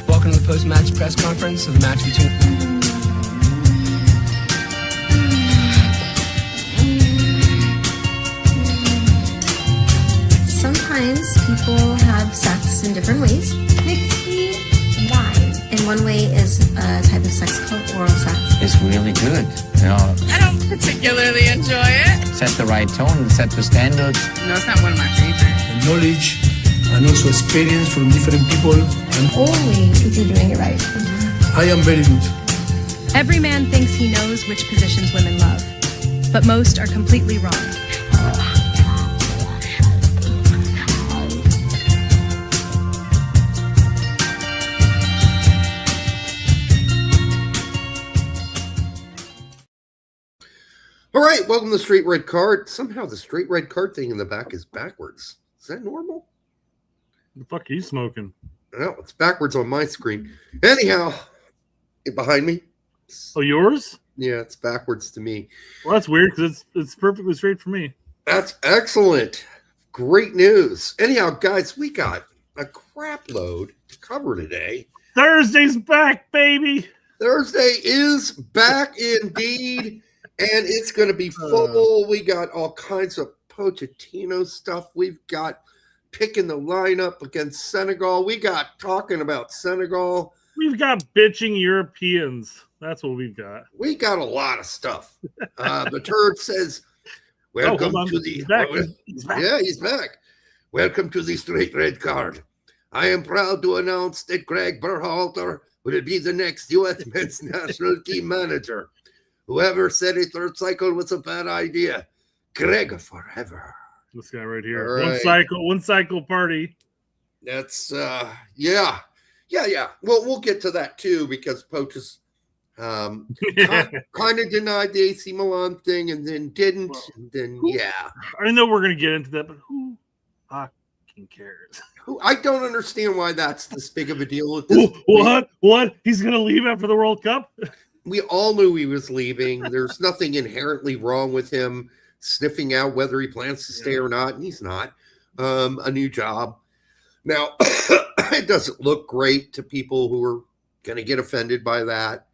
Welcome to the post-match press conference of the match between... Sometimes people have sex in different ways. 69. And one way is a type of sex called oral sex. It's really good. You know, I don't particularly enjoy it. set the right tone, set the standards. No, it's not one of my favorites. And knowledge and also experience from different people. And Only if you're doing it right. I am very good. Every man thinks he knows which positions women love, but most are completely wrong. All right, welcome to the Straight Red Card. Somehow the Straight Red Card thing in the back is backwards. Is that normal? The fuck are you smoking? No, it's backwards on my screen. Anyhow, behind me. Oh, yours? Yeah, it's backwards to me. Well, that's weird because it's perfectly straight for me. That's excellent. Great news. Anyhow, guys, we got a crap load to cover today. Thursday's back, baby. Thursday is back indeed, and it's going to be full. We got all kinds of Pochettino stuff. We've got picking the lineup against Senegal. We got talking about Senegal. We've got bitching Europeans. That's what we've got. We got a lot of stuff. The turd says, welcome to the... He's back. He's back. Yeah, he's back. Welcome to the Straight Red Card. I am proud to announce that Greg Berhalter will be the next U.S. men's national team manager. Whoever said a third cycle was a bad idea, Greg forever. This guy right here. All right. One cycle party. That's, yeah. Well, we'll get to that too because Poch is kind of denied the AC Milan thing and then didn't. Well, and then, yeah. I know we're going to get into that, but who fucking cares? I don't understand why that's this big of a deal. At this What? He's going to leave after the World Cup? We all knew he was leaving. There's nothing inherently wrong with him sniffing out whether he plans to stay or not, and he's not. A new job. Now, it doesn't look great to people who are going to get offended by that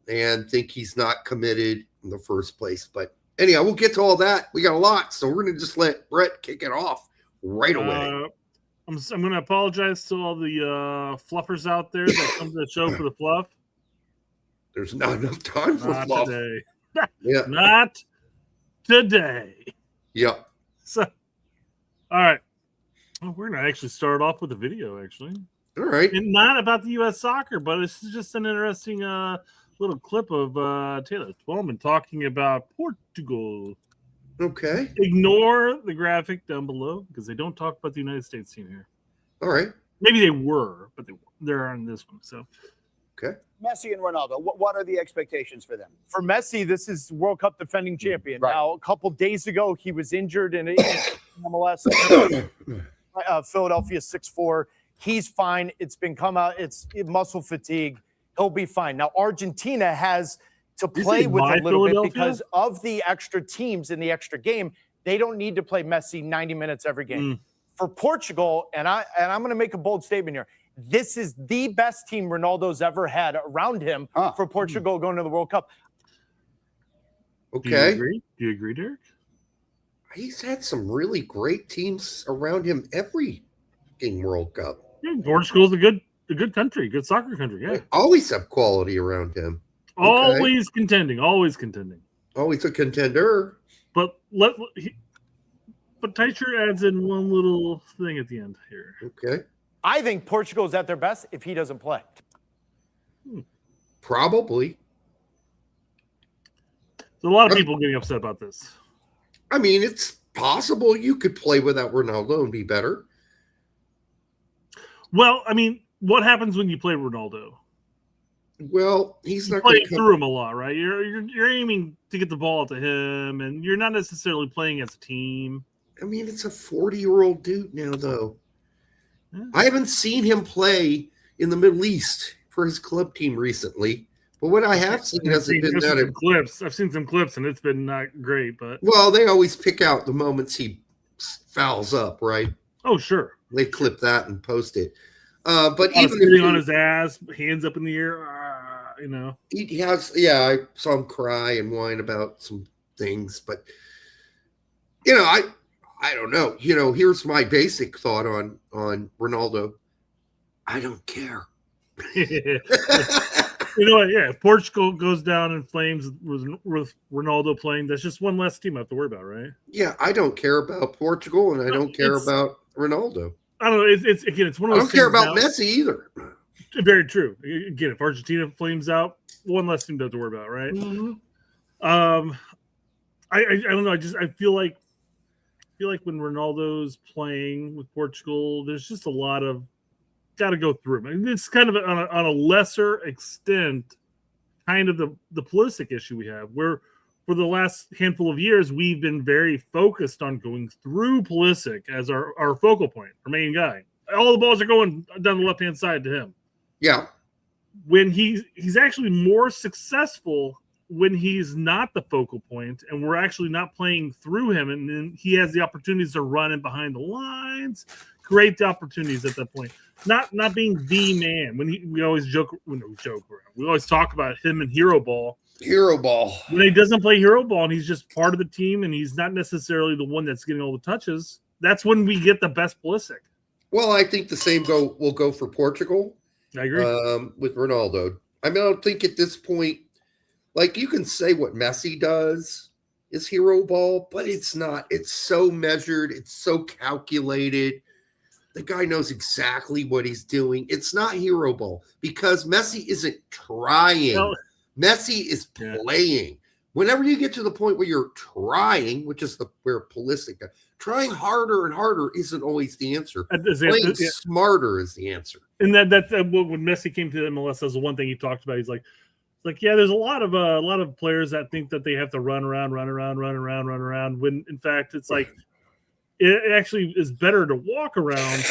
and think he's not committed in the first place. But anyhow, we'll get to all that. We got a lot, so we're going to just let Brett kick it off right away. I'm going to apologize to all the fluffers out there that come to the show for the fluff. There's not enough time for fluff. Today. Yeah. Not today. Yep. So, all right. Well, we're going to actually start off with a video, actually. All right. And not about the U.S. soccer, but it's just an interesting little clip of Taylor Twellman talking about Portugal. Okay. Ignore the graphic down below because they don't talk about the United States team here. All right. Maybe they were, but they're on this one. So, okay. Messi and Ronaldo, what are the expectations for them? For Messi, this is World Cup defending champion. Right. Now, a couple days ago, he was injured in MLS. Philadelphia 6-4. He's fine. It's muscle fatigue. He'll be fine. Now, Argentina has to play with a little bit because of the extra teams in the extra game. They don't need to play Messi 90 minutes every game. For Portugal, and I'm going to make a bold statement here. This is the best team Ronaldo's ever had around him for Portugal going to the World Cup. Okay. Do you agree, Derek? He's had some really great teams around him every World Cup. Yeah, Portugal's a good country, good soccer country. Yeah, they always have quality around him. Always contending. Always a contender. But Teicher adds in one little thing at the end here. Okay. I think Portugal is at their best if he doesn't play. Probably. There's a lot of people getting upset about this. I mean, it's possible you could play without Ronaldo and be better. Well, I mean, what happens when you play Ronaldo? Well, he's not playing through him a lot, right? You're aiming to get the ball to him, and you're not necessarily playing as a team. I mean, it's a 40-year-old dude now, though. Yeah. I haven't seen him play in the Middle East for his club team recently. But what I have seen hasn't been that. Clips. I've seen some clips, and it's been not great. But well, they always pick out the moments he fouls up, right? Oh, sure. They clip that and post it. But even sitting on his ass, hands up in the air, he has. Yeah, I saw him cry and whine about some things, but I don't know. Here's my basic thought on Ronaldo. I don't care. If Portugal goes down in flames with Ronaldo playing, that's just one less team I have to worry about, right? Yeah, I don't care about Portugal, and I don't care about Ronaldo. I don't know. It's one of those. I don't care about Messi either. Very true. Again, if Argentina flames out, one less team to have to worry about, right? Mm-hmm. I don't know. I feel like when Ronaldo's playing with Portugal, there's just a lot of got to go through him. I mean, it's kind of on a lesser extent, kind of the Pulisic issue we have, where for the last handful of years we've been very focused on going through Pulisic as our focal point, our main guy. All the balls are going down the left hand side to him. Yeah. When he's actually more successful when he's not the focal point and we're actually not playing through him, and then he has the opportunities to run in behind the lines, create the opportunities at that point. Not being the man. We always joke around. We always talk about him and hero ball. Hero ball. When he doesn't play hero ball and he's just part of the team and he's not necessarily the one that's getting all the touches, that's when we get the best Pulisic. Well, I think the same will go for Portugal. I agree. With Ronaldo. I mean, I don't think at this point, like you can say what Messi does is hero ball, but it's not. It's so measured. It's so calculated. The guy knows exactly what he's doing. It's not hero ball because Messi isn't trying. Well, Messi is playing. Whenever you get to the point where you're trying, which is where Pulisic, trying harder and harder isn't always the answer. Playing smarter is the answer. And that's when Messi came to MLS, that's the one thing he talked about. He's like, there's a lot of players that think that they have to run around. When in fact it's like it actually is better to walk around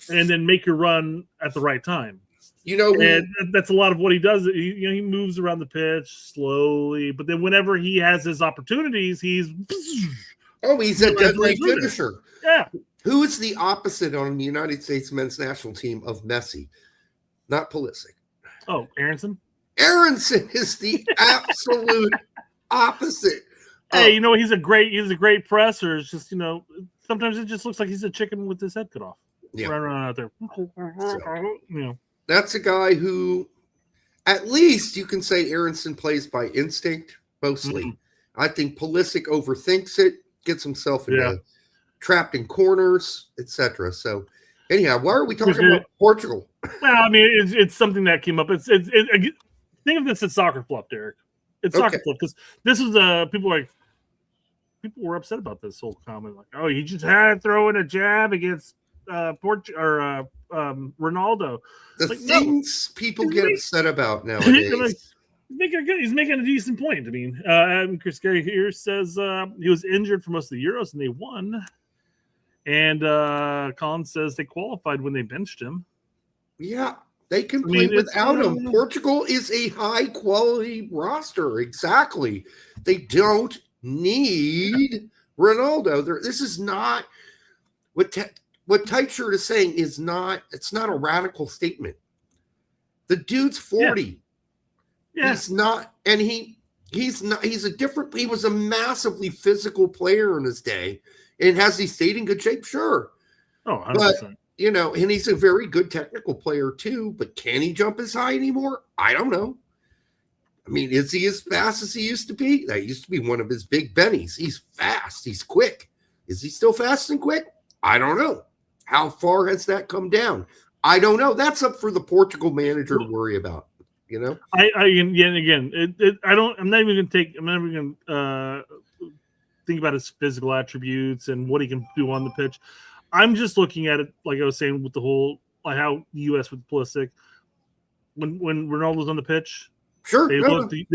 and then make your run at the right time. And that's a lot of what he does. He moves around the pitch slowly, but then whenever he has his opportunities, he's a deadly finisher. Yeah. Who is the opposite on the United States men's national team of Messi? Not Pulisic. Oh, Aronson? Aronson is the absolute opposite. Hey, he's a great presser. It's just, sometimes it just looks like he's a chicken with his head cut off. Yeah. Running around out there. That's a guy who, at least you can say Aronson plays by instinct, mostly. Mm-hmm. I think Pulisic overthinks it, gets himself trapped in corners, etc. So, anyhow, why are we talking about Portugal? Well, I mean, it's something that came up. It's think of this as soccer fluff, Derek. It's soccer fluff because this is people were upset about this whole comment. Like, oh, he just had to throw in a jab against Ronaldo. The things people get upset about nowadays. He's making a decent point. I mean, Chris Gary here says he was injured for most of the Euros and they won. And Colin says they qualified when they benched him. Yeah, they can play without him. Portugal is a high-quality roster. Exactly. They don't need Ronaldo. This is not what Tight Shirt is saying is not. It's not a radical statement. The dude's 40. Yeah. He's not, and he's not. He's a different. He was a massively physical player in his day, and has he stayed in good shape? Sure. Oh, 100%. But and he's a very good technical player too. But can he jump as high anymore? I don't know. I mean, is he as fast as he used to be? That used to be one of his big bennies. He's fast. He's quick. Is he still fast and quick? I don't know. How far has that come down? I don't know. That's up for the Portugal manager to worry about. I'm not even going to think about his physical attributes and what he can do on the pitch. I'm just looking at it, like I was saying, with the whole, like how the U.S. with Pulisic, when Ronaldo's on the pitch, sure, they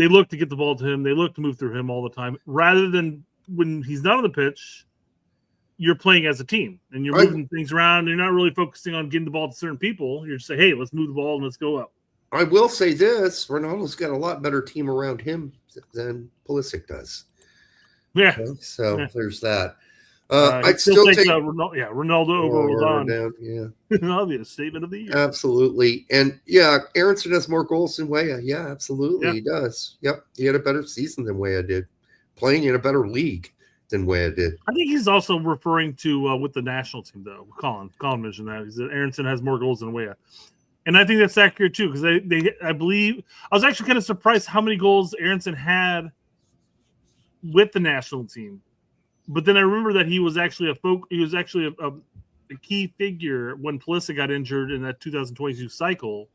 look to get the ball to him. They look to move through him all the time, rather than when he's not on the pitch. You're playing as a team and you're moving things around. You're not really focusing on getting the ball to certain people. You're just saying, hey, let's move the ball and let's go up. I will say this: Ronaldo's got a lot better team around him than Pulisic does. Yeah. Okay? So there's that. I'd still take Ronaldo over Rodon. Yeah, Obvious statement of the year. Absolutely. And yeah, Aronson has more goals than Weah. Yeah, absolutely. He does. Yep. He had a better season than Weah did, playing in a better league than Weah did. I think he's also referring to with the national team, though. Colin mentioned that. He said Aronson has more goals than Weah. And I think that's accurate, too, because I believe – I was actually kind of surprised how many goals Aronson had with the national team. But then I remember that he was actually a key figure when Pulisic got injured in that 2022 cycle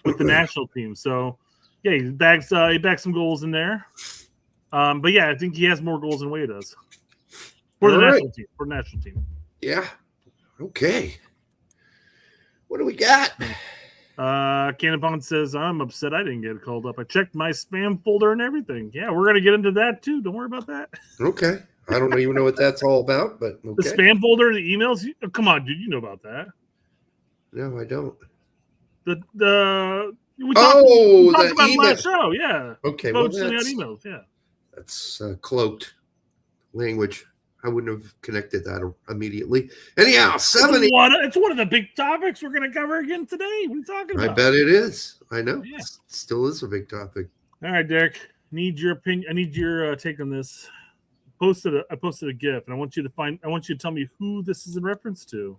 with the national team. So, yeah, he bagged some goals in there. But, yeah, I think he has more goals than Weah does for the national team. Yeah. Okay. What do we got? Cannonbon says, I'm upset I didn't get called up. I checked my spam folder and everything. Yeah, we're going to get into that, too. Don't worry about that. Okay. I don't even know what that's all about, but okay. The spam folder, the emails. Come on, dude, you know about that. No, I don't. We talked about email. last show, yeah. Okay, sending out emails, yeah. That's cloaked language. I wouldn't have connected that immediately. Anyhow, 70. It's one of the big topics we're going to cover again today. What are you talking about? I bet it is. I know. Yeah. It still is a big topic. All right, Derek. I need your opinion. I need your take on this. I posted a GIF, and I want you to tell me who this is in reference to.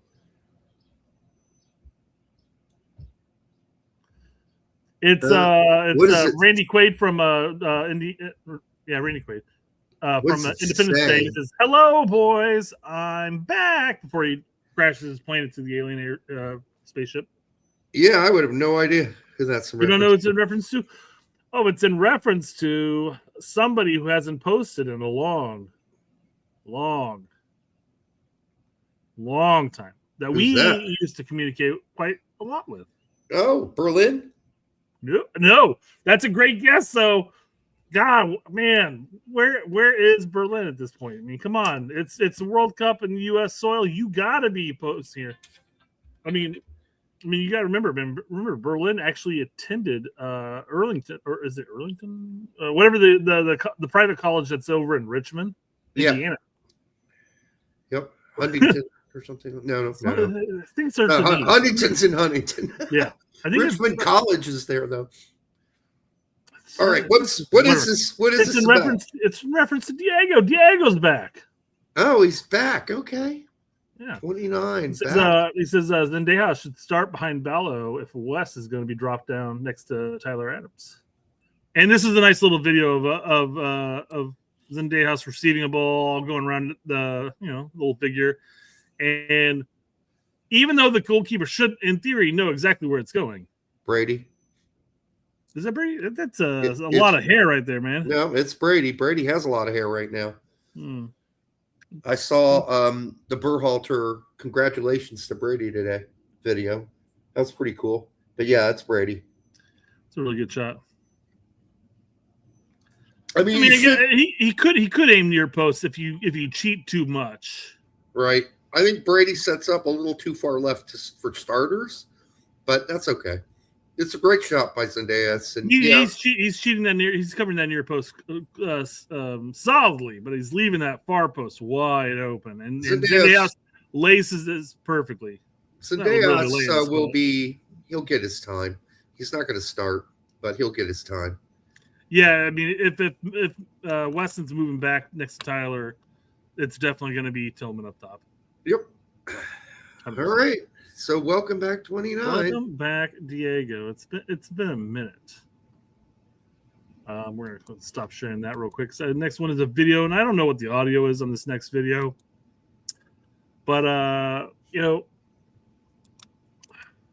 It's Randy Quaid from Randy Quaid. From Independence Day. He says, "Hello, boys. I'm back." Before he crashes his plane into the alien spaceship. Yeah, I would have no idea who that's. You don't know what it's in reference to? Oh, it's in reference to somebody who hasn't posted in a long time that we used to communicate quite a lot with. Oh, Berlin? No, that's a great guess. So. God, man, where is Berlin at this point? I mean, come on, it's the World Cup in U.S. soil. You gotta be posting here. I mean, you gotta remember Berlin actually attended Arlington, or is it Arlington? Whatever the private college that's over in Richmond, Indiana. Yep, Huntington or something. No. I think it's Huntington's in Huntington. Yeah, I think Richmond College is there though. All right, what is this? What is this about? It's in reference to Diego. Diego's back. Oh, he's back. Okay. Yeah. 29. He says Zendaya should start behind Ballo if West is going to be dropped down next to Tyler Adams. And this is a nice little video of Zendaya receiving a ball, going around the little figure. And even though the goalkeeper should, in theory, know exactly where it's going. Brady. Is that Brady? That's a lot of hair right there, man. No, it's Brady. Brady has a lot of hair right now. I saw the Berhalter congratulations to Brady today video. That's pretty cool. But yeah, it's Brady. It's a really good shot. I mean he could aim near post if you cheat too much. Right. I think Brady sets up a little too far left for starters, but that's okay. It's a great shot by Zendaya. And he's cheating that near. He's covering that near post solidly, but he's leaving that far post wide open. And Zendaya laces this perfectly. Zendaya he'll get his time. He's not going to start, but he'll get his time. Yeah, I mean, if Weston's moving back next to Tyler, it's definitely going to be Tillman up top. Yep. 100%. All right. So welcome back, 29. Welcome back, Diego. It's been a minute. We're going to stop sharing that real quick. So the next one is a video, and I don't know what the audio is on this next video. But,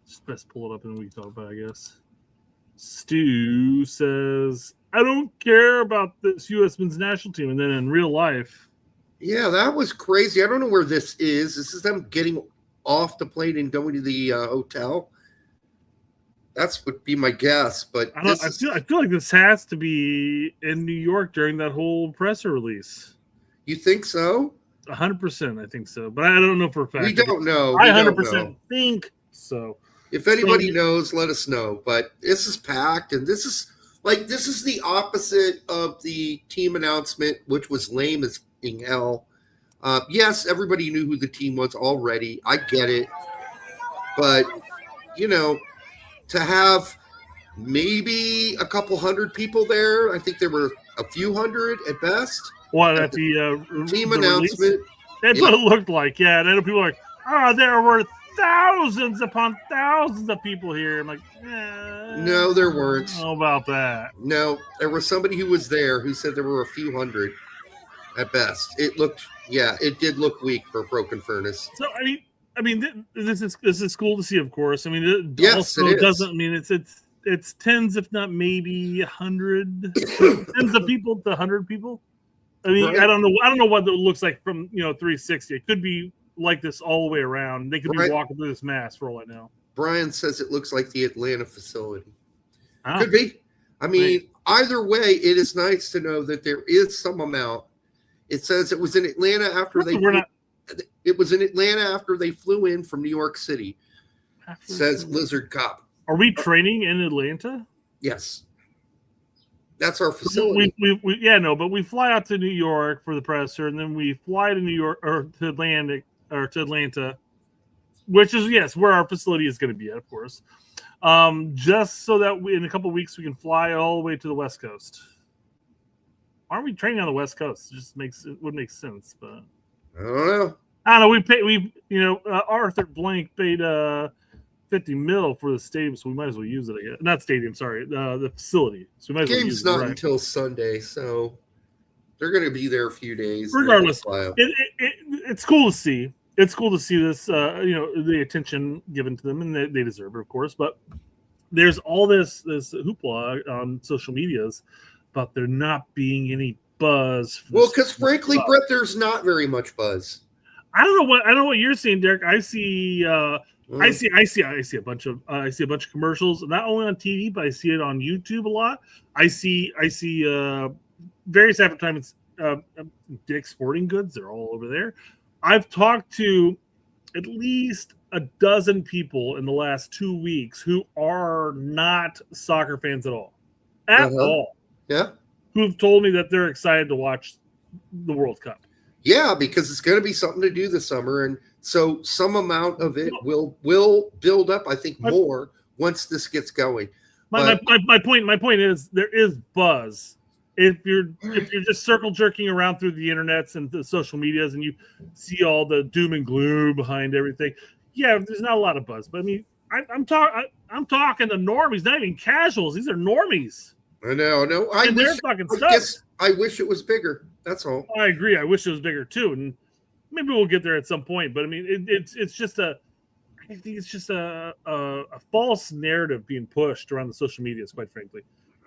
just best pull it up and we can talk about it, I guess. Stu says, I don't care about this U.S. men's national team. And then in real life. Yeah, that was crazy. I don't know where this is. This is them getting off the plane and going to the hotel. That's would be my guess. But I feel like this has to be in New York during that whole presser release. You think so? 100%, I think so. But I don't know for a fact. We don't know. I 100% think so. If anybody knows, let us know. But this is packed, and this is the opposite of the team announcement, which was lame as hell. Yes, everybody knew who the team was already. I get it. But, to have maybe a couple hundred people there, I think there were a few hundred at best. What, at the team the announcement? Release? That's what it looked like. Yeah, and I know people are like, there were thousands upon thousands of people here. I'm like, no, there weren't. How about that? No, there was somebody who was there who said there were a few hundred at best. It did look weak for Broken Furnace. So I mean, this is cool to see, of course. I mean, yes, also it is. Doesn't mean it's tens, if not maybe 100, tens of people to 100 people. I mean, right. I don't know what it looks like from 360. It could be like this all the way around. They could be walking through this mass for all I know. Brian says it looks like the Atlanta facility. Could be. I mean, either way, it is nice to know that there is some amount. It says it was in Atlanta after It was in Atlanta after they flew in from New York City. Says Lizard Cop. Are we training in Atlanta? Yes. That's our facility. But we fly out to New York for the presser, and then we fly to New York or to Atlanta, which is where our facility is going to be at, of course. Just so that in a couple of weeks we can fly all the way to the West Coast. Why aren't we training on the West Coast? It just would make sense, but I don't know. Arthur Blank paid $50 million for the stadium, so we might as well use it again. Not stadium, sorry, the facility. So we might as well use it. Game's not until Sunday, so they're going to be there a few days. Regardless, it's cool to see. It's cool to see this, the attention given to them, and they deserve it, of course. But there's all this hoopla on social medias about there not being any buzz. Well, because frankly, Brett, there's not very much buzz. I don't know what you're seeing, Derek. I see a bunch of commercials, not only on TV, but I see it on YouTube a lot. I see various advertisements. Dick's Sporting Goods, they're all over there. I've talked to at least a dozen people in the last 2 weeks who are not soccer fans at all. All. Yeah. Who've told me that they're excited to watch the World Cup. Yeah, because it's going to be something to do this summer. And so some amount of it will build up, I think, more once this gets going. My point is there is buzz. If you're just circle jerking around through the internets and the social medias and you see all the doom and gloom behind everything, there's not a lot of buzz. But I mean, I'm talking the normies, not even casuals. These are normies. I know. I wish it was bigger. That's all. I agree. I wish it was bigger too, and maybe we'll get there at some point. But I mean, it's just I think it's just a false narrative being pushed around the social medias. Quite frankly,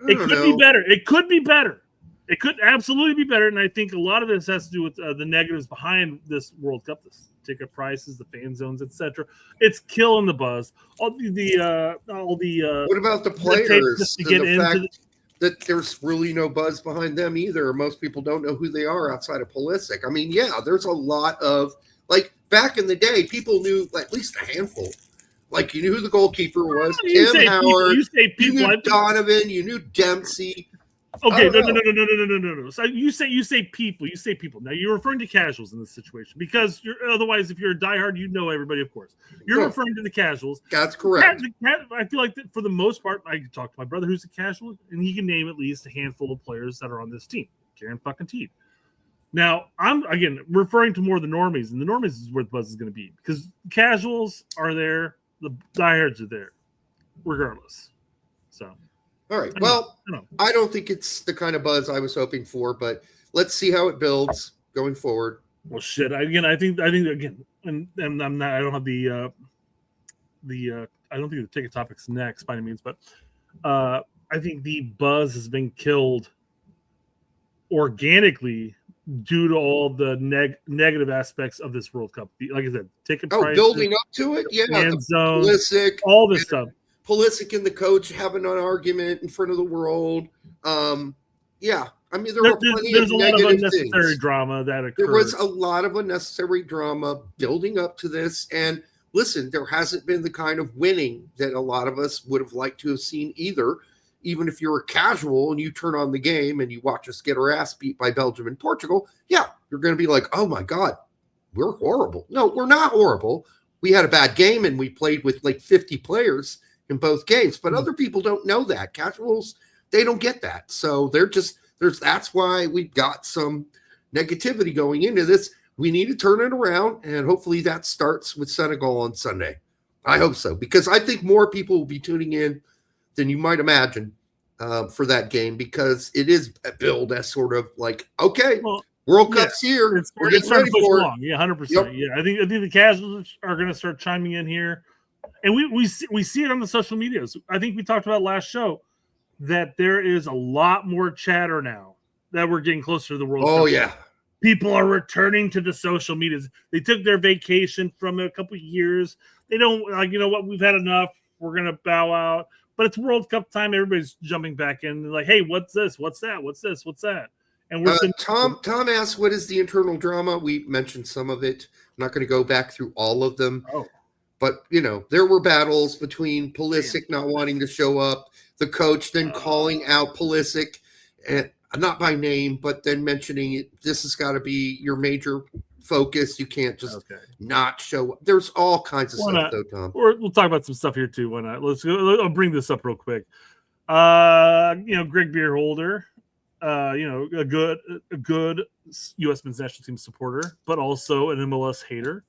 it could be better. It could be better. It could absolutely be better. And I think a lot of this has to do with the negatives behind this World Cup, the ticket prices, the fan zones, etc. It's killing the buzz. All the what about the players? The fact that there's really no buzz behind them either. Most people don't know who they are outside of Pulisic. I mean, there's a lot of, like, back in the day, people knew at least a handful. Like, you knew who the goalkeeper was, Tim Howard, you knew Donovan, you knew Dempsey. Okay, no. So you say people. Now you're referring to casuals in this situation because otherwise, if you're a diehard, you know everybody, of course. You're referring to the casuals. That's correct. I feel like that for the most part, I can talk to my brother who's a casual, and he can name at least a handful of players that are on this team. Karen fucking Teed. Now I'm again referring to more the normies, and the normies is where the buzz is going to be because casuals are there, the diehards are there, regardless. So. All right. Well, I don't think it's the kind of buzz I was hoping for, but let's see how it builds going forward. Well, shit. I think again, and I'm not. I don't have the. I don't think the ticket topic's next by any means, but I think the buzz has been killed organically due to all the negative aspects of this World Cup. Like I said, ticket prices, building up to it, fan zones, Pulisic, all this stuff. Pulisic and the coach having an argument in front of the world. I mean, there's a lot of unnecessary drama that occurred. There was a lot of unnecessary drama building up to this. And listen, there hasn't been the kind of winning that a lot of us would have liked to have seen either. Even if you're a casual and you turn on the game and you watch us get our ass beat by Belgium and Portugal, you're going to be like, oh my God, we're horrible. No, we're not horrible. We had a bad game and we played with like 50 players in both games, but other people don't know that. Casuals, they don't get that. So that's why we've got some negativity going into this. We need to turn it around, and hopefully that starts with Senegal on Sunday. I hope so, because I think more people will be tuning in than you might imagine for that game, because it is billed as sort of like, okay, World Cup's here. We're getting ready for it. Yeah, 100%. Yep. Yeah, I think the casuals are going to start chiming in here, and we see it on the social medias. I think we talked about last show that there is a lot more chatter now that we're getting closer to the World Cup. Oh yeah, people are returning to the social medias. They took their vacation from a couple of years. They don't like, you know what? We've had enough. We're going to bow out. But it's World Cup time. Everybody's jumping back in. They're like, hey, what's this? What's that? What's this? What's that? And we're Tom asked, what is the internal drama? We mentioned some of it. I'm not going to go back through all of them. Oh. But, there were battles between Pulisic not wanting to show up, the coach then calling out Pulisic, and not by name, but then mentioning it. This has got to be your major focus. You can't just not show up. There's all kinds of stuff, though, Tom. We'll talk about some stuff here, too. Why not? I'll bring this up real quick. Greg Beerholder, a good U.S. men's national team supporter, but also an MLS hater.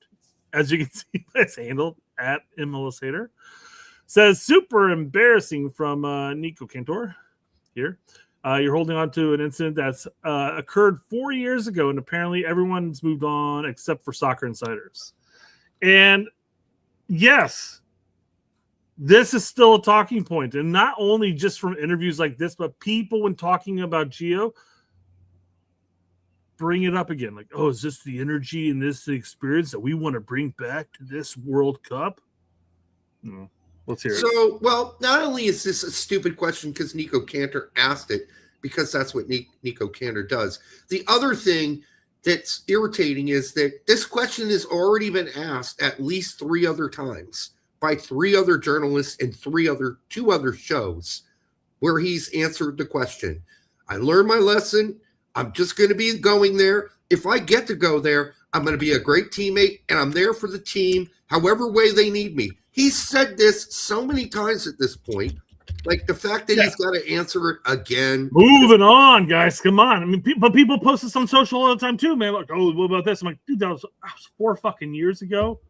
As you can see, it's handled at MLS hater. Says, super embarrassing from Nico Cantor here. You're holding on to an incident that's occurred 4 years ago, and apparently everyone's moved on except for Soccer Insiders. And yes, this is still a talking point, and not only just from interviews like this, but people, when talking about Gio, bring it up again. Like, oh, is this the energy and this the experience that we want to bring back to this World Cup? No. Let's hear it. So, well, not only is this a stupid question because Nico Cantor asked it, because that's what Nico Cantor does. The other thing that's irritating is that this question has already been asked at least 3 other times by 3 other journalists and 2 other shows where he's answered the question. I learned my lesson. I'm just going to be going there. If I get to go there, I'm going to be a great teammate, and I'm there for the team however way they need me. He's said this so many times at this point. Like, the fact that he's got to answer it again. Moving on, guys. Come on. I mean, people post this on social all the time, too, man. Like, oh, what about this? I'm like, dude, that was 4 fucking years ago.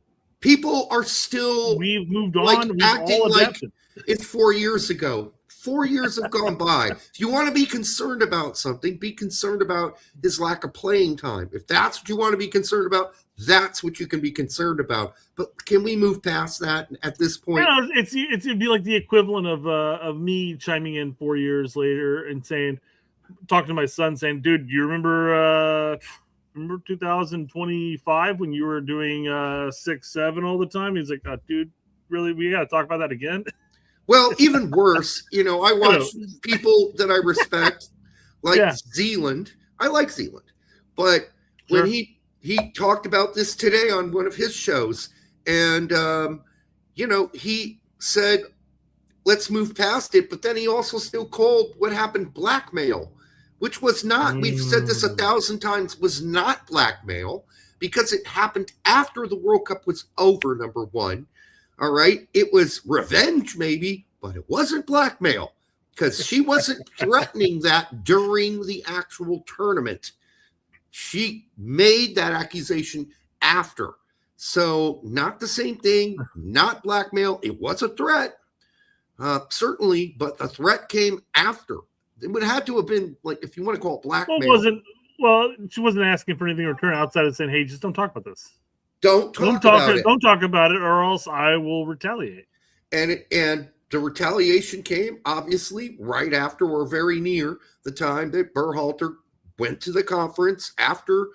People are still we've moved like, on. We've acting all like adapted. it's 4 years ago. 4 years have gone by. If you want to be concerned about something, be concerned about his lack of playing time. If that's what you want to be concerned about, that's what you can be concerned about. But can we move past that at this point? It'd be like the equivalent of me chiming in 4 years later and talking to my son, saying, "Dude, you remember 2025 when you were doing 6-7 all the time?" He's like, oh, "Dude, really? We got to talk about that again?" Well, even worse, I watch people that I respect, like Zealand. I like Zealand, but when he talked about this today on one of his shows, and he said, "Let's move past it," but then he also still called what happened blackmail, which was not. We've said this 1,000 times, was not blackmail, because it happened after the World Cup was over. Number one. All right. It was revenge, maybe, but it wasn't blackmail, because she wasn't threatening that during the actual tournament. She made that accusation after. So not the same thing, not blackmail. It was a threat, certainly, but the threat came after. It would have had to have been, like, if you want to call it blackmail. She wasn't asking for anything in return outside of saying, hey, just don't talk about this. Don't talk about it, or else I will retaliate. And the retaliation came, obviously, right after or very near the time that Berhalter went to the conference after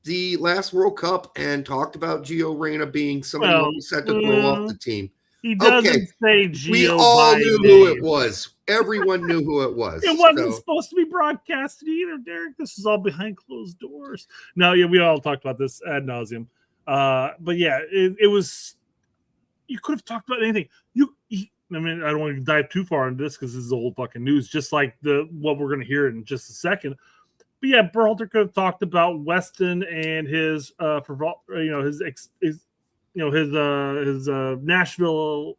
the last World Cup and talked about Gio Reyna being somebody who said to throw off the team. He doesn't say Gio. We all knew who it was. Everyone knew who it was. It wasn't supposed to be broadcasted either, Derek. This is all behind closed doors. No, yeah, we all talked about this ad nauseum. But yeah, it was. You could have talked about anything. I don't want to dive too far into this because this is old fucking news. Just like what we're going to hear in just a second. But yeah, Berhalter could have talked about Weston and his his Nashville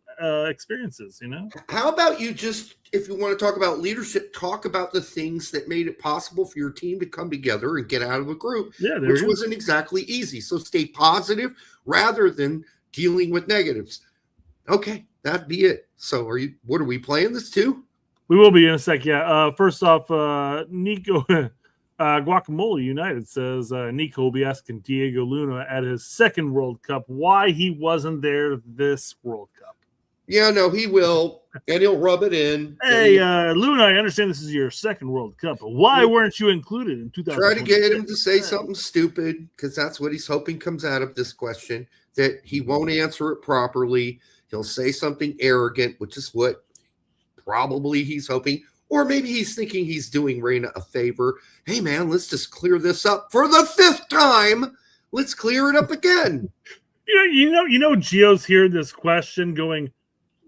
experiences. How about you just, if you want to talk about leadership, talk about the things that made it possible for your team to come together and get out of a group, which wasn't exactly easy. So stay positive rather than dealing with negatives. Okay, that'd be it. So what are we playing this too? We will be in a sec. Yeah. First off, Nico Guacamole United says Nico will be asking Diego Luna at his second World Cup why he wasn't there this World Cup. Yeah, no, he will, and he'll rub it in. Hey, Luna, I understand this is your second World Cup, but why weren't you included in 2000? Try to get him to say something stupid, because that's what he's hoping comes out of this question, that he won't answer it properly. He'll say something arrogant, which is what probably he's hoping. Or maybe he's thinking he's doing Reina a favor. Hey, man, let's just clear this up for the 5th time. Let's clear it up again. Gio's hearing this question going,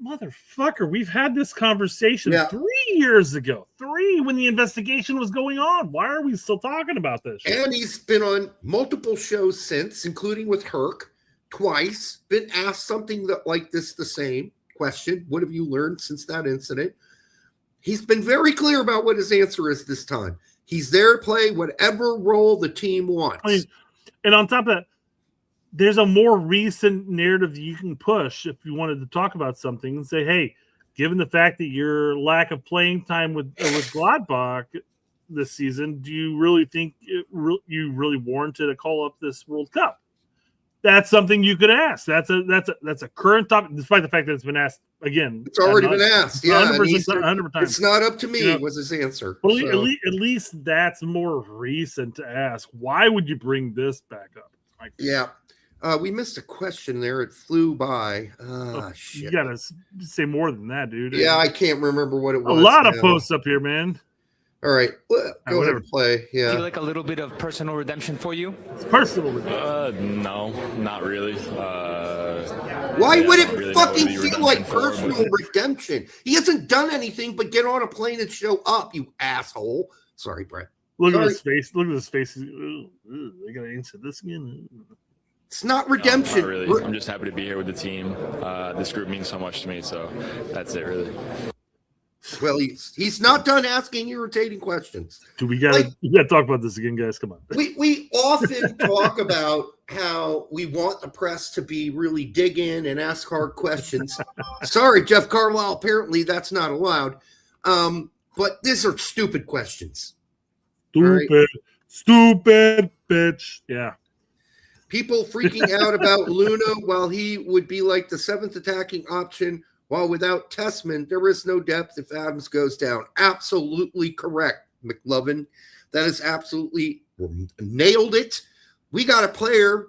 motherfucker, we've had this conversation 3 years ago. 3 when the investigation was going on. Why are we still talking about this shit? And he's been on multiple shows since, including with Herc, twice, been asked something like this, the same question. What have you learned since that incident? He's been very clear about what his answer is this time. He's there to play whatever role the team wants. And on top of that, there's a more recent narrative you can push if you wanted to talk about something and say, hey, given the fact that your lack of playing time with Gladbach this season, do you really think you really warranted a call up this World Cup? That's something you could ask. That's a current topic, despite the fact that it's been asked again. It's already been asked. Yeah, 100%. It's not up to me. Was his answer? Well, at least that's more recent to ask. Why would you bring this back up? Yeah. We missed a question there. It flew by. Shit. You gotta say more than that, dude. Yeah, I can't remember what it was. A lot of posts up here, man. All right, go ahead and play. Yeah. Do you like a little bit of personal redemption for you? Personal redemption? No, not really. Why would it really fucking feel like personal redemption? He hasn't done anything but get on a plane and show up, you asshole. Sorry, Brett. Look at his face. Look at his face. I gotta answer this again. It's not redemption. No, not really. I'm just happy to be here with the team. This group means so much to me, so that's it, really. Well, he's not done asking irritating questions. We gotta talk about this again, guys. Come on. We often talk about how we want the press to be really dig in and ask hard questions. Sorry, Jeff Carlisle. Apparently, that's not allowed. But these are stupid questions. Stupid bitch. Yeah. People freaking out about Luna while he would be like the 7th attacking option. While without Tessman, there is no depth if Adams goes down. Absolutely correct, McLovin. That is absolutely nailed it. We got a player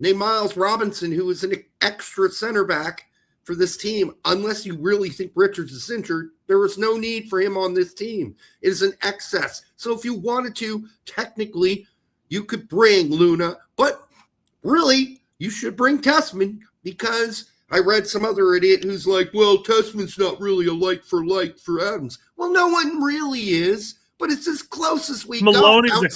named Miles Robinson who is an extra center back for this team. Unless you really think Richards is injured, there is no need for him on this team. It is an excess. So if you wanted to, technically, you could bring Luna. But really, you should bring Tessman because I read some other idiot who's like, well, Tessman's not really a like for Adams. Well, no one really is, but it's as close as we Maloney's the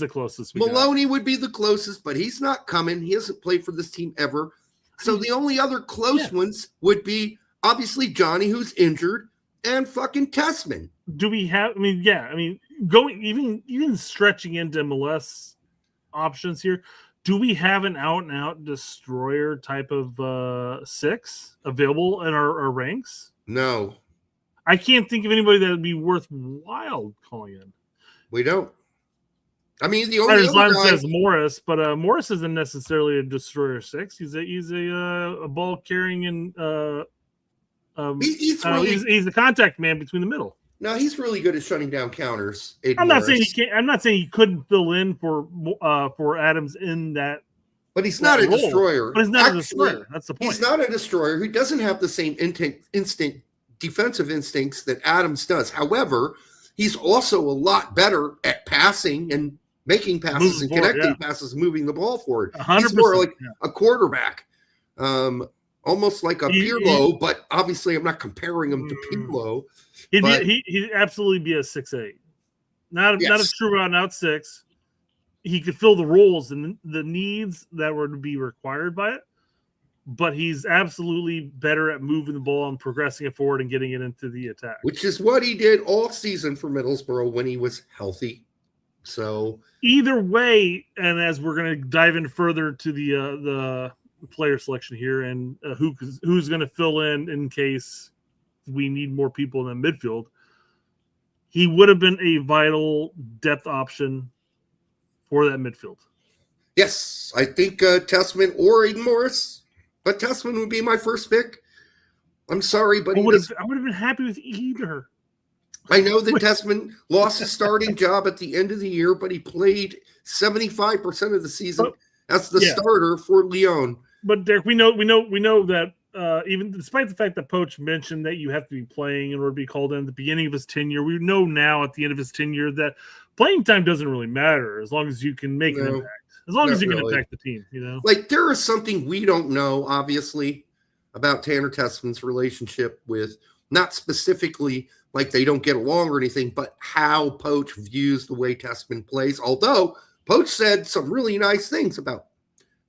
closest. Maloney would be the closest, but he's not coming. He hasn't played for this team ever. So the only other close ones would be obviously Johnny, who's injured, and fucking Tessman. Do we have? Going even stretching into MLS options here. Do we have an out-and-out destroyer type of 6 available in our ranks? No. I can't think of anybody that would be worthwhile calling in. We don't. I mean, the only other guy says Morris, but Morris isn't necessarily a destroyer 6. He's a ball carrying and he's the contact man between the middle. No, he's really good at shutting down counters. I'm not saying he can't. I'm not saying he couldn't fill in for Adams in that. But he's not a destroyer. But he's not a destroyer. That's the point. He's not a destroyer. He doesn't have the same defensive instincts that Adams does. However, he's also a lot better at passing and making passes and connecting passes, moving the ball forward. 100%, he's more like a quarterback, almost like a Pirlo. But obviously, I'm not comparing him to Pirlo. He'd absolutely be a 6'8", not a true out and out 6. He could fill the roles and the needs that were to be required by it. But he's absolutely better at moving the ball and progressing it forward and getting it into the attack. Which is what he did all season for Middlesbrough when he was healthy. So either way, and as we're going to dive in further to the player selection here and who's going to fill in case we need more people in the midfield, he would have been a vital depth option for that midfield. Yes, I think Tessman or Aiden Morris. But Tessman would be my first pick. I'm sorry, but I would have been happy with either. I know that Tessman lost his starting job at the end of the year, but he played 75% of the season as the starter for Lyon. But Derek, we know that even despite the fact that Poch mentioned that you have to be playing in order to be called in at the beginning of his tenure, we know now at the end of his tenure that playing time doesn't really matter as long as you can make an impact. As long as you can impact the team, Like, there is something we don't know, obviously, about Tanner Tessman's relationship with, not specifically like they don't get along or anything, but how Poch views the way Tessman plays. Although Poch said some really nice things about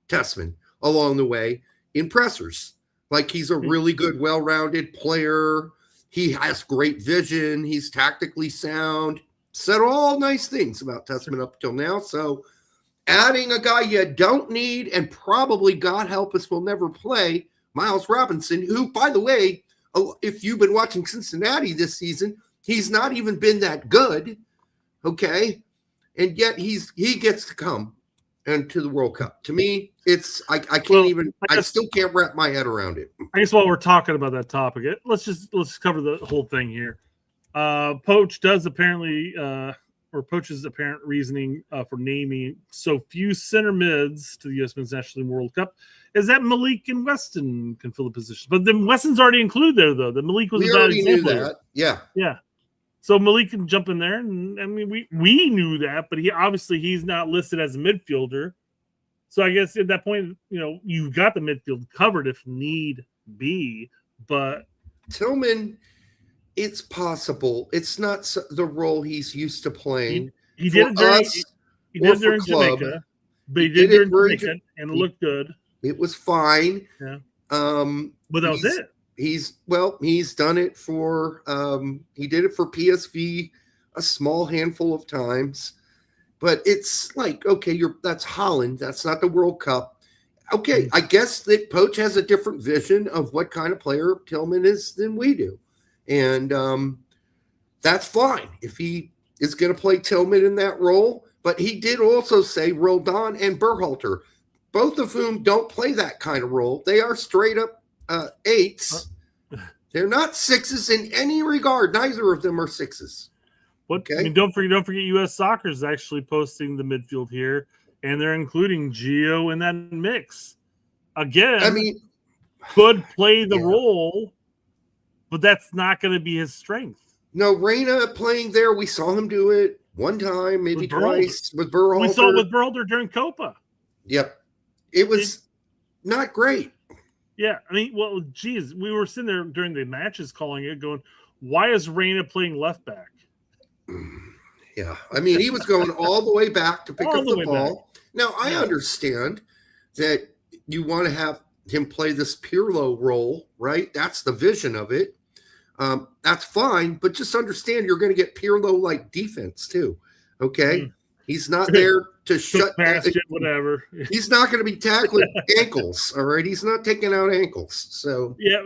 Tessman along the way in pressers. Like, he's a really good, well-rounded player. He has great vision. He's tactically sound. Said all nice things about Tessman up till now. So adding a guy you don't need and probably, God help us, will never play, Miles Robinson, who, by the way, if you've been watching Cincinnati this season, he's not even been that good, okay? And yet he gets to come into the World Cup. To me, it's I still can't wrap my head around it. I guess while we're talking about that topic, let's cover the whole thing here. Poch does apparently or Poch's apparent reasoning for naming so few center mids to the U.S. Men's National Team World Cup is that Malik and Weston can fill the position. But then Weston's already included there, though. The Malik was we a bad already example. knew that. Yeah. So Malik can jump in there, and I mean we knew that, but he's not listed as a midfielder. So I guess at that point, you've got the midfield covered if need be. But Tillman, it's possible. It's not the role he's used to playing. He did it during Jamaica, but he did it during Jamaica, and it looked good. It was fine. Yeah. But that was it. He's done it for he did it for PSV a small handful of times. But it's like, okay, that's Holland. That's not the World Cup. Okay, I guess that Poch has a different vision of what kind of player Tillman is than we do. And that's fine if he is going to play Tillman in that role. But he did also say Roldan and Berhalter, both of whom don't play that kind of role. They are straight up 8s. They're not 6s in any regard. Neither of them are 6s. Okay. I mean, don't forget U.S. Soccer is actually posting the midfield here, and they're including Gio in that mix. Again, I mean, could play the role, but that's not going to be his strength. No, Reyna playing there, we saw him do it one time, maybe twice with Berhalter. We saw it with Berhalter during Copa. Yep. It was not great. Yeah, I mean, well, geez, we were sitting there during the matches calling it, going, why is Reyna playing left back? Yeah, I mean, he was going all the way back to pick up the ball. Now, I understand that you want to have him play this Pirlo role, right? That's the vision of it. That's fine, but just understand you're going to get Pirlo-like defense too, okay? He's not there to shut down. Whatever. He's not going to be tackling ankles, all right? He's not taking out ankles. So yeah,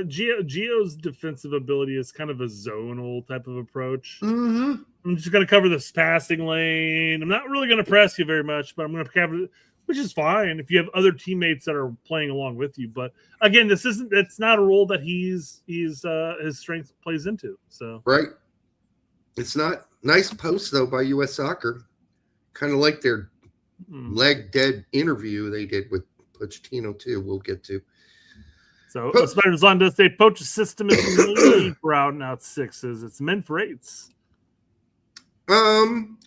Gio's defensive ability is kind of a zonal type of approach. Mm-hmm. I'm just going to cover this passing lane. I'm not really going to press you very much, but I'm going to cover it, which is fine if you have other teammates that are playing along with you. But again, it's not a role that his strength plays into. So right. It's not nice post though by U.S. Soccer. Kind of like their leg dead interview they did with Pochettino too. We'll get to. So Spiders on does say Poch's system is really for out and out 6s. It's meant for 8s.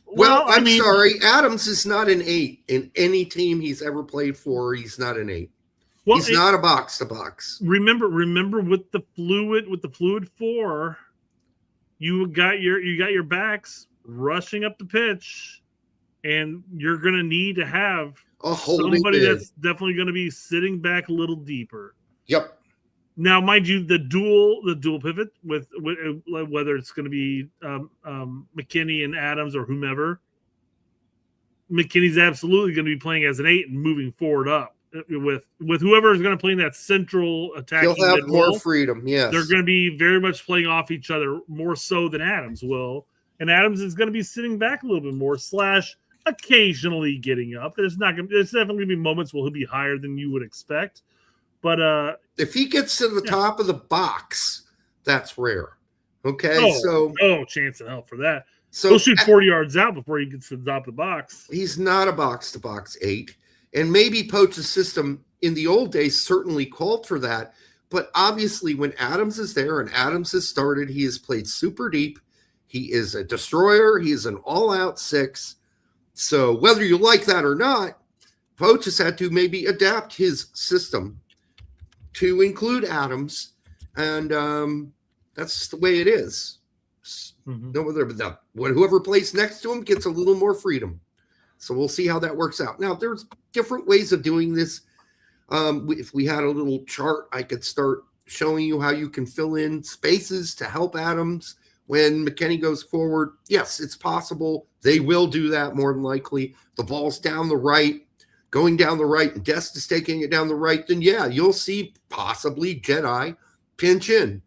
Well, I'm sorry. Adams is not an 8 in any team he's ever played for. He's not an 8. Well, he's not a box to box. Remember with the fluid 4, you got your backs rushing up the pitch, and you're going to need to have somebody that's definitely going to be sitting back a little deeper. Yep. Now, mind you, the dual pivot with whether it's going to be McKinney and Adams or whomever, McKinney's absolutely going to be playing as an 8 and moving forward up with whoever is going to play in that central attacking. He'll have more freedom. Yes, they're going to be very much playing off each other more so than Adams will, and Adams is going to be sitting back a little bit more / occasionally getting up. There's definitely going to be moments where he'll be higher than you would expect. But if he gets to the top of the box, that's rare. Okay, chance in hell for that. So he'll shoot 40 yards out before he gets to the top of the box. He's not a box-to-box 8, and maybe Poch's system in the old days certainly called for that. But obviously, when Adams is there and Adams has started, he has played super deep. He is a destroyer. He is an all-out 6. So whether you like that or not, Poch has had to maybe adapt his system to include Adams, and that's the way it is. No other, but whoever plays next to him gets a little more freedom. So we'll see how that works out. Now, there's different ways of doing this. If we had a little chart, I could start showing you how you can fill in spaces to help Adams when McKinney goes forward. Yes, it's possible. They will do that more than likely. The ball's down the right. Going down the right, and Dest is taking it down the right, then you'll see possibly Jedi pinch in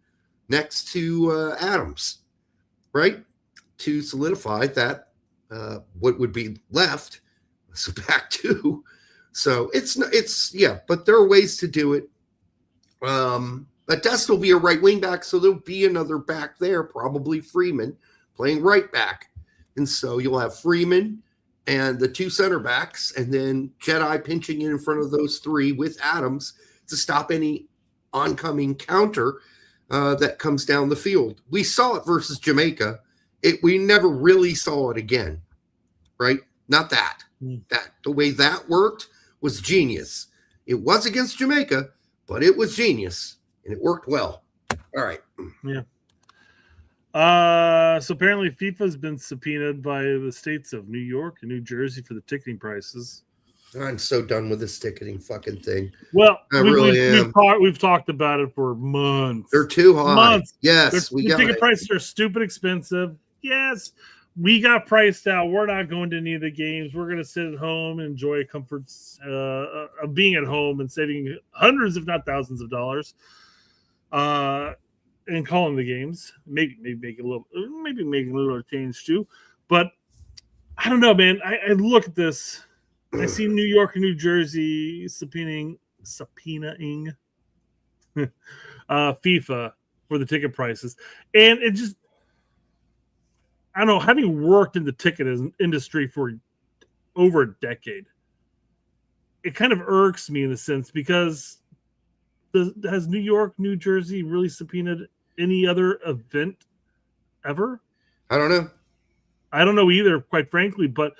next to Adams, right? To solidify that what would be left, so back 2. So but there are ways to do it. But Dest will be a right wing back, so there'll be another back there, probably Freeman, playing right back. And so you'll have Freeman and the 2 center backs, and then Jedi pinching in front of those 3 with Adams to stop any oncoming counter that comes down the field. We saw it versus Jamaica. We never really saw it again, right? Not that. The way that worked was genius. It was against Jamaica, but it was genius, and it worked well. All right. Yeah. So apparently FIFA's been subpoenaed by the states of New York and New Jersey for the ticketing prices. I'm so done with this ticketing fucking thing. Well, am. We've talked about it for months. They're too high. Months. Yes, the ticket prices are stupid expensive. Yes, we got priced out. We're not going to any of the games. We're going to sit at home and enjoy comforts of being at home and saving hundreds, if not thousands, of dollars. And calling the games, maybe make a little change too, but I don't know, man. I look at this. I see New York and New Jersey subpoenaing FIFA for the ticket prices, and it just, I don't know. Having worked in the ticket industry for over a decade, it kind of irks me in a sense because. Has New York, New Jersey really subpoenaed any other event ever? I don't know. I don't know either, quite frankly, but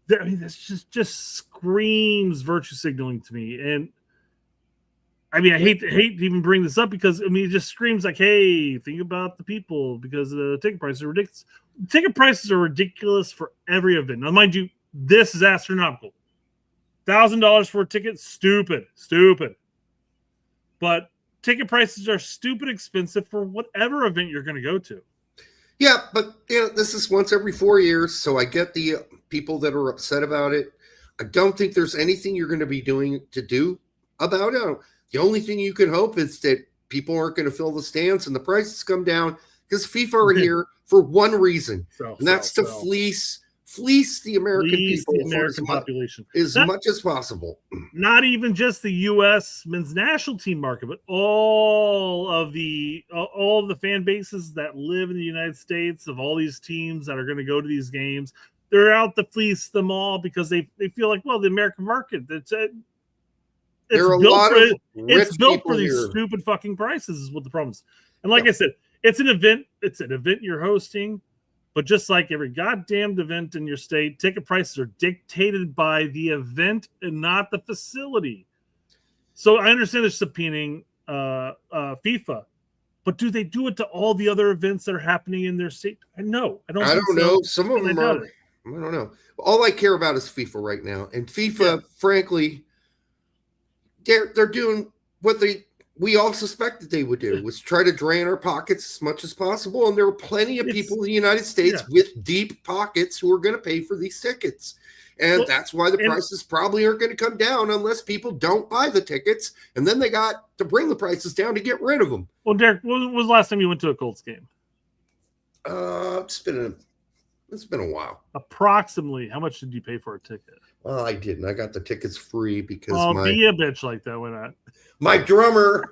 that's just screams virtue signaling to me. And I mean, I hate to even bring this up because, I mean, it just screams like, hey, think about the people because the ticket prices are ridiculous. Ticket prices are ridiculous for every event. Now, mind you, this is astronomical. $1,000 for a ticket, stupid. But ticket prices are stupid expensive for whatever event you're going to go to. Yeah, but this is once every 4 years, so I get the people that are upset about it. I don't think there's anything you're going to be doing about it. The only thing you can hope is that people aren't going to fill the stands and the prices come down because FIFA are here for one reason, and that's to fleece the American people, the American population, as much as possible. Not even just the U.S. men's national team market, but all of the fan bases that live in the United States of all these teams that are going to go to these games. They're out to fleece them all because they feel like, well, the American market, it's built for these stupid fucking prices is what the problem is. And like I said, it's an event you're hosting. But just like every goddamn event in your state, ticket prices are dictated by the event and not the facility. So I understand they're subpoenaing FIFA But do they do it to all the other events that are happening in their state? No, I don't. I don't know. Some of them are. I don't know. All I care about is FIFA right now, and FIFA, frankly, they're doing what we all suspected they would do, was try to drain our pockets as much as possible. And there are plenty of people in the United States with deep pockets who are going to pay for these tickets. And that's why the prices probably aren't going to come down unless people don't buy the tickets. And then they got to bring the prices down to get rid of them. Well, Derek, when was the last time you went to a Colts game? It's been a while. Approximately, how much did you pay for a ticket? Well, I didn't. I got the tickets free because be a bitch like that. Why not? My drummer's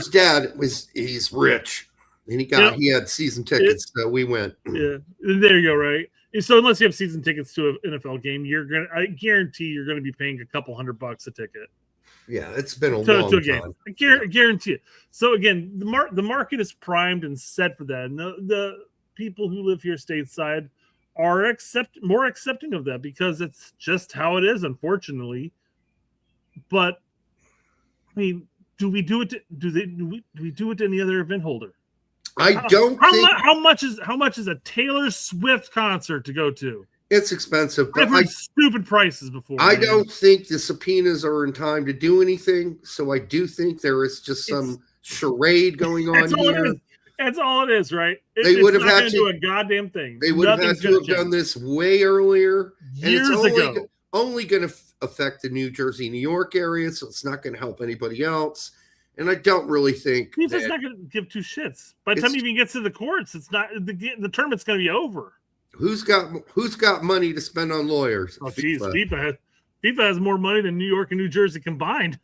dad he's rich, and he had season tickets, so we went. Yeah, there you go. Right. So unless you have season tickets to an NFL game, I guarantee you're gonna be paying a couple $100 a ticket. Yeah, it's been a long time. I guarantee it. So again, the market is primed and set for that. And the people who live here stateside are more accepting of that because it's just how it is, unfortunately. But I mean, do we do it to any other event holder? How much is a Taylor Swift concert to go to? It's expensive. I've heard stupid prices before. I don't think the subpoenas are in time to do anything. So I do think there is just some charade going on here. That's all it is, right? They would have had to do a goddamn thing. They would have had to have done this way earlier. Years ago. Only going to affect the New Jersey, New York area, so it's not going to help anybody else. And I don't really think it's not going to give two shits. By the time he even gets to the courts, it's not the tournament's going to be over. Who's got money to spend on lawyers? Oh, geez, FIFA has more money than New York and New Jersey combined.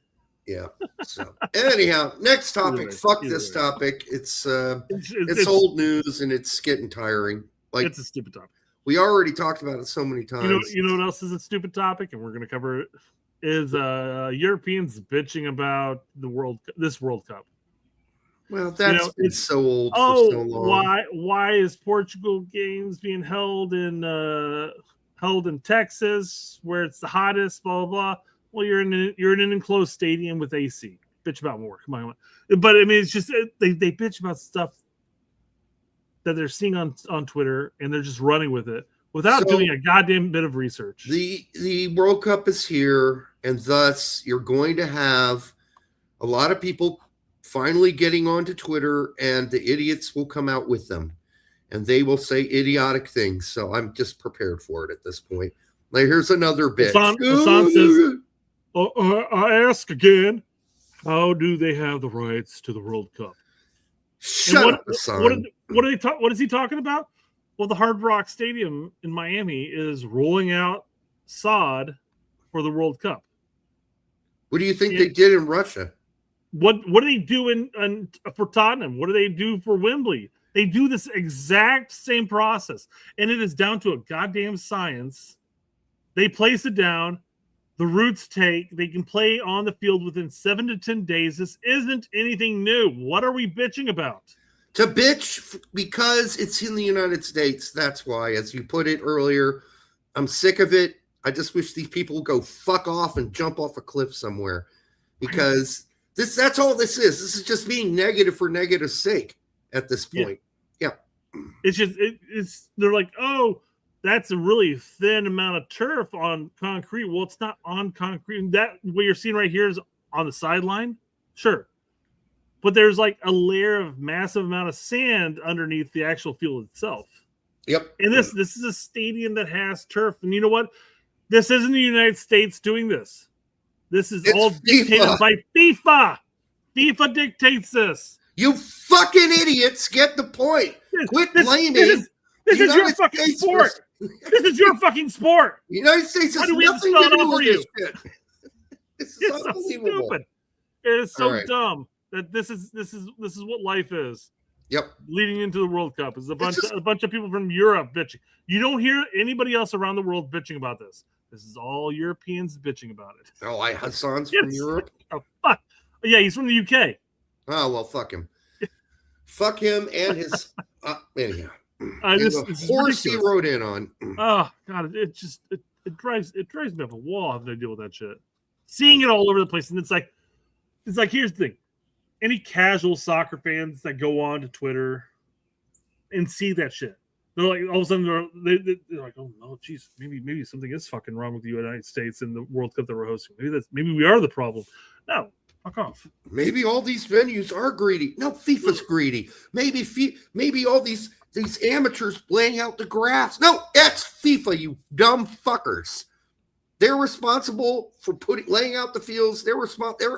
Yeah. So anyhow, next topic. This topic. It's old news and it's getting tiring. Like, it's a stupid topic. We already talked about it so many times. You know what else is a stupid topic, and we're going to cover it. Is Europeans bitching about this World Cup? Well, that's been so old for so long. Why is Portugal games being held in Texas where it's the hottest? Blah blah blah. Well, you're in an enclosed stadium with AC. Bitch about more. Come on. But I mean, it's just they bitch about stuff that they're seeing on Twitter, and they're just running with it without doing a goddamn bit of research. The World Cup is here, and thus you're going to have a lot of people finally getting onto Twitter, and the idiots will come out with them, and they will say idiotic things. So I'm just prepared for it at this point. Like, here's another bit. Hassan says, I ask again, how do they have the rights to the World Cup? Shut up, Hassan. What is he talking about? Well, the Hard Rock Stadium in Miami is rolling out sod for the World Cup. What do you think they did in Russia? What do they do for Tottenham? What do they do for Wembley? They do this exact same process, and it is down to a goddamn science. They place it down. The roots take. They can play on the field within 7 to 10 days. This isn't anything new. What are we bitching about? To bitch because it's in the United States. That's why, as you put it earlier, I'm sick of it. I just wish these people would go fuck off and jump off a cliff somewhere, because that's all this is. This is just being negative for negative's sake at this point. Yeah. It's just they're like, oh, that's a really thin amount of turf on concrete. Well, it's not on concrete. That what you're seeing right here is on the sideline. Sure. But there's like a layer of massive amount of sand underneath the actual field itself. Yep. And this is a stadium that has turf. And you know what? This isn't the United States doing this. This is all dictated by FIFA. FIFA dictates this. You fucking idiots get the point. Quit blaming. This is your fucking sport. This is your fucking sport. The United States has nothing to do with this shit. This is so stupid. It is so dumb that this is what life is. Yep. Leading into the World Cup is a bunch of people from Europe bitching. You don't hear anybody else around the world bitching about this. This is all Europeans bitching about it. Oh, Hassan's from Europe? Oh, fuck. Yeah, he's from the UK. Oh, well, fuck him. Fuck him and his... anyhow. This horse he rode in on. Oh, God. It drives me up a wall having to deal with that shit. Seeing it all over the place. And it's like, here's the thing. any casual soccer fans that go on to Twitter and see that shit. They're like, all of a sudden, they're like, oh no, geez, maybe something is fucking wrong with the United States and the World Cup that we're hosting. Maybe we are the problem. No, fuck off. Maybe all these venues are greedy. No, FIFA's greedy. Maybe all these amateurs laying out the grass. No, that's FIFA, you dumb fuckers. They're responsible for laying out the fields. They're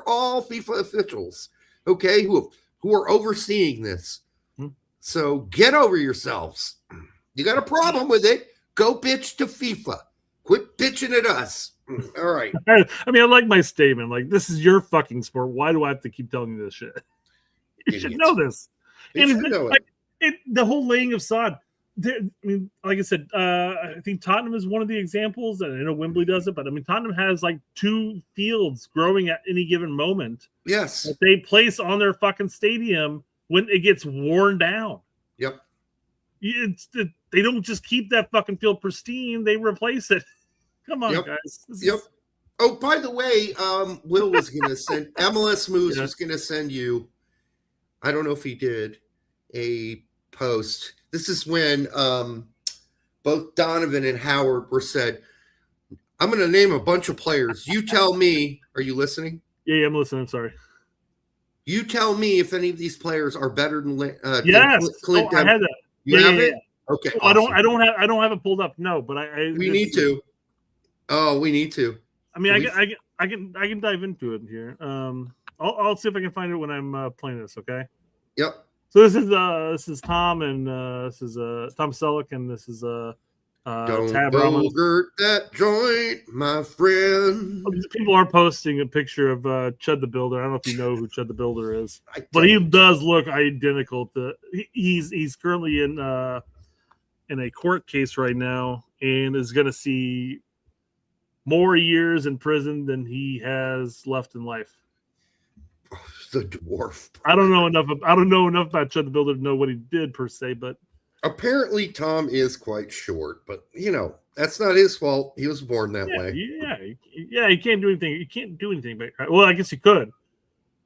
all FIFA officials, okay, who are overseeing this. So get over yourselves. You got a problem with it? Go bitch to FIFA. Quit bitching at us. All right. I mean, I like my statement. Like, this is your fucking sport. Why do I have to keep telling you this shit? You should know this. You should know it. The whole laying of sod. I mean, like I said, I think Tottenham is one of the examples, and I know Wembley does it, but I mean, Tottenham has like 2 fields growing at any given moment. Yes. That they place on their fucking stadium when it gets worn down. Yep. They don't just keep that fucking field pristine; they replace it. Come on, guys. Yep. Oh, by the way, Will was going to send MLS Moves was going to send you. I don't know if he did a post. This is when both Donovan and Howard were said, "I'm going to name a bunch of players. You tell me. Are you listening? Yeah, I'm listening. I'm sorry. You tell me if any of these players are better than yes. Clint. I had that. You have it? Okay. Oh, awesome. I don't have it pulled up. No, but we need to. Oh, we need to. I mean, I can dive into it here. I'll see if I can find it when I'm playing this. Okay. Yep. So this is Tom and this is Tom Selleck and this is don't Tab bogart that joint, my friend. People are posting a picture of Chud the Builder. I don't know if you know who Chud the Builder is, but he does look identical to. He's currently in a court case right now and is going to see more years in prison than he has left in life. The dwarf. I don't know enough about Chud the Builder to know what he did per se, but. Apparently, Tom is quite short, but that's not his fault. He was born that way. Yeah. He can't do anything. You can't do anything. But well, I guess you could.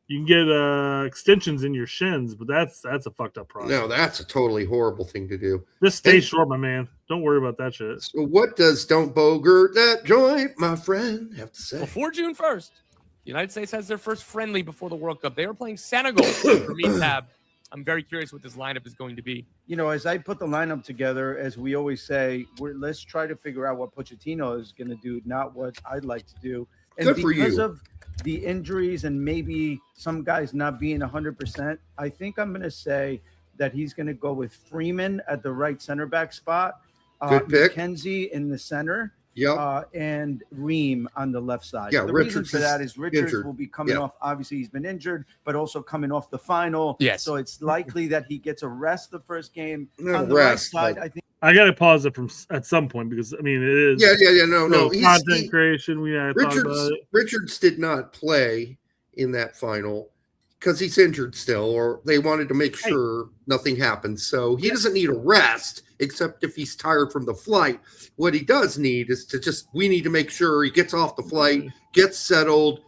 You can get extensions in your shins, but that's a fucked up process. No, that's a totally horrible thing to do. Just stay short, my man. Don't worry about that shit. So, what does "don't bogart that joint, my friend" have to say? Before June 1st, the United States has their first friendly before the World Cup. They are playing Senegal for me, Tab. I'm very curious what this lineup is going to be. As I put the lineup together, as we always say, let's try to figure out what Pochettino is going to do, not what I'd like to do. And good for you. Because of the injuries and maybe some guys not being 100%, I think I'm going to say that he's going to go with Freeman at the right center back spot, good pick. McKenzie in the center. Yep. And Ream on the left side. Yeah, the reason for that is Richards will be coming off. Obviously, he's been injured, but also coming off the final. Yes. So it's likely that he gets a rest the first game. Not on the rest, right side, but... I think. I got to pause it at some point because I mean it is. Yeah. No. Content creation. We had talk about it. Richards did not play in that final because he's injured still, or they wanted to make sure nothing happens. So he doesn't need a rest, except if he's tired from the flight. What he does need is we need to make sure he gets off the flight, gets settled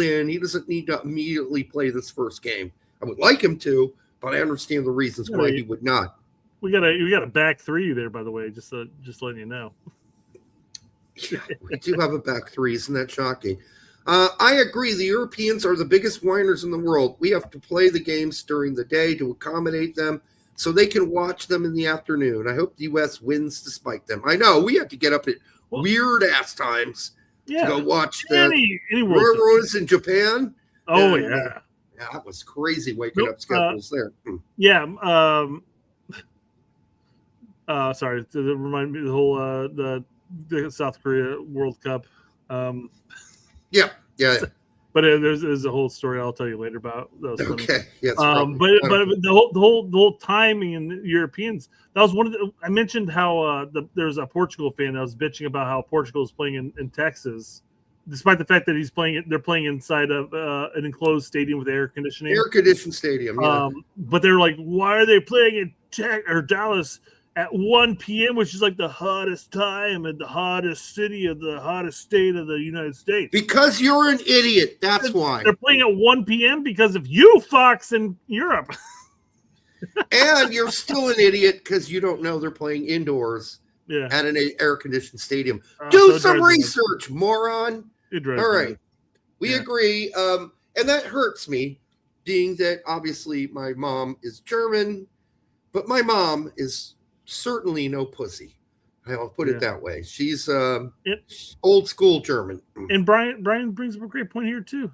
in. He doesn't need to immediately play this first game. I would like him to, but I understand the reasons why he would not. We got a back three there, by the way, just letting you know. Yeah, we do have a back three. Isn't that shocking? I agree. The Europeans are the biggest whiners in the world. We have to play the games during the day to accommodate them so they can watch them in the afternoon. I hope the U.S. wins despite them. I know we have to get up at weird-ass times to go watch the Royals in Japan. Oh, yeah. Yeah, that was crazy waking up schedules there. Yeah. Sorry, to remind me of the whole the South Korea World Cup. Yeah. But there's a whole story I'll tell you later about those. Okay. Yes. But the whole timing and the Europeans. That was one of the. I mentioned how there's a Portugal fan that was bitching about how Portugal is playing in Texas, despite the fact that they're playing inside of an enclosed stadium with air conditioning. Air conditioned stadium. Yeah. But they're like, why are they playing in Dallas? at 1 p.m., which is like the hottest time in the hottest city of the hottest state of the United States. Because you're an idiot. That's why. They're playing at 1 p.m. because of you, Fox, in Europe. And you're still an idiot because you don't know they're playing indoors at an air-conditioned stadium. Do some research, moron. All right. We agree. And that hurts me, being that obviously my mom is German, but my mom is certainly no pussy. I'll put it that way. She's old school German. And Brian brings up a great point here too.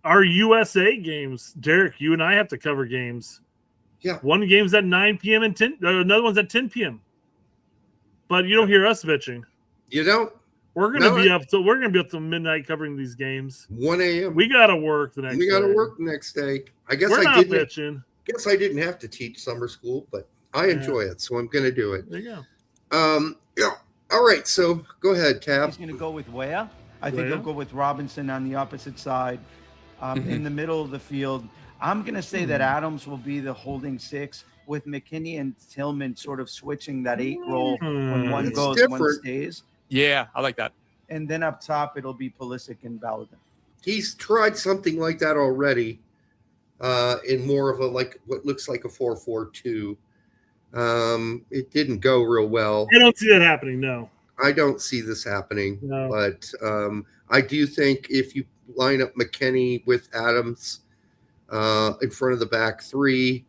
Our USA games, Derek, you and I have to cover games. Yeah. One game's at 9 p.m. and another one's at 10 p.m. But you don't hear us bitching. You don't? We're gonna be up till midnight covering these games. 1 a.m. We gotta work the next day. We gotta work the next day. I guess we're not bitching. Guess I didn't have to teach summer school, but I enjoy it, so I'm gonna do it. There you go. Yeah. All right, so go ahead, Tab. He's gonna go with Weah. I think he'll go with Robinson on the opposite side. In the middle of the field, I'm gonna say that Adams will be the holding 6, with McKinney and Tillman sort of switching that 8 role when one goes, one stays. Yeah, I like that. And then up top, it'll be Pulisic and Balogun. He's tried something like that already in more of a what looks like a 4-4-2. It didn't go real well. I don't see that happening, no. I don't see this happening. No. But I do think if you line up McKinney with Adams in front of the back 3,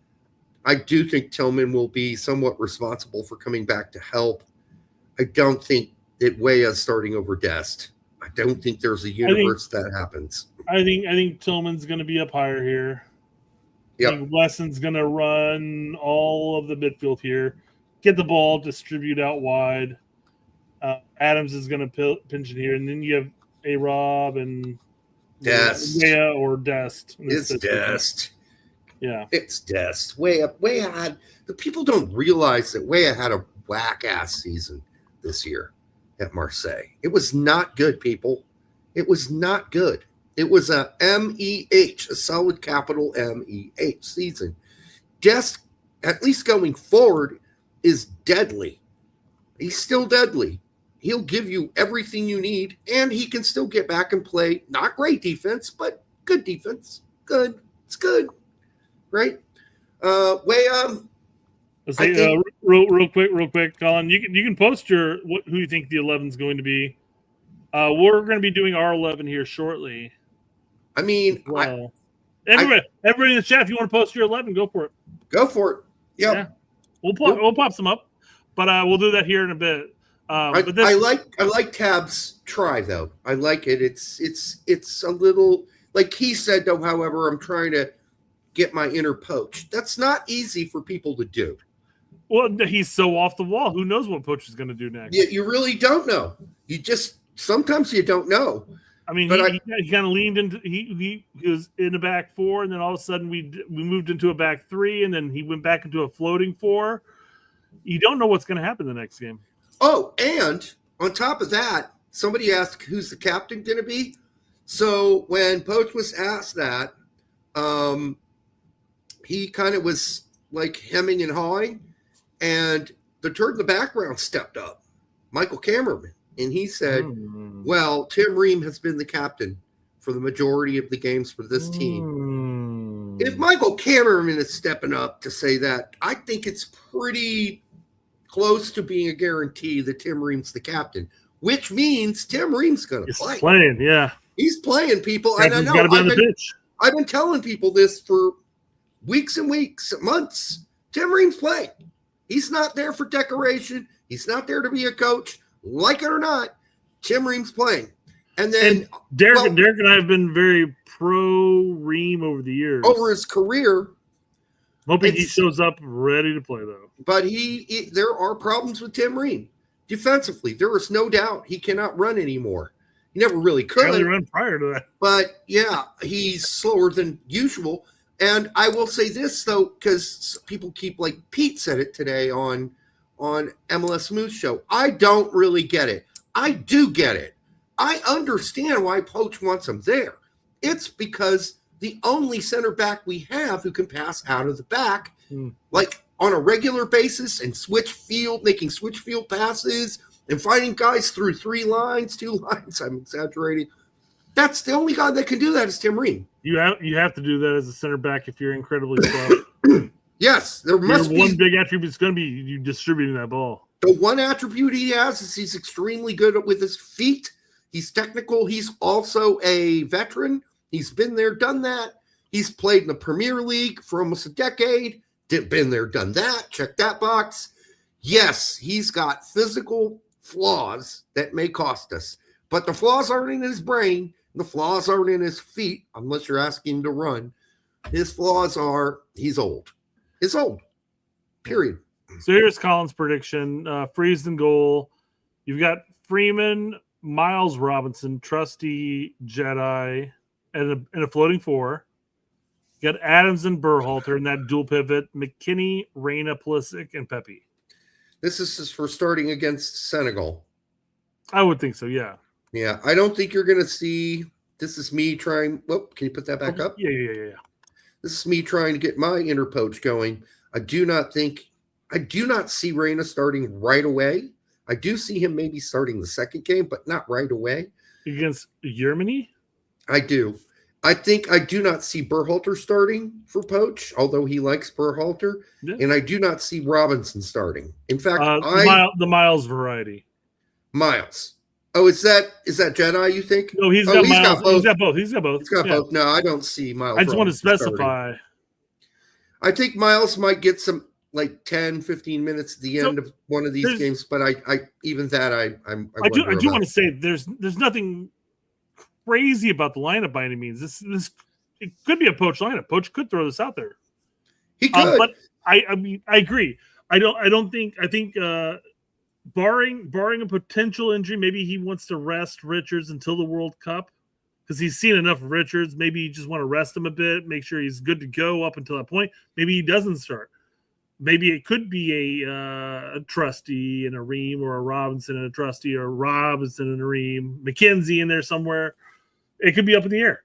I do think Tillman will be somewhat responsible for coming back to help. I don't think that Weah's starting over Dest. I don't think there's a universe that happens. I think Tillman's going to be up higher here. Yep. I think Wesson's going to run all of the midfield here, get the ball, distribute out wide. Adams is going to pinch it here, and then you have A-Rob and Dest. Weah or Dest. It's Dest. Yeah. It's Dest. Weah had – the people don't realize that Weah had a whack-ass season this year at Marseille. It was not good, people. It was not good. It was a MEH, a solid capital MEH season. Dest, at least going forward, is deadly. He's still deadly. He'll give you everything you need, and he can still get back and play. Not great defense, but good defense. Good. It's good. Right? Let's say, real quick, Colin. You can post who you think the 11 is going to be. We're going to be doing our 11 here shortly. I mean, everybody in the chat, if you want to post your 11, go for it. Go for it. Yep. Yeah, we'll pop some up, but we'll do that here in a bit. I like Tab's try though. I like it. It's a little like he said though. However, I'm trying to get my inner Poch. That's not easy for people to do. Well, he's so off the wall. Who knows what Poch is going to do next? You really don't know. Sometimes you don't know. I mean, he kind of leaned into he was in a back 4, and then all of a sudden we moved into a back 3, and then he went back into a floating 4. You don't know what's going to happen the next game. Oh, and on top of that, somebody asked who's the captain going to be. So when Poch was asked that, he kind of was like hemming and hawing, and the turd in the background stepped up, Michael Cameron, and he said, well, Tim Ream has been the captain for the majority of the games for this team. If Michael Cameron is stepping up to say that, I think it's pretty close to being a guarantee that Tim Ream's the captain, which means Tim Ream's going to play. He's playing, yeah. He's playing, people. And I know I've been telling people this for weeks and weeks, months. Tim Ream's playing. He's not there for decoration. He's not there to be a coach. Like it or not, Tim Ream's playing. And then Derek and I have been very pro Ream over the years. Over his career. Hoping he shows up ready to play, though. But there are problems with Tim Ream. Defensively, there is no doubt he cannot run anymore. He never really could. Barely run prior to that. But, yeah, he's slower than usual. And I will say this, though, because people keep, like Pete said it today on MLS Smooth Show. I don't really get it. I do get it. I understand why Poch wants him there. It's because the only center back we have who can pass out of the back, like on a regular basis and making switch field passes and finding guys through 2 lines, I'm exaggerating. That's the only guy that can do that is Tim Ream. You have to do that as a center back if you're incredibly slow. Yes, there must be one big attribute. It's going to be you distributing that ball. The one attribute he has is he's extremely good with his feet. He's technical. He's also a veteran. He's been there, done that. He's played in the Premier League for almost a decade. Been there, done that. Check that box. Yes, he's got physical flaws that may cost us, but the flaws aren't in his brain. The flaws aren't in his feet, unless you're asking him to run. His flaws are he's old. He's old. Period. So here's Colin's prediction. Freeze and goal. You've got Freeman, Miles Robinson, Trusty, Jedi, and a floating 4. You got Adams and Berhalter in that dual pivot. McKinney, Reyna, Pulisic, and Pepe. This is for starting against Senegal. I would think so, yeah. Yeah, I don't think you're going to see – this is me trying – can you put that back up? Yeah. This is me trying to get my inner Poch going. I do not see Reyna starting right away. I do see him maybe starting the second game, but not right away. Against Germany? I do. I do not see Berhalter starting for Poch, although he likes Berhalter. Yeah. And I do not see Robinson starting. In fact, the Miles variety. Miles. Oh, is that Jedi, you think? No, he's got Miles. He's got both. both. No, I don't see Miles. I just want to specify. Starting. I think Miles might get some 10, 15 minutes at the end of one of these games, but I do want to say there's nothing crazy about the lineup by any means. This it could be a Poch lineup. Poch could throw this out there. He could. But I mean I agree. I think barring a potential injury, maybe he wants to rest Richards until the World Cup because he's seen enough of Richards. Maybe you just want to rest him a bit, make sure he's good to go up until that point. Maybe he doesn't start. Maybe it could be a Trusty and a Ream, or a Robinson and a Trusty, or a Robinson and a Ream, McKenzie in there somewhere. It could be up in the air.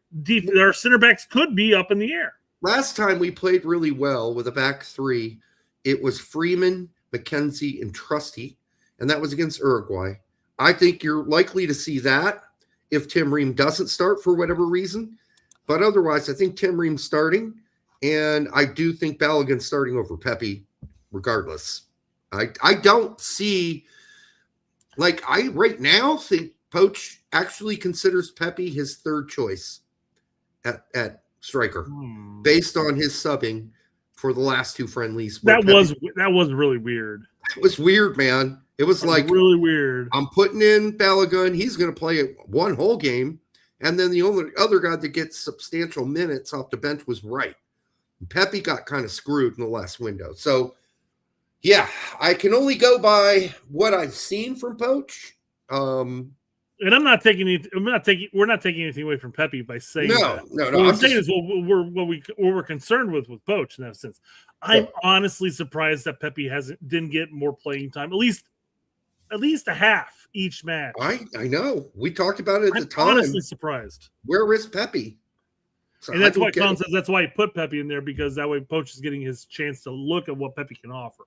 Our center backs could be up in the air. Last time we played really well with a back 3, it was Freeman, McKenzie, and Trusty, and that was against Uruguay. I think you're likely to see that if Tim Ream doesn't start for whatever reason. But otherwise, I think Tim Ream's starting, and I do think Balogun's starting over Pepe regardless. I don't see – I right now think Poch actually considers Pepe his third choice at striker based on his subbing for the last 2 friendlies. That was really weird. It was weird, man. It was really weird. I'm putting in Balogun. He's going to play one whole game. And then the only other guy that gets substantial minutes off the bench was Wright. Pepe got kind of screwed in the last window. So, yeah, I can only go by what I've seen from Poch. And I'm not taking anything. We're not taking anything away from Pepe by saying that. No. What I'm saying is what we're concerned with Poch in that sense. I'm honestly surprised that Pepe didn't get more playing time, at least a half each match. I know. We talked about it at the time. I'm honestly surprised. Where is Pepe? So and that's why Colin says that's why he put Pepe in there, because that way Poch is getting his chance to look at what Pepe can offer.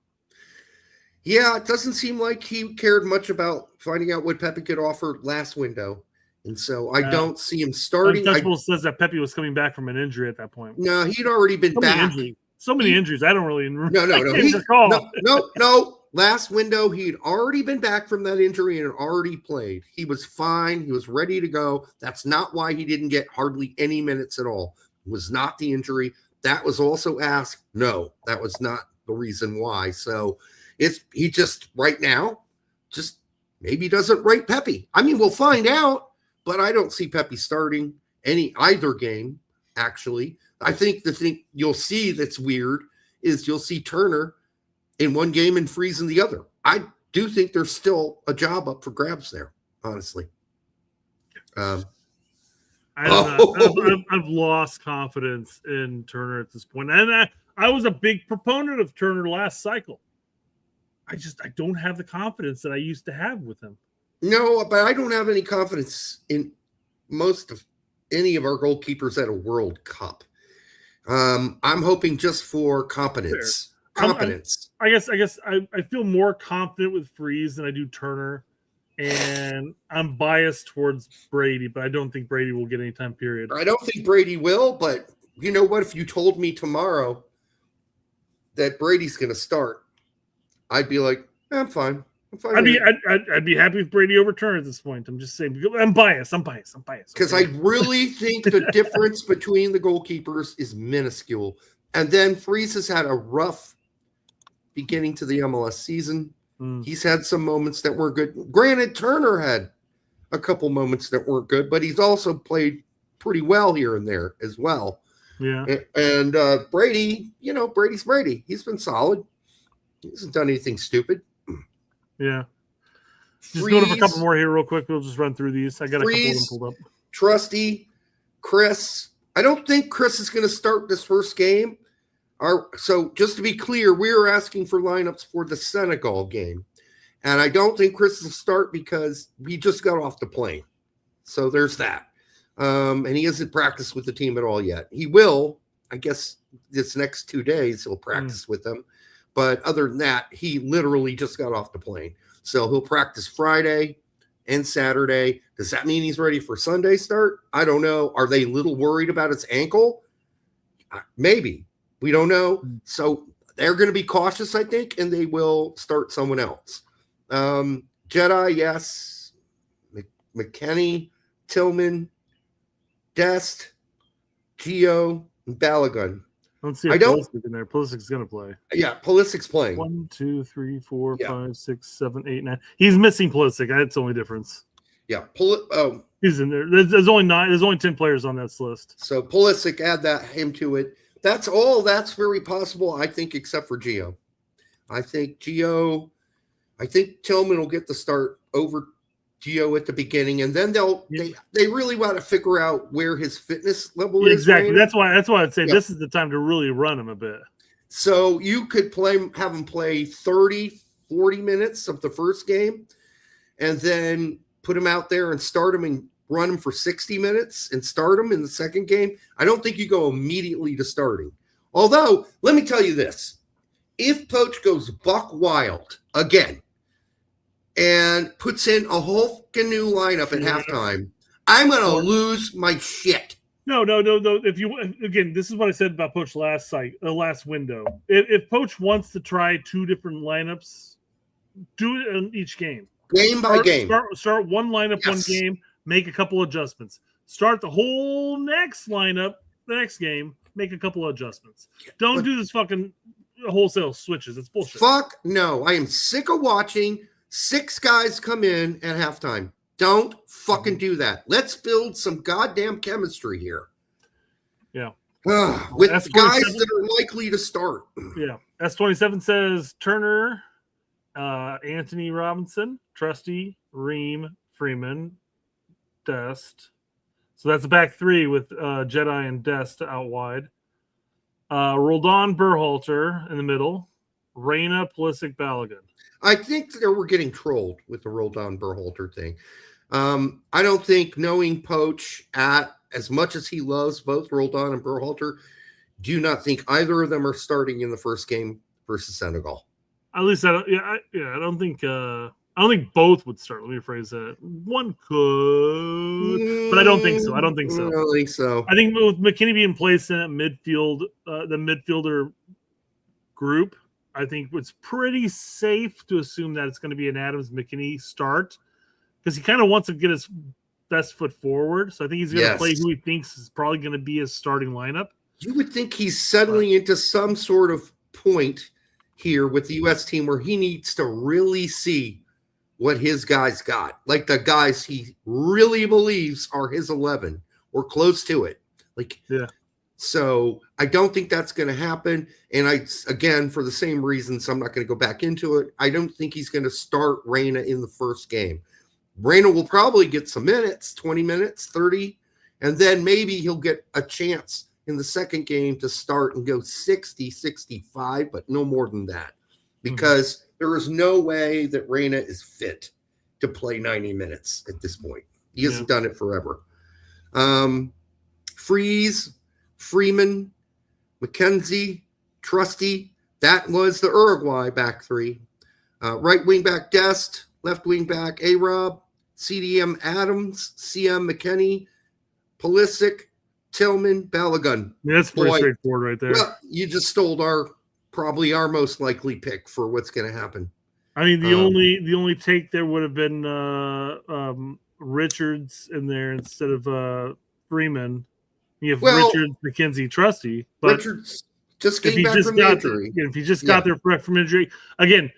Yeah, it doesn't seem like he cared much about finding out what Pepe could offer last window. And so I don't see him starting. Untouchable says that Pepe was coming back from an injury at that point. No, he'd already been back. So many injuries. I don't really remember. No. Last window, he'd already been back from that injury and had already played. He was fine. He was ready to go. That's not why he didn't get hardly any minutes at all. It was not the injury. That was also asked. No, that was not the reason why. So he just right now just maybe doesn't rate Pepe. I mean, we'll find out, but I don't see Pepe starting either game, actually. I think the thing you'll see that's weird is you'll see Turner in one game and Freeze in the other. I do think there's still a job up for grabs there, honestly. I've lost confidence in Turner at this point. And I was a big proponent of Turner last cycle. I don't have the confidence that I used to have with him. No, but I don't have any confidence in most of any of our goalkeepers at a World Cup. I'm hoping just for competence. competence. I guess I feel more confident with Freeze than I do Turner, and I'm biased towards Brady, but I don't think Brady will get any time period. I don't think Brady will, but you know what? If you told me tomorrow that Brady's going to start, I'd be like, I'm fine. I'd be happy if Brady overturned at this point. I'm just saying, I'm biased. Because I really think the difference between the goalkeepers is minuscule. And then Freeze has had a rough beginning to the MLS season. He's had some moments that weren't good. Granted, Turner had a couple moments that weren't good, but he's also played pretty well here and there as well. Yeah. And Brady, Brady's Brady. He's been solid. He hasn't done anything stupid. Yeah. Just going over a couple more here real quick. We'll just run through these. I got a couple of them pulled up. Trusty, Chris. I don't think Chris is going to start this first game. So just to be clear, we are asking for lineups for the Senegal game. And I don't think Chris will start because we just got off the plane. So there's that. And he hasn't practiced with the team at all yet. He will, I guess, this next 2 days, he'll practice with them. But other than that, he literally just got off the plane. So he'll practice Friday and Saturday. Does that mean he's ready for Sunday start? I don't know. Are they a little worried about his ankle? Maybe. We don't know. So they're going to be cautious, I think, and they will start someone else. Jedi, yes. McKenny, Tillman, Dest, Gio, and Balogun. Let's see if Pulisic's in there. Pulisic's going to play. Yeah, Pulisic's playing. 1, 2, 3, 4, 5, 6, 7, 8, 9. He's missing Pulisic. That's the only difference. Yeah, he's in there. There's only 9. There's only 10 players on that list. So Pulisic, add him to it. That's all. That's very possible, I think, except for Gio. I think Tillman will get the start over Gio at the beginning, and then they really want to figure out where his fitness level is. Exactly. Right? That's why I'd say this is the time to really run him a bit. So you could have him play 30, 40 minutes of the first game, and then put him out there and start him and run him for 60 minutes and start him in the second game. I don't think you go immediately to starting. Although, let me tell you this. If Poch goes buck wild again and puts in a whole new lineup at halftime, I'm going to lose my shit. No. If you again, this is what I said about Poch last window. If Poch wants to try 2 different lineups, do it in each game. Game by game. Start one lineup, one game, make a couple adjustments. Start the whole next lineup, the next game, make a couple adjustments. Don't do this fucking wholesale switches. It's bullshit. Fuck no. I am sick of watching 6 guys come in at halftime. Don't fucking do that. Let's build some goddamn chemistry here. Yeah. With guys that are likely to start. Yeah. S27 says Turner, Anthony Robinson, Trusty, Ream, Freeman, Dest. So that's a back 3 with Jedi and Dest out wide. Roldan Berhalter in the middle. Reyna, Pulisic, Balogun. I think that we're getting trolled with the Roldan Berhalter thing. I don't think, knowing Poch as much as he loves both Roldan and Berhalter, do not think either of them are starting in the first game versus Senegal. At least I don't think both would start. Let me rephrase that. One could, but I don't think so. I don't think so. I think with McKinney being placed in that midfield, the midfielder group, I think it's pretty safe to assume that it's going to be an Adams McKinney start, because he kind of wants to get his best foot forward. So I think he's going to play who he thinks is probably going to be his starting lineup. You would think he's settling into some sort of point here with the U.S. team where he needs to really see what his guys got, like the guys he really believes are his 11 or close to it. So I don't think that's going to happen. And again, for the same reasons, I'm not going to go back into it. I don't think he's going to start Reyna in the first game. Reyna will probably get some minutes, 20 minutes, 30, and then maybe he'll get a chance in the second game to start and go 60, 65, but no more than that, because there is no way that Reyna is fit to play 90 minutes at this point. He hasn't done it forever. Freeze, Freeman, McKenzie, Trusty, That was the Uruguay back three. Right wing back Dest, left wing back A-Rob, CDM Adams, CM McKinney, Pulisic, Tillman, Balogun. Yeah, that's pretty straightforward right there. Well, you just stole probably our most likely pick for what's going to happen. I mean, the only take there would have been Richards in there instead of Freeman. You have Richards, McKenzie, Trusty. But Richards just came back from injury. If he just got there from injury, again,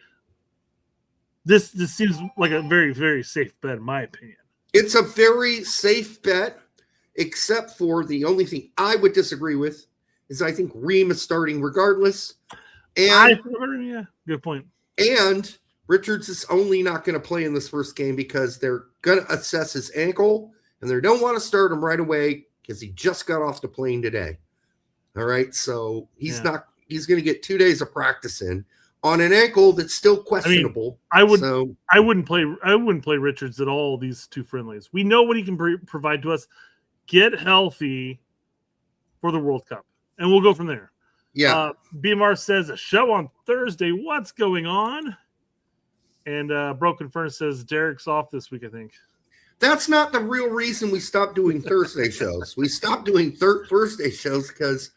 this seems like a very, very safe bet in my opinion. It's a very safe bet, except for the only thing I would disagree with is I think Ream is starting regardless. And yeah, good point. And Richards is only not going to play in this first game because they're going to assess his ankle, and they don't want to start him right away because he just got off the plane today. All right, so he's going to get 2 days of practice in on an ankle that's still questionable. I wouldn't play Richards at all these two friendlies. We know what he can provide to us. Get healthy for the World Cup, and we'll go from there. Yeah. BMR says a show on Thursday. What's going on? And Broken Furnace says Derek's off this week, I think. That's not the real reason we stopped doing Thursday shows. We stopped doing Thursday shows because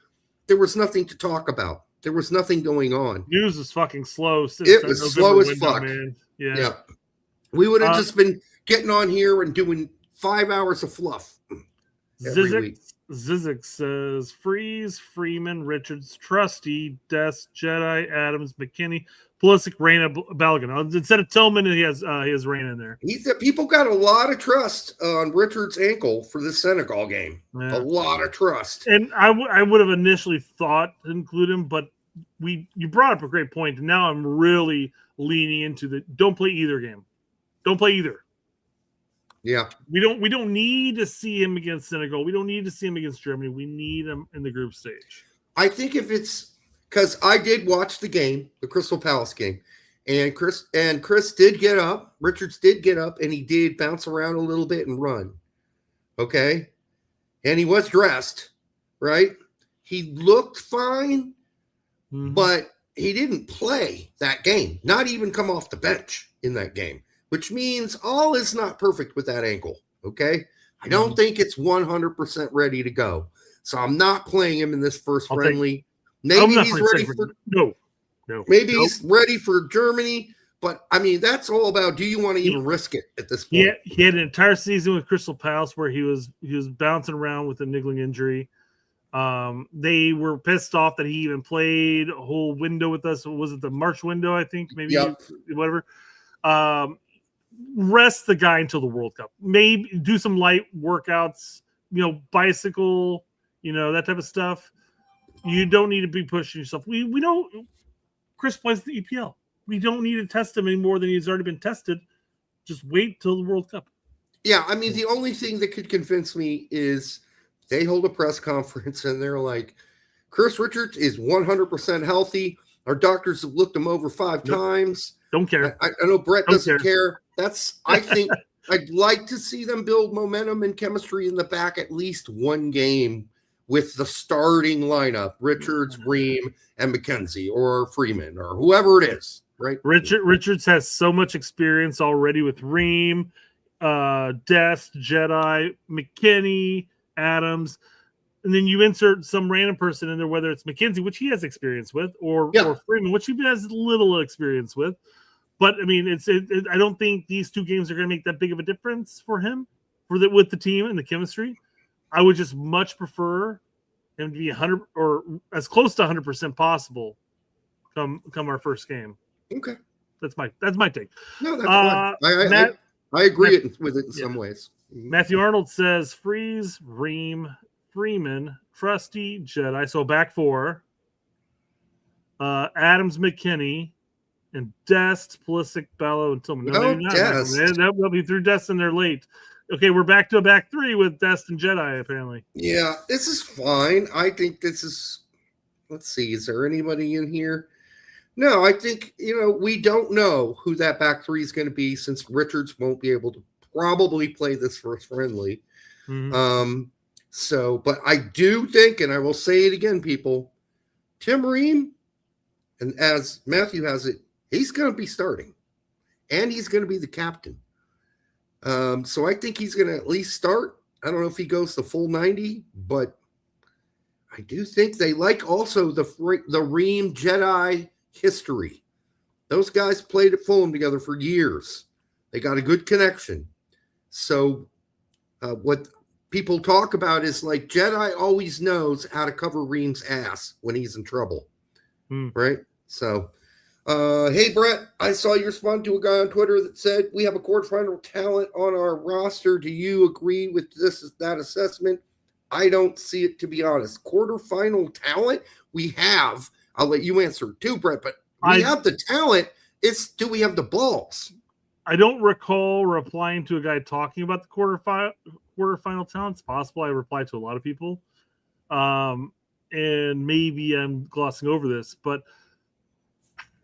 there was nothing to talk about. There was nothing going on. News is fucking slow. It was slow as fuck. Man. Yeah. We would have just been getting on here and doing 5 hours of fluff every week. Zizek says Freeze, Freeman, Richards, Trusty, Dest, Jedi, Adams, McKinney, Pulisic, Reyna, Balogun. Instead of Tillman, he has Reyna in there. People got a lot of trust on Richards' ankle for the Senegal game. Yeah. A lot of trust. And I would have initially thought to include him, but you brought up a great point. And now I'm really leaning into don't play either game. Don't play either. Yeah. We don't need to see him against Senegal. We don't need to see him against Germany. We need him in the group stage. I think if it's because I did watch the game, the Crystal Palace game, and Chris did get up. Richards did get up, and he did bounce around a little bit and run. Okay. And he was dressed, right? He looked fine, but he didn't play that game, not even come off the bench in that game. Which means all is not perfect with that ankle, okay? I don't think it's 100% ready to go. So I'm not playing him in this first friendly. Maybe he's ready for no. Maybe he's ready for Germany, but I mean that's all about do you want to even risk it at this point? Yeah, he had an entire season with Crystal Palace where he was bouncing around with a niggling injury. They were pissed off that he even played a whole window with us. Was it the March window? I think maybe whatever. Rest the guy until the World Cup. Maybe do some light workouts, bicycle, that type of stuff. You don't need to be pushing yourself. We know Chris plays the EPL. We don't need to test him any more than he's already been tested. Just wait till the World Cup. Yeah, I mean, the only thing that could convince me is they hold a press conference and they're like, Chris Richards is 100% healthy. Our doctors have looked him over 5 times. Don't care. I know Brett doesn't care. I think I'd like to see them build momentum and chemistry in the back at least one game with the starting lineup, Richards, Ream, and McKenzie or Freeman or whoever it is, right? Richards has so much experience already with Ream, Dest, Jedi, McKinney, Adams. And then you insert some random person in there, whether it's McKenzie, which he has experience with, or Freeman, which he has little experience with. But I mean, I don't think these two games are going to make that big of a difference for him, with the team and the chemistry. I would just much prefer him to be 100 or as close to 100% possible come our first game. Okay, that's my take. No, that's fine. I agree with it in some ways. Matthew Arnold says Freeze, Ream, Freeman, Trusty, Jedi. So back 4. Adams, McKinney. And Dest, Pulisic, Ballo, and Tillman. Dest. They'll be through Dest and they're late. Okay, we're back to a back 3 with Dest and Jedi, apparently. Yeah, this is fine. I think this is – let's see. Is there anybody in here? No, I think, we don't know who that back 3 is going to be since Richards won't be able to probably play this first friendly. But I do think, and I will say it again, people, Tim Ream And as Matthew has it, he's going to be starting. And he's going to be the captain. So I think he's going to at least start. I don't know if he goes the full 90, but I do think they like also the Ream Jedi history. Those guys played at Fulham together for years. They got a good connection. So what people talk about is like Jedi always knows how to cover Ream's ass when he's in trouble. Right? So, hey, Brett, I saw you respond to a guy on Twitter that said we have a quarterfinal talent on our roster. Do you agree with that assessment? I don't see it, to be honest. Quarterfinal talent we have. I'll let you answer too, Brett, but we have the talent. Do we have the balls? I don't recall replying to a guy talking about the quarterfinal talent. It's possible I replied to a lot of people. And maybe I'm glossing over this, but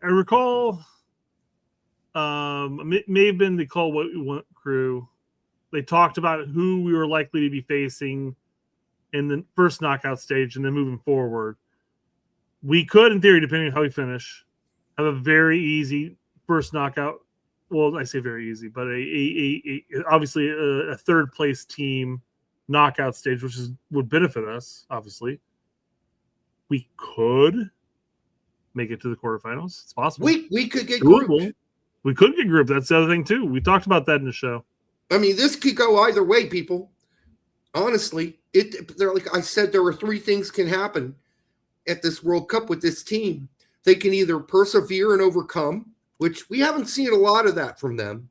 I recall it may have been the Call What We Want crew. They talked about who we were likely to be facing in the first knockout stage and then moving forward. We could, in theory, depending on how we finish, have a very easy first knockout. Well, I say very easy, but obviously a third place team knockout stage, which would benefit us, obviously. We could make it to the quarterfinals. It's possible. We could get grouped. We could get grouped. That's the other thing, too. We talked about that in the show. I mean, this could go either way, people. Honestly, they're like I said, there are three things can happen at this World Cup with this team. They can either persevere and overcome, which we haven't seen a lot of that from them.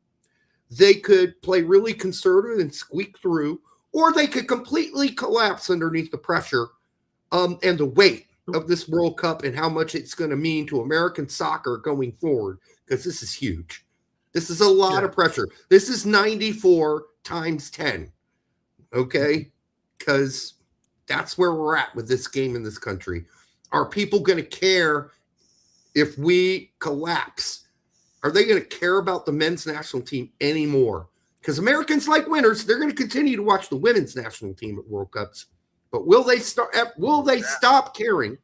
They could play really conservative and squeak through, or they could completely collapse underneath the pressure and the weight of this World Cup and how much it's going to mean to American soccer going forward, because this is huge. This is a lot of pressure. This is 94 times 10, okay? Because that's where we're at with this game in this country. Are people going to care if we collapse? Are they going to care about the men's national team anymore? Because Americans like winners. They're going to continue to watch the women's national team at World Cups. But will they stop caring,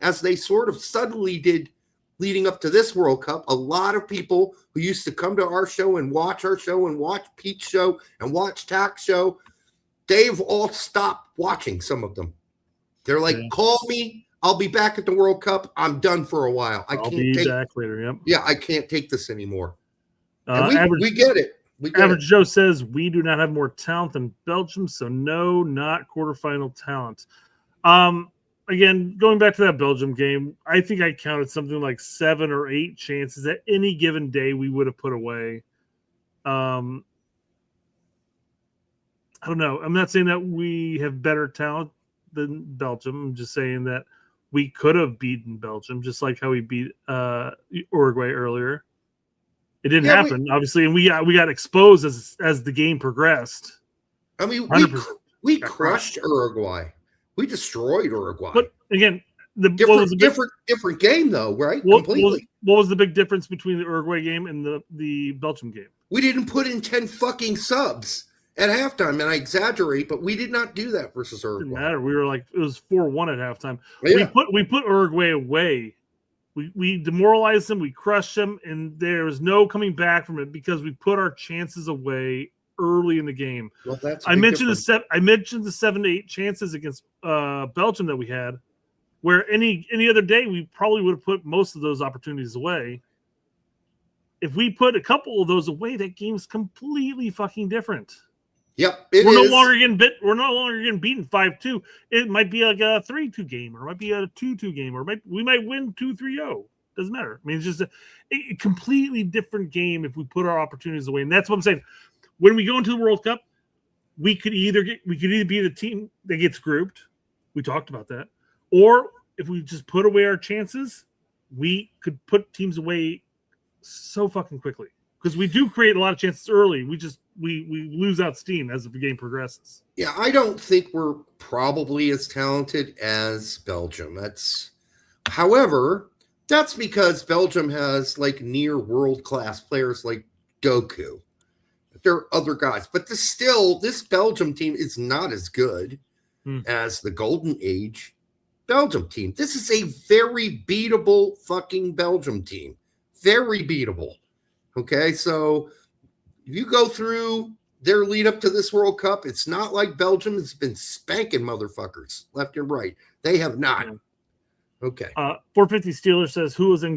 as they sort of suddenly did leading up to this World Cup? A lot of people who used to come to our show and watch Pete's show and watch Tack's show, they've all stopped watching, some of them. They're like, call me. I'll be back at the World Cup. I'm done for a while. I'll be back later. Yep. Yeah, I can't take this anymore. We get it. Average Joe says we do not have more talent than Belgium, so no, not quarterfinal talent. Again, going back to that Belgium game, I think I counted something like 7 or 8 chances at any given day we would have put away. I don't know. I'm not saying that we have better talent than Belgium. I'm just saying that we could have beaten Belgium, just like how we beat Uruguay earlier. It didn't happen, obviously, and we got exposed as the game progressed. I mean, we crushed Uruguay. We destroyed Uruguay. But again, different game, though, right? Completely. What was the big difference between the Uruguay game and the Belgium game? We didn't put in 10 fucking subs at halftime, and I exaggerate, but we did not do that versus Uruguay. Didn't matter. We were like, it was 4-1 at halftime. Yeah. We put Uruguay away. We demoralized them. We crushed them, and there was no coming back from it because we put our chances away early in the game. Well, that's I mentioned the 7 to 8 chances against Belgium that we had, where any other day we probably would have put most of those opportunities away. If we put a couple of those away, that game's completely fucking different. Yep, we're no longer getting beaten 5-2. It might be like a 3-2 game, or it might be a 2-2 game, or we might win 2-3-0. Doesn't matter. I mean, it's just a completely different game if we put our opportunities away. And that's what I'm saying. When we go into the World Cup, we could either be the team that gets grouped. We talked about that. Or if we just put away our chances, we could put teams away so fucking quickly. Because we do create a lot of chances early. We lose out steam as the game progresses. Yeah, I don't think we're probably as talented as Belgium. However, that's because Belgium has like near world-class players like Doku. There are other guys, but this Belgium team is not as good as the Golden Age. Belgium team. This is a very beatable fucking Belgium team. Very beatable. Okay, so if you go through their lead up to this World Cup, it's not like Belgium has been spanking motherfuckers left and right. They have not. Okay. 450 Steelers says who was in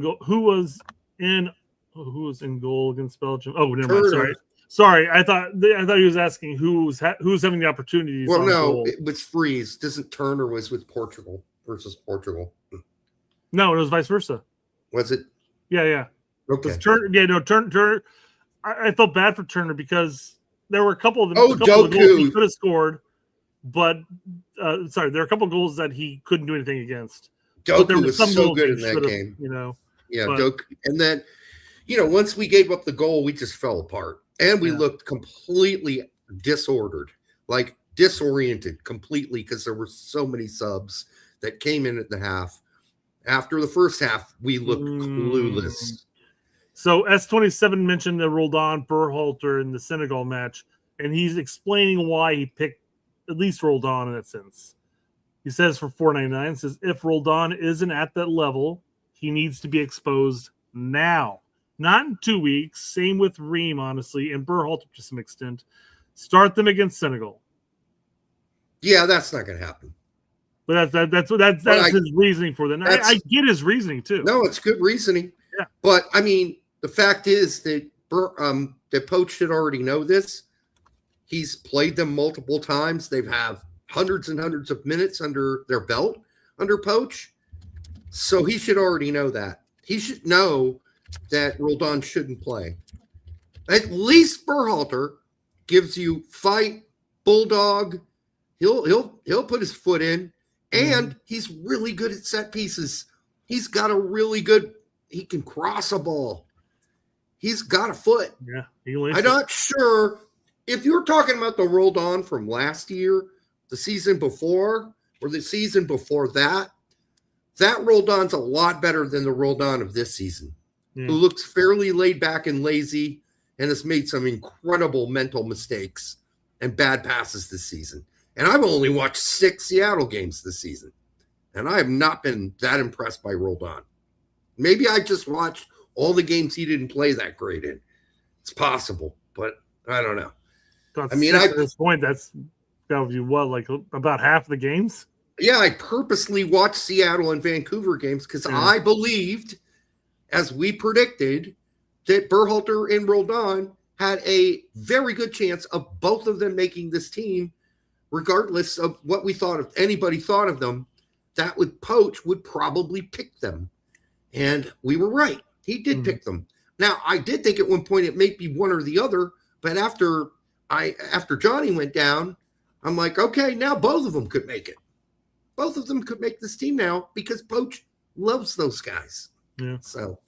goal against Belgium? Oh, never mind. Turner. Sorry. I thought he was asking who's having the opportunities. Well, on no, goal. it was Freeze. Doesn't Turner was with Portugal versus Portugal. No, it was vice versa. Was it? Yeah. Okay. Turner. I felt bad for Turner because there were a couple of Doku. of goals he could have scored, but there are a couple of goals that he couldn't do anything against. Doku was so good in that game. Yeah, but, Doku. And then, once we gave up the goal, we just fell apart. And we looked completely disordered, like disoriented completely because there were so many subs that came in at the half. After the first half, we looked clueless. So S27 mentioned the Roldan Berhalter in the Senegal match, and he's explaining why he picked at least Roldan in that sense. He says for 499, says if Roldan isn't at that level, he needs to be exposed now. Not in 2 weeks. Same with Ream, honestly, and Berhalter to some extent. Start them against Senegal. Yeah, that's not going to happen. But that's his reasoning for that. I get his reasoning too. No, it's good reasoning. Yeah. But I mean, the fact is that that Poch should already know this. He's played them multiple times. They've have hundreds and hundreds of minutes under their belt under Poch. So he should already know that. He should know that Roldan shouldn't play. At least Berhalter gives you fight, bulldog. He'll put his foot in, and he's really good at set pieces. He's got he can cross a ball. He's got a foot. Yeah, I'm not sure if you're talking about the Roldan from last year, the season before, or the season before that. That Roldan's a lot better than the Roldan of this season, who looks fairly laid back and lazy and has made some incredible mental mistakes and bad passes this season. And I've only watched 6 Seattle games this season, and I have not been that impressed by Roldan. Maybe I just watched all the games he didn't play that great in. It's possible, but I don't know. I mean, at this point, that's got to be like about half the games? Yeah, I purposely watched Seattle and Vancouver games because I believed, as we predicted, that Berhalter and Roldan had a very good chance of both of them making this team, regardless of what anybody thought of them. That Poch would probably pick them. And we were right. He did pick them. Now, I did think at one point it may be one or the other, but after Johnny went down, I'm like, okay, now both of them could make it. Both of them could make this team now because Poch loves those guys. Yeah. So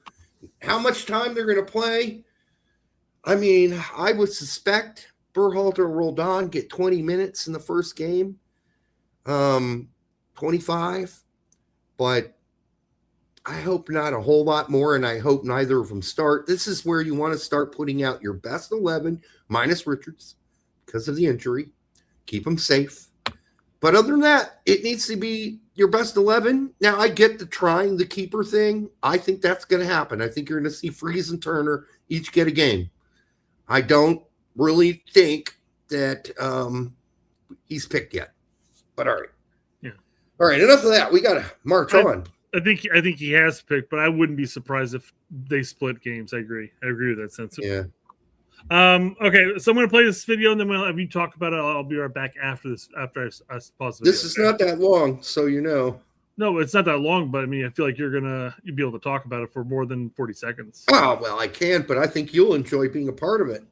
how much time they're going to play? I mean, I would suspect Berhalter and Roldan get 20 minutes in the first game, 25, but I hope not a whole lot more, and I hope neither of them start. This is where you want to start putting out your best 11 minus Richards because of the injury. Keep them safe. But other than that, it needs to be your best 11. Now, I get the trying the keeper thing. I think that's going to happen. I think you're going to see Freeze and Turner each get a game. I don't really think that he's picked yet. But all right. Yeah. All right, enough of that. We got to march on. I think he has picked, but I wouldn't be surprised if they split games. I agree with that sense. Yeah. Okay, so I'm going to play this video, and then we'll have you talk about it. I'll be right back after this. After I pause the video. This is not that long, so you know. No, it's not that long, but I mean, I feel like you'll be able to talk about it for more than 40 seconds. Oh, well, I can't, but I think you'll enjoy being a part of it.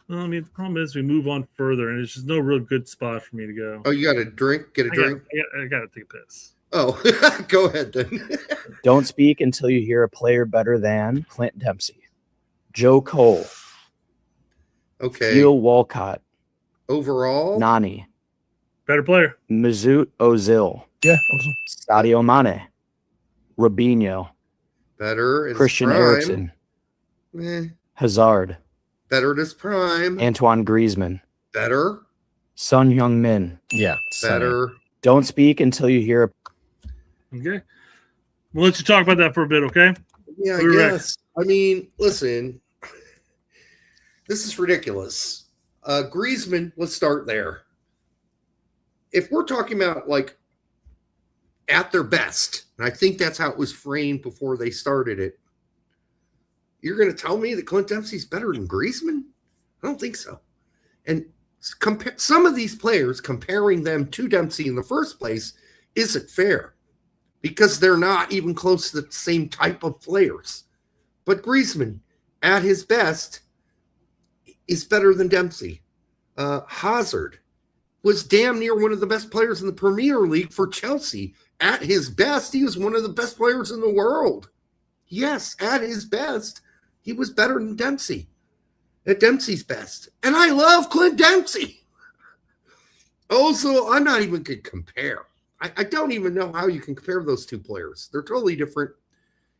Well, I mean, the problem is we move on further, and it's just no real good spot for me to go. Oh, you got to drink? Get a drink? I got to take a piss. Oh, go ahead then. Don't speak until you hear a player better than Clint Dempsey, Joe Cole, okay, Theo Walcott, overall, Nani, better player, Mesut Ozil, Sadio Mane, Robinho, better, Christian prime. Eriksen, Hazard, better at his prime, Antoine Griezmann, better, Son Heung-min, yeah, better. Don't speak until you hear. Okay. We'll let you talk about that for a bit, okay? Yeah, I guess. I mean, listen, this is ridiculous. Griezmann, let's start there. If we're talking about like at their best, and I think that's how it was framed before they started it, you're going to tell me that Clint Dempsey's better than Griezmann? I don't think so. And some of these players, comparing them to Dempsey in the first place, isn't fair because they're not even close to the same type of players. But Griezmann, at his best, is better than Dempsey. Hazard was damn near one of the best players in the Premier League for Chelsea. At his best, he was one of the best players in the world. Yes, at his best, he was better than Dempsey. At Dempsey's best. And I love Clint Dempsey. Also, I'm not even going to compare. I don't even know how you can compare those two players. They're totally different.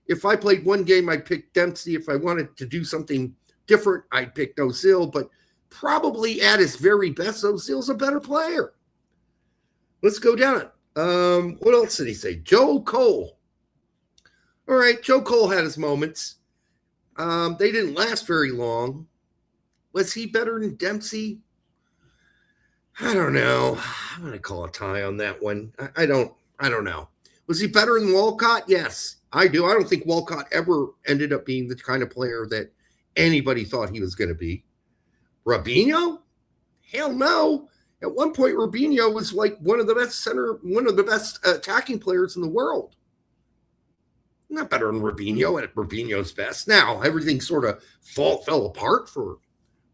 If I played one game, I'd pick Dempsey. If I wanted to do something different, I'd pick Ozil. But probably at his very best, Ozil's a better player. Let's go down it. What else did he say? Joe Cole. All right, Joe Cole had his moments. They didn't last very long. Was he better than Dempsey? I don't know. I'm going to call a tie on that one. I don't know. Was he better than Walcott? Yes, I do. I don't think Walcott ever ended up being the kind of player that anybody thought he was going to be. Robinho? Hell no. At one point, Robinho was like one of the best attacking players in the world. Not better than Robinho at Robinho's best. Now, everything sort of fell apart for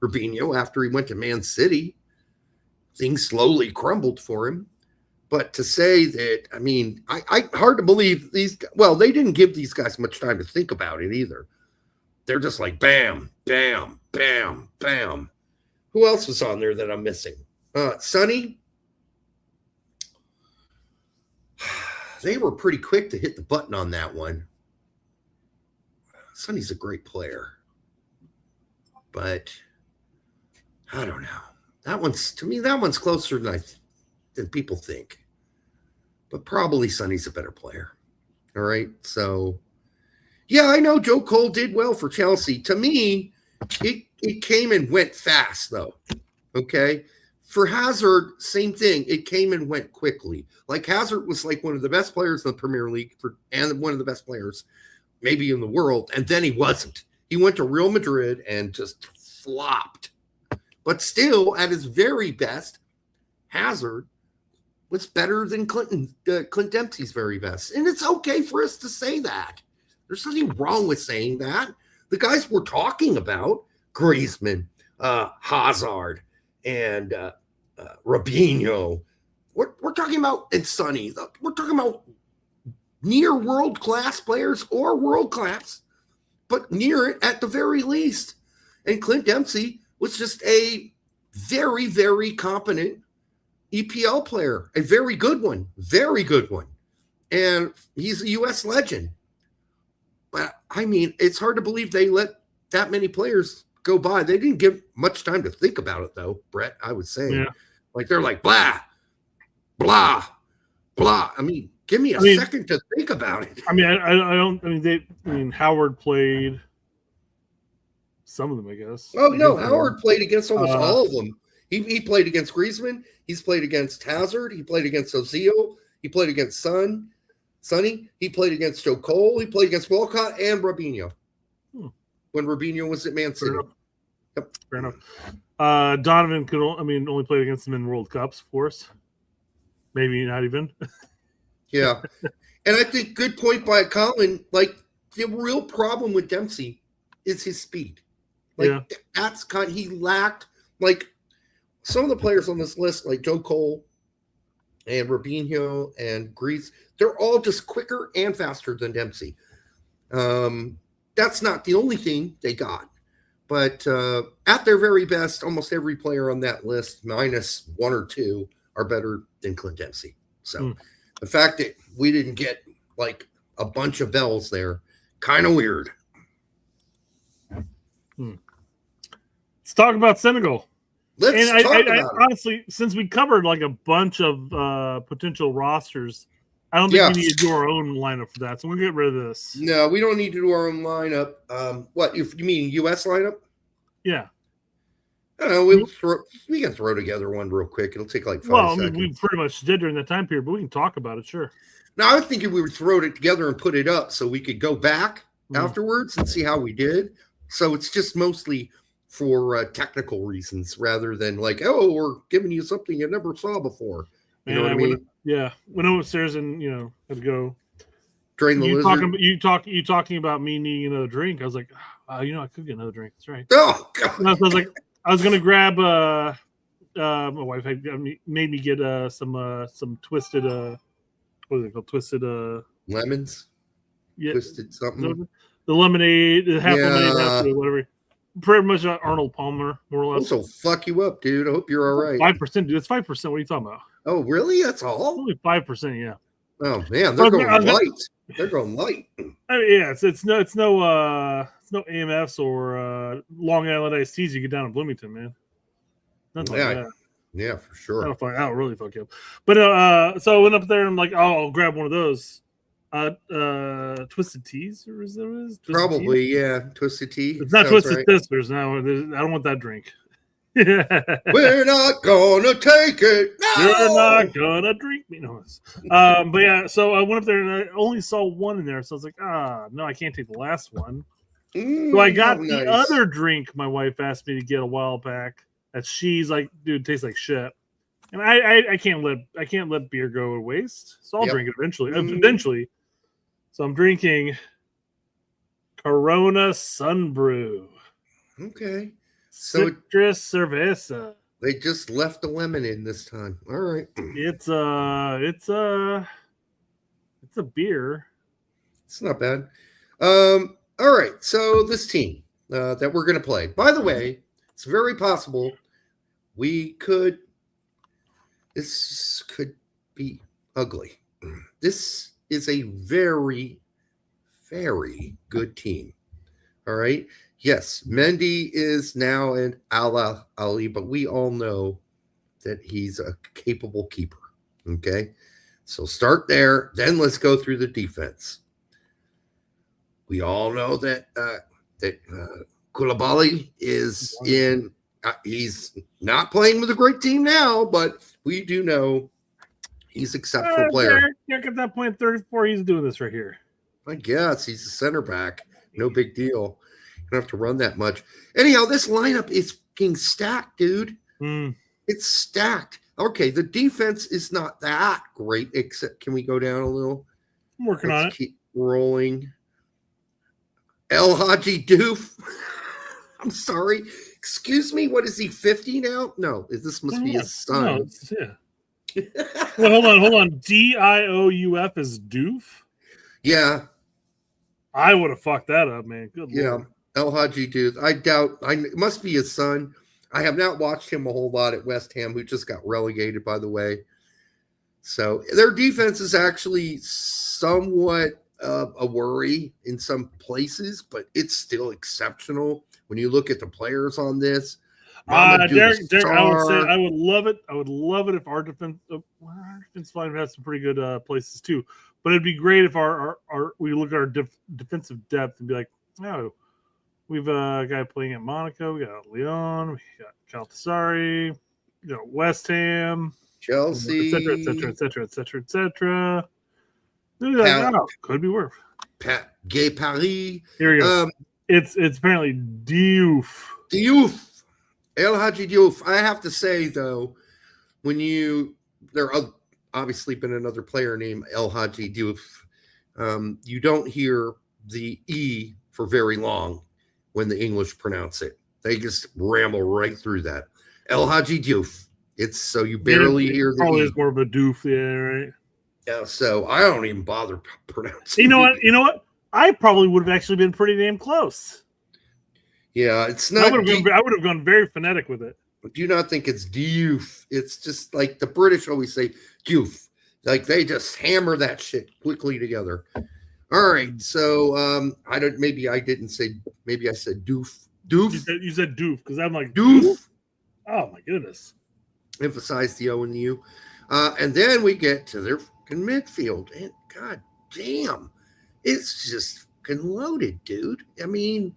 Robinho after he went to Man City. Things slowly crumbled for him. But to say that, I mean, I hard to believe they didn't give these guys much time to think about it either. They're just like, bam, bam, bam, bam. Who else was on there that I'm missing? Sonny. They were pretty quick to hit the button on that one. Sonny's a great player. But I don't know. That one's closer than people think. But probably Sonny's a better player. All right. So, yeah, I know Joe Cole did well for Chelsea. To me, it came and went fast, though. Okay. For Hazard, same thing. It came and went quickly. Like Hazard was like one of the best players in the Premier League and one of the best players maybe in the world. And then he wasn't. He went to Real Madrid and just flopped. But still, at his very best, Hazard was better than Clint Dempsey's very best. And it's okay for us to say that. There's nothing wrong with saying that. The guys we're talking about, Griezmann, Hazard, and Robinho, we're talking about, and Sonny, we're talking about near world-class players or world-class, but near it at the very least. And Clint Dempsey was just a very, very competent EPL player, a very good one. And he's a U.S. legend. But, I mean, it's hard to believe they let that many players go by. They didn't give much time to think about it, though, Brett, I would say. Yeah. Like, they're like, blah, blah, blah. I mean, give me a second to think about it. I mean, Howard played some of them, I guess. Oh, no, Howard played against almost all of them. He played against Griezmann. He's played against Hazard. He played against Ozil. He played against Sonny. He played against Joe Cole. He played against Walcott and Robinho. When Robinho was at Man City. Fair enough. Donovan only played against them in World Cups, of course. Maybe not even. Yeah. And I think good point by Colin. Like, the real problem with Dempsey is his speed. Like, he lacked, like, some of the players on this list, like Joe Cole and Robinho and Grease, they're all just quicker and faster than Dempsey. That's not the only thing they got. But at their very best, almost every player on that list, minus one or two, are better than Clint Dempsey. So the fact that we didn't get, like, a bunch of bells there, kind of weird. Let's talk about Senegal. Let's And talk I about it. honestly, since we covered like a bunch of potential rosters, I don't think we need to do our own lineup for that. So we'll get rid of this. No, we don't need to do our own lineup. What you mean, U.S. lineup? Yeah. I don't know. We can throw together one real quick. It'll take like 5 seconds. We pretty much did during that time period, but we can talk about it, sure. Now, I was thinking we would throw it together and put it up so we could go back afterwards and see how we did. So it's just mostly for technical reasons rather than like, oh, we're giving you something you never saw before. You know what I mean? Went upstairs and had to go drain the lizard. You talking about me needing another drink? I was like, I could get another drink. That's right. Oh God. I was like, I was gonna grab. My wife made me get some twisted. What is it called? Twisted lemons. Yeah, twisted something. The lemonade, half lemonade, whatever. Pretty much Arnold Palmer, more or less. Also, fuck you up, dude. I hope you're all right. 5%, dude. It's 5%. What are you talking about? Oh, really? That's all? Only 5%, yeah. Oh man, they're going light. They're going light. Yeah, it's no AMFs or Long Island iced teas you get down in Bloomington, man. Nothing like that. Yeah, for sure. I'll really fuck you up. But so I went up there and I'm like, I'll grab one of those. Twisted teas, or is there probably tea? Yeah, twisted tea. It's not Twisted Sisters. No, I don't want that drink. We're not gonna take it. No! You're not gonna drink me. No. But yeah, so I went up there and I only saw one in there, so I was like, no, I can't take the last one. So I got the other drink my wife asked me to get a while back. That she's like, dude, it tastes like shit. And I can't let beer go to waste. So I'll drink it eventually. So I'm drinking Corona Sunbrew. Okay. Citrus Cerveza. They just left the lemon in this time. All right. It's a beer. It's not bad. All right. So this team that we're gonna play. By the way, it's very possible this could be ugly. This is a very, very good team. All right. Yes, Mendy is now an Ala Ali, but we all know that he's a capable keeper. Okay. So start there. Then let's go through the defense. We all know that Koulibaly is in. He's not playing with a great team now, but we do know he's an exceptional player. Derek, at that point, 34, he's doing this right here. I guess he's a center back. No big deal. You don't have to run that much. Anyhow, this lineup is fucking stacked, dude. It's stacked. Okay, the defense is not that great, except can we go down a little? I'm working on it. Keep rolling. El Hadji Doof. I'm sorry. Excuse me, what is he, 50 now? No, this must be his son. No, well, hold on. Diouf is Doof? Yeah. I would have fucked that up, man. Good Lord. El Hadji Doof. I doubt. It must be his son. I have not watched him a whole lot at West Ham, who just got relegated, by the way. So their defense is actually somewhat a worry in some places, but it's still exceptional. When you look at the players on this, Derek, I would love it. I would love it if our defense line has some pretty good places too. But it'd be great if our we look at our defensive depth and be like, oh, we've a guy playing at Monaco, we got Lyon, we got Galatasaray, we got West Ham, Chelsea, etc. Could be worse. Gay Paris. Here we go. It's apparently Diouf. El Hadji Diouf. I have to say though, there obviously been another player named El Hadji Diouf. You don't hear the E for very long when the English pronounce it. They just ramble right through that. El Hadji Diouf. It's so you barely hear the probably E. Is more of a doof, yeah, right? Yeah, so I don't even bother pronouncing. You know what? I probably would have actually been pretty damn close. Yeah, it's not. I would have gone very phonetic with it. Do not think it's Diouf. It's just like the British always say Diouf. Like they just hammer that shit quickly together. All right, so maybe I said Doof. Doof. You said Doof because I'm like Doof. Oh my goodness. Emphasize the O and the U. And then we get to their fucking midfield. And god damn, it's just fucking loaded, dude. I mean,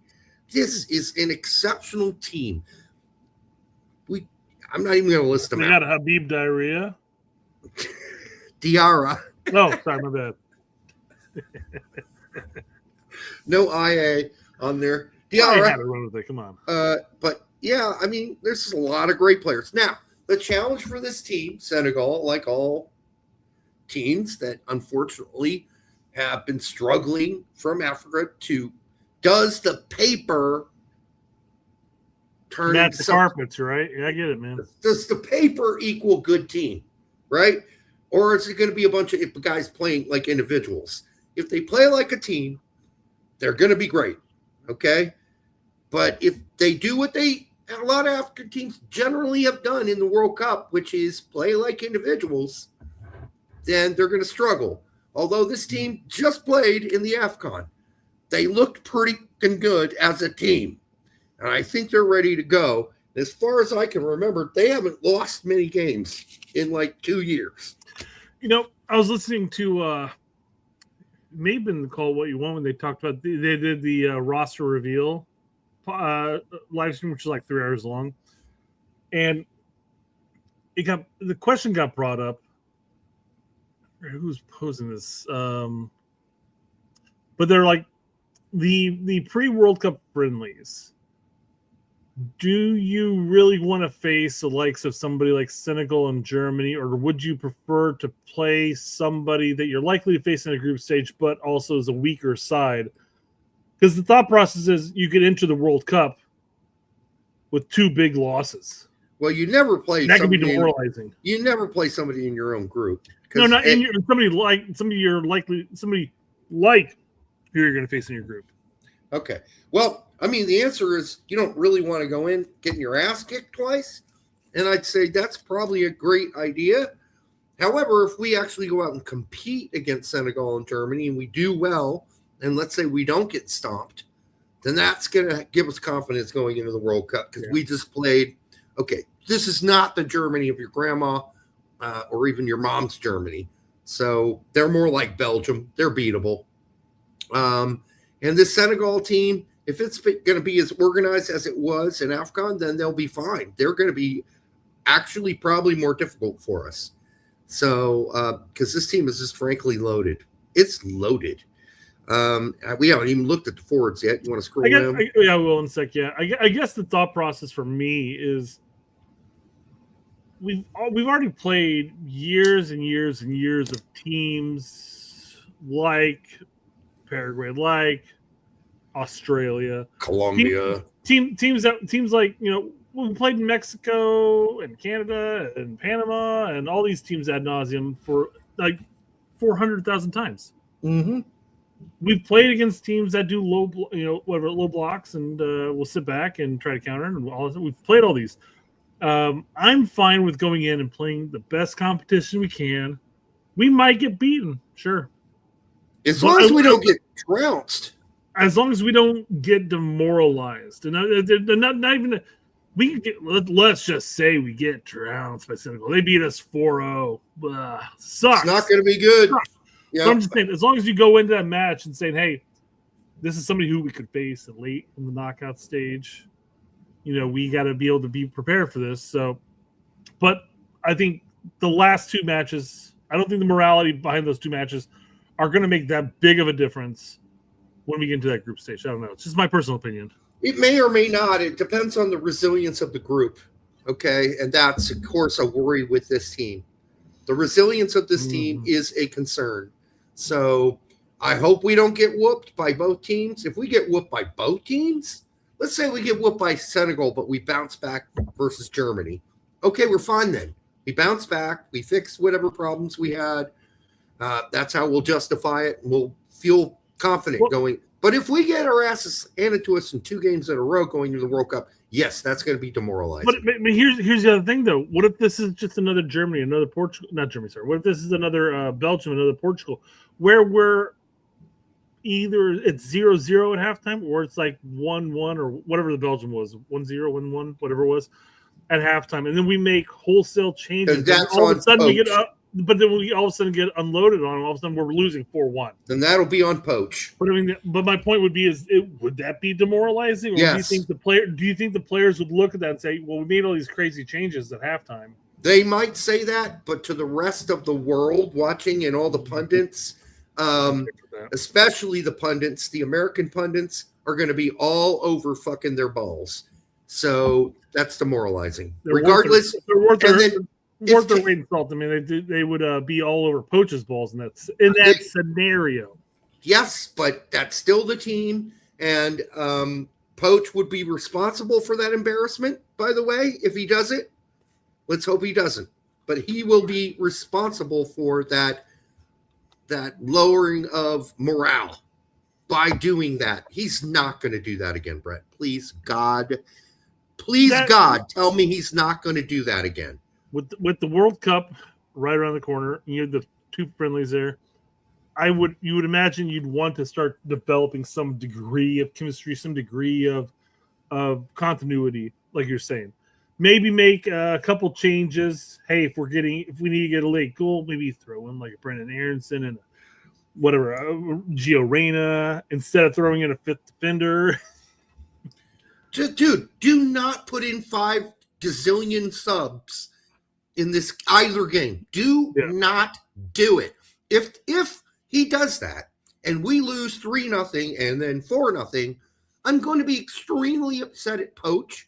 this is an exceptional team. I'm not even going to list them out. They got Habib Diarrhea. Diarra. Oh, sorry, my bad. No IA on there. Diarra. I had to run with it. Come on. But yeah, I mean, there's a lot of great players. Now, the challenge for this team, Senegal, like all teams that unfortunately have been struggling from Africa, does the paper turn into the carpets, right? Yeah, I get it, man. Does the paper equal good team, right? Or is it going to be a bunch of guys playing like individuals? If they play like a team, they're going to be great, okay? But if they do what a lot of African teams generally have done in the World Cup, which is play like individuals, then they're going to struggle. Although this team just played in the AFCON. They looked pretty good as a team. And I think they're ready to go. As far as I can remember, they haven't lost many games in like 2 years. You know, I was listening to may have been called What You Want when they talked about they did the roster reveal live stream, which is like 3 hours long. And the question got brought up. Who's posing this? But they're like the pre-World Cup friendlies. Do you really want to face the likes of somebody like Senegal and Germany, or would you prefer to play somebody that you're likely to face in a group stage, but also is a weaker side? Because the thought process is you could enter the World Cup with 2 big losses. Well, you never play. That can be demoralizing. You never play somebody in your own group. No, not in somebody like who you're going to face in your group. Okay. Well, I mean, the answer is you don't really want to go in getting your ass kicked twice. And I'd say that's probably a great idea. However, if we actually go out and compete against Senegal and Germany and we do well, and let's say we don't get stomped, then that's going to give us confidence going into the World Cup because we just played. Okay, this is not the Germany of your grandma or even your mom's Germany. So they're more like Belgium. They're beatable. And this Senegal team, if it's going to be as organized as it was in AFCON, then they'll be fine. They're going to be actually probably more difficult for us. So, because this team is just frankly loaded. It's loaded. We haven't even looked at the forwards yet. You want to scroll down? Yeah, I will in a sec. Yeah, I guess the thought process for me is we've already played years and years and years of teams like Paraguay, like Australia, Colombia, teams like, you know, we played in Mexico and Canada and Panama and all these teams ad nauseum for like 400,000 times. Mm-hmm. We've played against teams that do low blocks, and we'll sit back and try to counter. And we've played all these. I'm fine with going in and playing the best competition we can. We might get beaten, sure. As long as we don't get trounced. As long as we don't get demoralized. And not even we can get, let's just say we get trounced by Senegal. They beat us 4-0. Sucks. It's not going to be good. Yeah. So I'm just saying, as long as you go into that match and saying, hey, this is somebody who we could face late in the knockout stage, you know, we got to be able to be prepared for this. So, but I think the last 2 matches, I don't think the morality behind those 2 matches are going to make that big of a difference when we get into that group stage. I don't know. It's just my personal opinion. It may or may not. It depends on the resilience of the group. Okay. And that's, of course, a worry with this team. The resilience of this team is a concern. So I hope we don't get whooped by both teams. If we get whooped by both teams, let's say we get whooped by Senegal, but we bounce back versus Germany. Okay, we're fine then. We bounce back. We fix whatever problems we had. That's how we'll justify it. And we'll feel confident going. But if we get our asses handed to us in 2 games in a row going to the World Cup, yes, that's going to be demoralizing. But here's the other thing, though. What if this is just another Germany, another Portugal? Not Germany, sorry. What if this is another Belgium, another Portugal, where we're either it's 0-0 at halftime or it's like 1-1 or whatever the Belgium was, 1-0, 1-1, whatever it was. at halftime, and then we make wholesale changes. That's all of on a sudden we Poch. get up, but then we all of a sudden get unloaded on them. All of a sudden we're losing 4-1. Then that'll be on Poch. But I mean, but my point would be: would that be demoralizing? Or Yes. do you think the players would look at that and say, "Well, we made all these crazy changes at halftime"? They might say that, but to the rest of the world watching and all the pundits, especially the pundits, the American pundits, are going to be all over fucking their balls. So that's demoralizing. Regardless, they're worth their it's weight in salt. I mean, they would be all over Poch's balls in that scenario. Yes, but that's still the team, and Poch would be responsible for that embarrassment, by the way, if he does it. Let's hope he doesn't. But he will be responsible for that lowering of morale by doing that. He's not going to do that again, Brett. Please, God, tell me he's not going to do that again. With the World Cup right around the corner, you have the two friendlies there. You would imagine you'd want to start developing some degree of chemistry, some degree of continuity, like you're saying. Maybe make a couple changes. Hey, if we need to get a late goal, maybe throw in like a Brendan Aronson and whatever, Gio Reyna instead of throwing in a fifth defender. Dude, do not put in 5 gazillion subs in this either game. Do not do it. If he does that and we lose 3-0 and then 4-0, I'm going to be extremely upset at Poch.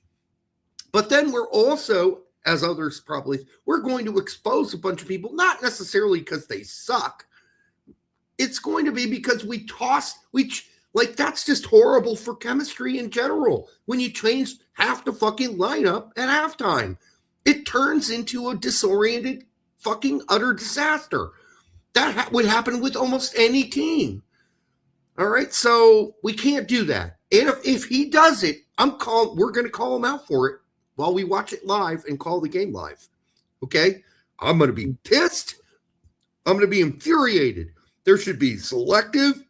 But then we're also, as others probably, we're going to expose a bunch of people, not necessarily because they suck. It's going to be because that's just horrible for chemistry in general. When you change half the fucking lineup at halftime, it turns into a disoriented fucking utter disaster. That would happen with almost any team. All right, so we can't do that. And if he does it, we're going to call him out for it while we watch it live and call the game live. Okay? I'm going to be pissed. I'm going to be infuriated. There should be selective,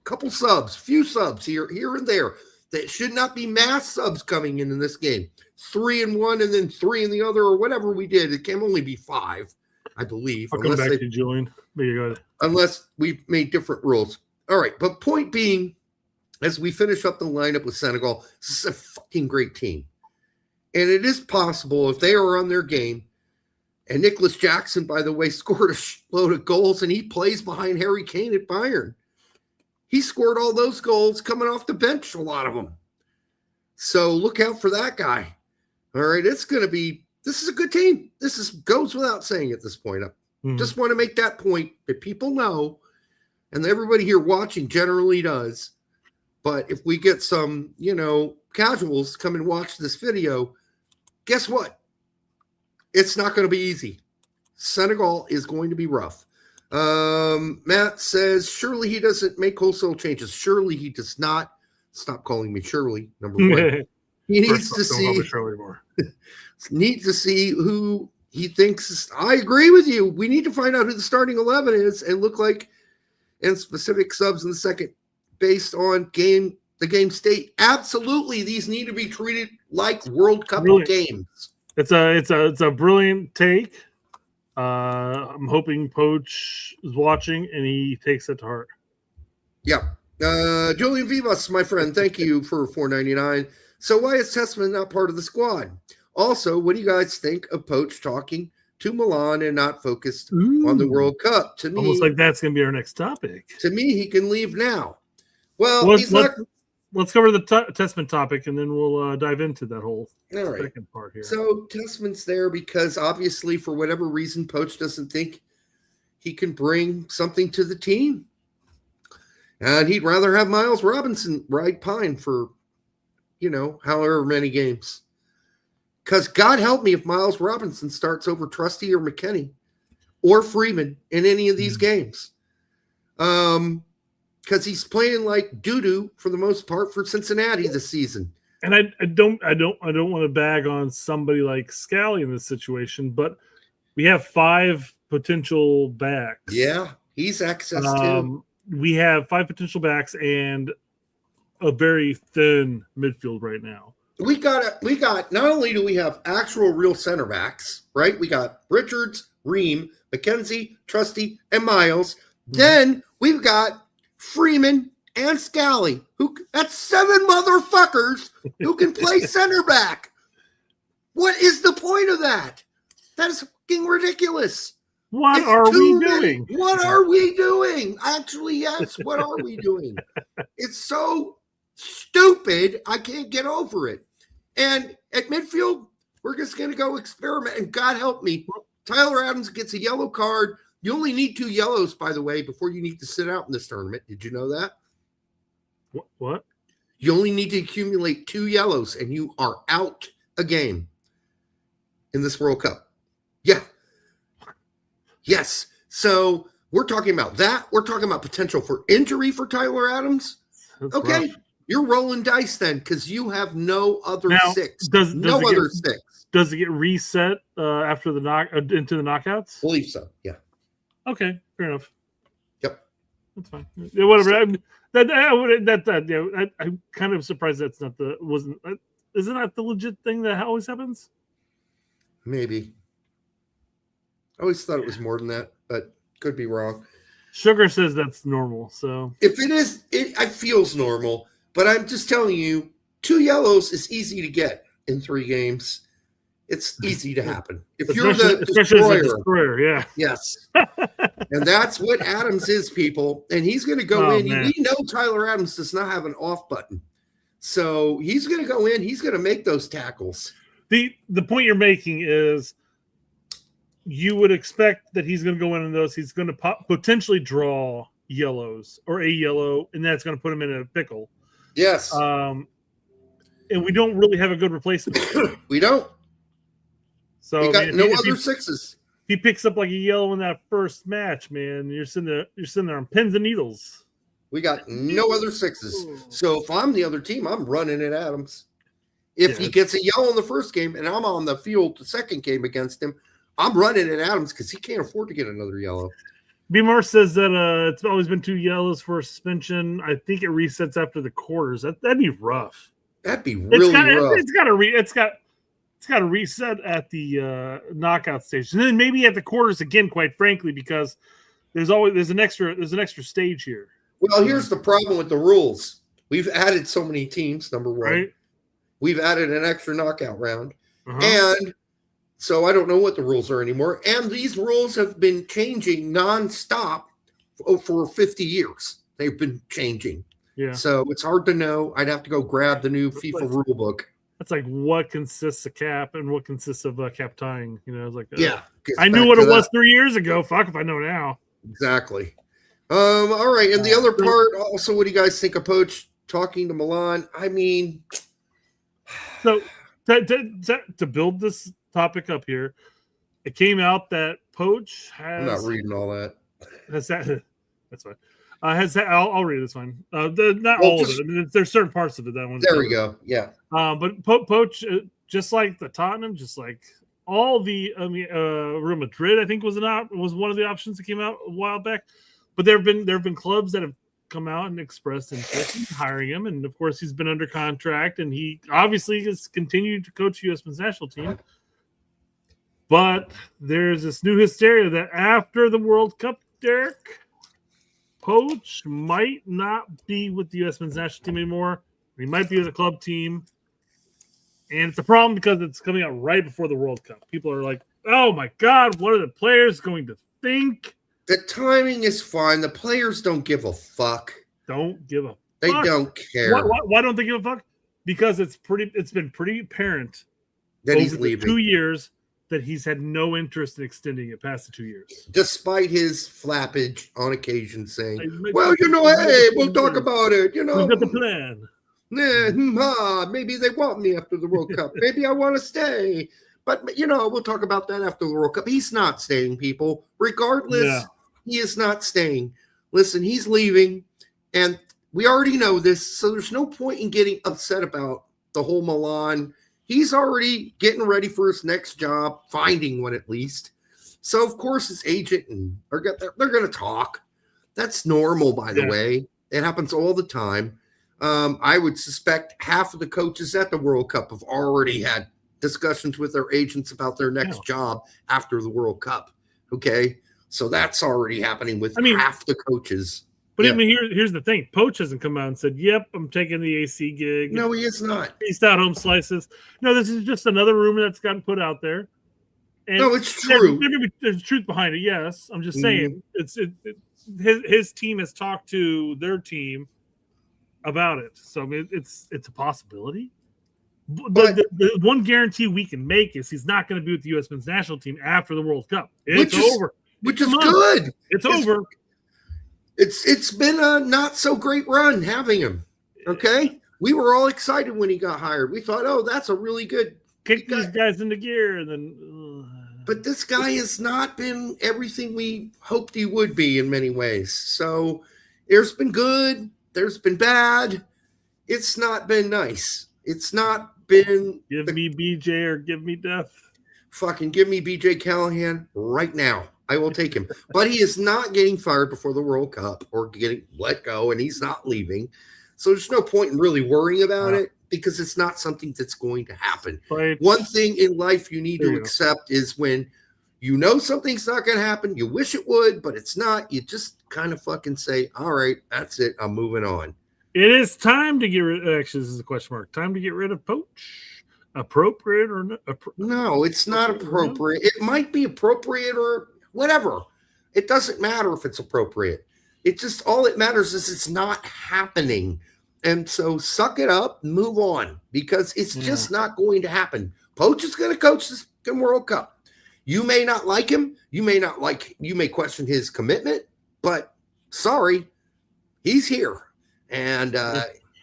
few subs here and there. That should not be mass subs coming in this game. 3 in one and then 3 in the other, or whatever we did. It can only be 5, I believe. I'll come back to you, Julian. But you got it. Unless we've made different rules. All right, but point being, as we finish up the lineup with Senegal, this is a fucking great team. And it is possible if they are on their game, and Nicholas Jackson, by the way, scored a load of goals, and he plays behind Harry Kane at Bayern. He scored all those goals coming off the bench, a lot of them. So look out for that guy. All right, this is a good team. Goes without saying at this point. Just want to make that point that people know, and everybody here watching generally does. But if we get some, casuals come and watch this video, guess what? It's not going to be easy. Senegal is going to be rough. Matt says, surely he doesn't make wholesale changes. Surely he does not. Stop calling me Shirley, number one. He needs to see who he thinks. I agree with you. We need to find out who the starting 11 is and specific subs in the second based on the game state. Absolutely, these need to be treated like World Cup games. It's a brilliant take. I'm hoping Poch is watching and he takes it to heart. Yeah. Julian Vivas, my friend, thank you for $4.99. So why is Testament not part of the squad? Also, what do you guys think of Poch talking to Milan and not focused on the World Cup? To me, almost like that's going to be our next topic. To me, he can leave now. Well, let's cover the Testament topic, and then we'll dive into that whole second part here. So Testament's there because obviously, for whatever reason, Poch doesn't think he can bring something to the team. And he'd rather have Miles Robinson ride Pine for, however many games. Because God help me if Miles Robinson starts over Trusty or McKennie or Freeman in any of these games. Because he's playing like doo-doo for the most part for Cincinnati this season. And I don't want to bag on somebody like Scally in this situation, but we have 5 potential backs. Yeah, he's access too. We have 5 potential backs and a very thin midfield right now. we got not only do we have actual real center backs, right? We got Richards, Ream, McKenzie, Trusty, and Miles. Then we've got Freeman and Scally, that's 7 motherfuckers who can play center back. What is the point of that? That is fucking ridiculous. What are we doing? What are we doing? Actually, yes. What are we doing? It's so stupid. I can't get over it. And at midfield, we're just going to go experiment. And God help me, Tyler Adams gets a yellow card. You only need 2 yellows, by the way, before you need to sit out in this tournament. Did you know that? What? You only need to accumulate 2 yellows, and you are out a game in this World Cup. Yeah. Yes. So we're talking about that. We're talking about potential for injury for Tyler Adams. That's okay. rough. You're rolling dice then because you have no other six. Does six. Does it get reset after the into the knockouts? I believe so. Yeah. Okay. Fair enough. Yep. That's fine. Yeah, whatever. I'm kind of surprised that's not isn't that the legit thing that always happens? Maybe. I always thought it was more than that, but could be wrong. Sugar says that's normal. So if it is, it feels normal. But I'm just telling you, 2 yellows is easy to get in 3 games. It's easy to happen. If you're the destroyer, yeah. Yes. And that's what Adams is, people. And he's going to go in. Man. We know Tyler Adams does not have an off button. So he's going to go in. He's going to make those tackles. The point you're making is you would expect that he's going to go in those. He's going to potentially draw yellows or a yellow, and that's going to put him in a pickle. Yes. And we don't really have a good replacement. We don't. So we got no other sixes. If he picks up like a yellow in that first match, man, you're sitting there on pins and needles. We got no other sixes. So if I'm the other team, I'm running at Adams. If he gets a yellow in the first game and I'm on the field the second game against him, I'm running at Adams because he can't afford to get another yellow. B-Mar says that it's always been 2 yellows for a suspension. I think it resets after the quarters. That'd be rough. That'd be really rough. It's got to reset at the knockout stage, and then maybe at the quarters again. Quite frankly, because there's an extra stage here. Well, here's the problem with the rules. We've added so many teams. Number one, right? We've added an extra knockout round, and so I don't know what the rules are anymore. And these rules have been changing nonstop for 50 years. They've been changing. Yeah. So it's hard to know. I'd have to go grab the new FIFA rule book. It's like what consists of cap and what consists of cap tying. You know, it's like I knew what it was 3 years ago. Fuck if I know now. Exactly. All right. And the other part, also, what do you guys think of Poch talking to Milan? I mean, so to build this topic up here, it came out that Poch has. I'm not reading all that. That's fine. I'll read this one. Not all of it. I mean, there's certain parts of it that one. There we go. Yeah. But Poch, just like the Tottenham, just like all the Real Madrid, I think was one of the options that came out a while back. But there have been clubs that have come out and expressed interest in hiring him, and of course he's been under contract, and he obviously has continued to coach U.S. men's national team. But there's this new hysteria that after the World Cup, Derek, Poch might not be with the U.S. men's national team anymore. He might be with a club team. And it's a problem because it's coming out right before the World Cup. People are like, oh my God, what are the players going to think? The timing is fine. The players don't give a fuck. Don't give a fuck. They don't care. Why don't they give a fuck? Because it's been pretty apparent that he's leaving. 2 years that he's had no interest in extending it past the 2 years. Despite his flappage on occasion saying, well, hey, we'll talk about it. We've got the plan. Maybe they want me after the World Cup. Maybe I want to stay. But, we'll talk about that after the World Cup. He's not staying, people. Regardless, he is not staying. Listen, he's leaving, and we already know this, so there's no point in getting upset about the whole Milan. He's already getting ready for his next job, finding one at least. So, of course, his agent they're going to talk. That's normal, by the way. It happens all the time. I would suspect half of the coaches at the World Cup have already had discussions with their agents about their next job after the World Cup. Okay. So that's already happening with half the coaches. But I mean, here's the thing. Poch hasn't come out and said, yep, I'm taking the AC gig. No, he is not. He's out home slices. No, this is just another rumor that's gotten put out there. And no, it's true. There's truth behind it, yes. I'm just saying his team has talked to their team about it. So I mean, it's a possibility. But the one guarantee we can make is he's not going to be with the U.S. men's national team after the World Cup. It's over. Which is good. It's over. It's been a not so great run having him. Okay, we were all excited when he got hired. We thought, oh, that's a really good kick these guys into gear, and then. But this guy has not been everything we hoped he would be in many ways. So there's been good. There's been bad. It's not been nice. It's not been. Give me BJ or give me death. Fucking give me BJ Callahan right now. I will take him. But he is not getting fired before the World Cup or getting let go, and he's not leaving. So there's no point in really worrying about it because it's not something that's going to happen. Right. One thing in life you need to accept is when you know something's not going to happen, you wish it would, but it's not. You just kind of fucking say, all right, that's it. I'm moving on. It is time to get rid of, actually, this is a question mark. Time to get rid of Poch. Appropriate or no? No, it's not appropriate. It might be appropriate or whatever. It doesn't matter if it's appropriate. It just, all it matters is it's not happening. And so suck it up and move on because it's just not going to happen. Poch is going to coach this World Cup. You may not like him. You may question his commitment, but sorry, he's here. And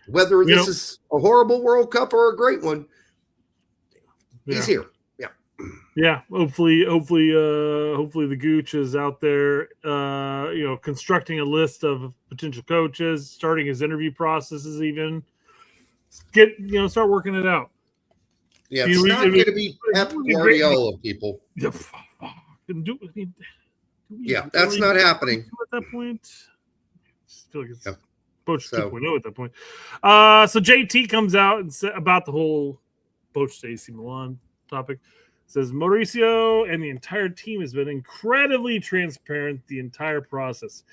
whether this is a horrible World Cup or a great one, he's here. Yeah, hopefully the Gooch is out there, constructing a list of potential coaches, starting his interview processes, even start working it out. Yeah, it's not going to be Pep Guardiola, people. Yeah, that's not happening at that point. I feel like it's Poach 2.0 at that point. So JT comes out and said about the whole Poach to AC Milan topic. Says Mauricio and the entire team has been incredibly transparent the entire process.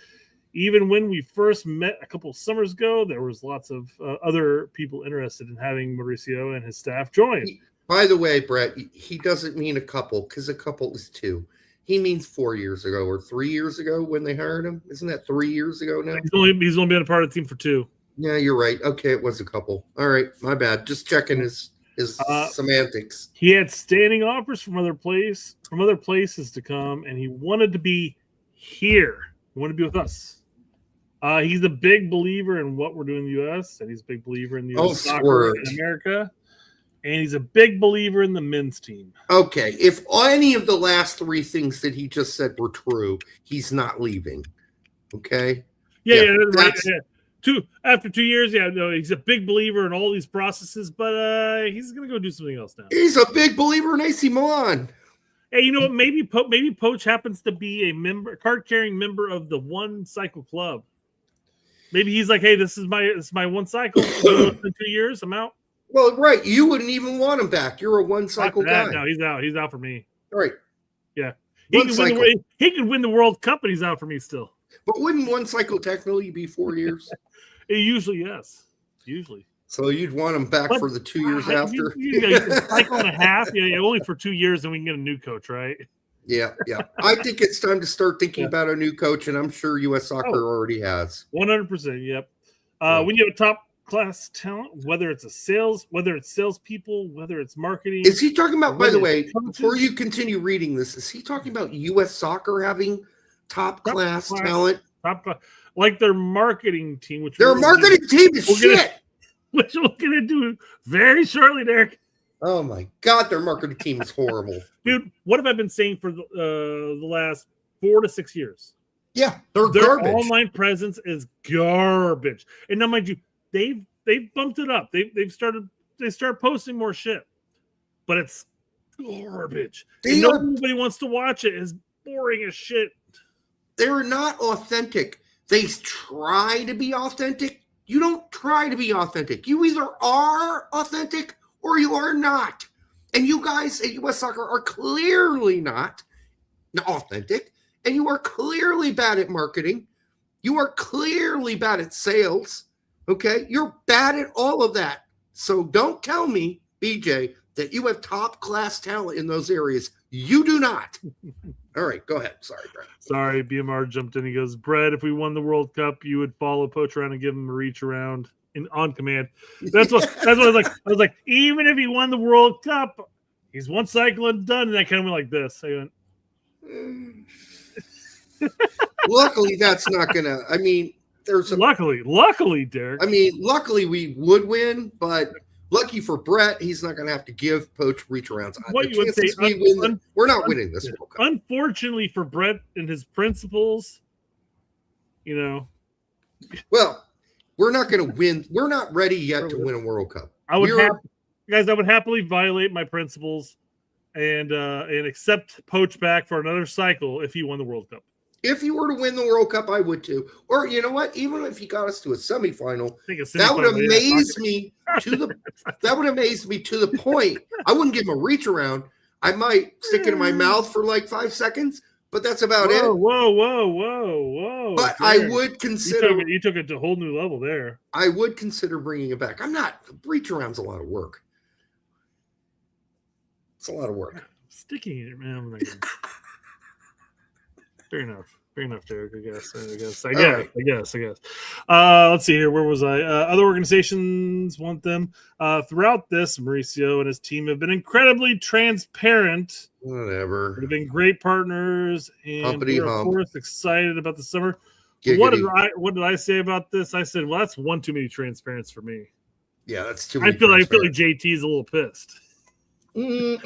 Even when we first met a couple of summers ago, there was lots of other people interested in having Mauricio and his staff join. By the way, Brett, he doesn't mean a couple because a couple is two. He means 4 years ago or 3 years ago when they hired him. Isn't that 3 years ago now? He's only been a part of the team for 2. Yeah, you're right. Okay, it was a couple. All right, my bad. Just checking his semantics. He had standing offers from other places to come, and he wanted to be here. He wanted to be with us. He's a big believer in what we're doing in the U.S., and he's a big believer in the U.S. soccer in America, and he's a big believer in the men's team. Okay, if any of the last 3 things that he just said were true, he's not leaving. Okay? Yeah, right. Yeah. After 2 years, he's a big believer in all these processes, but he's going to go do something else now. He's a big believer in AC Milan. Hey, you know what? Maybe Poch happens to be a card-carrying member of the One Cycle Club. Maybe he's like, hey, this is my one cycle. In 2 years, I'm out. Well, right. You wouldn't even want him back. You're a one cycle guy. No, he's out. He's out for me. Right. Yeah. He can win the World Cup, and he's out for me still. But wouldn't one cycle technically be 4 years? Usually, yes. Usually. So you'd want him back for the 2 years after? A cycle and a half. Yeah, only for 2 years, and we can get a new coach, right? Yeah. I think it's time to start thinking about a new coach, and I'm sure U.S. Soccer already has. 100%. Yep. When you have a top class talent, whether it's salespeople, whether it's marketing. Is he talking about? By the way, before you continue reading this, is he talking about U.S. Soccer having top class talent? Like their marketing team, which their marketing team is shit. Which we're gonna do very shortly, Derek. Oh my God, their marketing team is horrible, dude. What have I been saying for the last 4 to 6 years? Yeah, their garbage. Online presence is garbage, and now mind you, they've bumped it up. They started posting more shit, but it's garbage. Nobody wants to watch it. It's boring as shit. They're not authentic. They try to be authentic, You don't try to be authentic. You either are authentic or you are not. And you guys at US Soccer are clearly not authentic. And you are clearly bad at marketing. You are clearly bad at sales. Okay? You're bad at all of that. So don't tell me, BJ, that you have top-class talent in those areas. You do not. All right, go ahead. Sorry, Brett. Sorry, BMR jumped in. He goes, Brett, if we won the World Cup, you would follow Poch around and give him a reach around on command. That's what I was like. I was like, even if he won the World Cup, he's one cycle and done. And I kind of went like this. I went, luckily, that's not gonna. I mean, there's a, luckily, Derek. I mean, luckily we would win, but lucky for Brett, he's not gonna have to give Poch reach arounds. What you would say? We're not winning this World Cup. Unfortunately for Brett and his principles, you know. Well, we're not gonna win. We're not ready yet to win a World Cup. I would happily violate my principles and accept Poch back for another cycle if he won the World Cup. If you were to win the World Cup, I would too. Or you know what? Even if he got us to a semifinal, that would amaze me to the point. I wouldn't give him a reach around. I might stick it in my mouth for like 5 seconds, but that's about it. Whoa. But I would consider you took it to a whole new level there. I would consider bringing it back. I'm not reach around's a lot of work. It's a lot of work. Sticking it, man. Fair enough, Derek. I guess. Let's see here. Where was I? Other organizations want them. Throughout this, Mauricio and his team have been incredibly transparent. Whatever. They've been great partners, and we're of course excited about the summer. What did I say about this? I said, well, that's one too many transparency for me. Yeah, that's too many. I feel like JT is a little pissed. Yeah.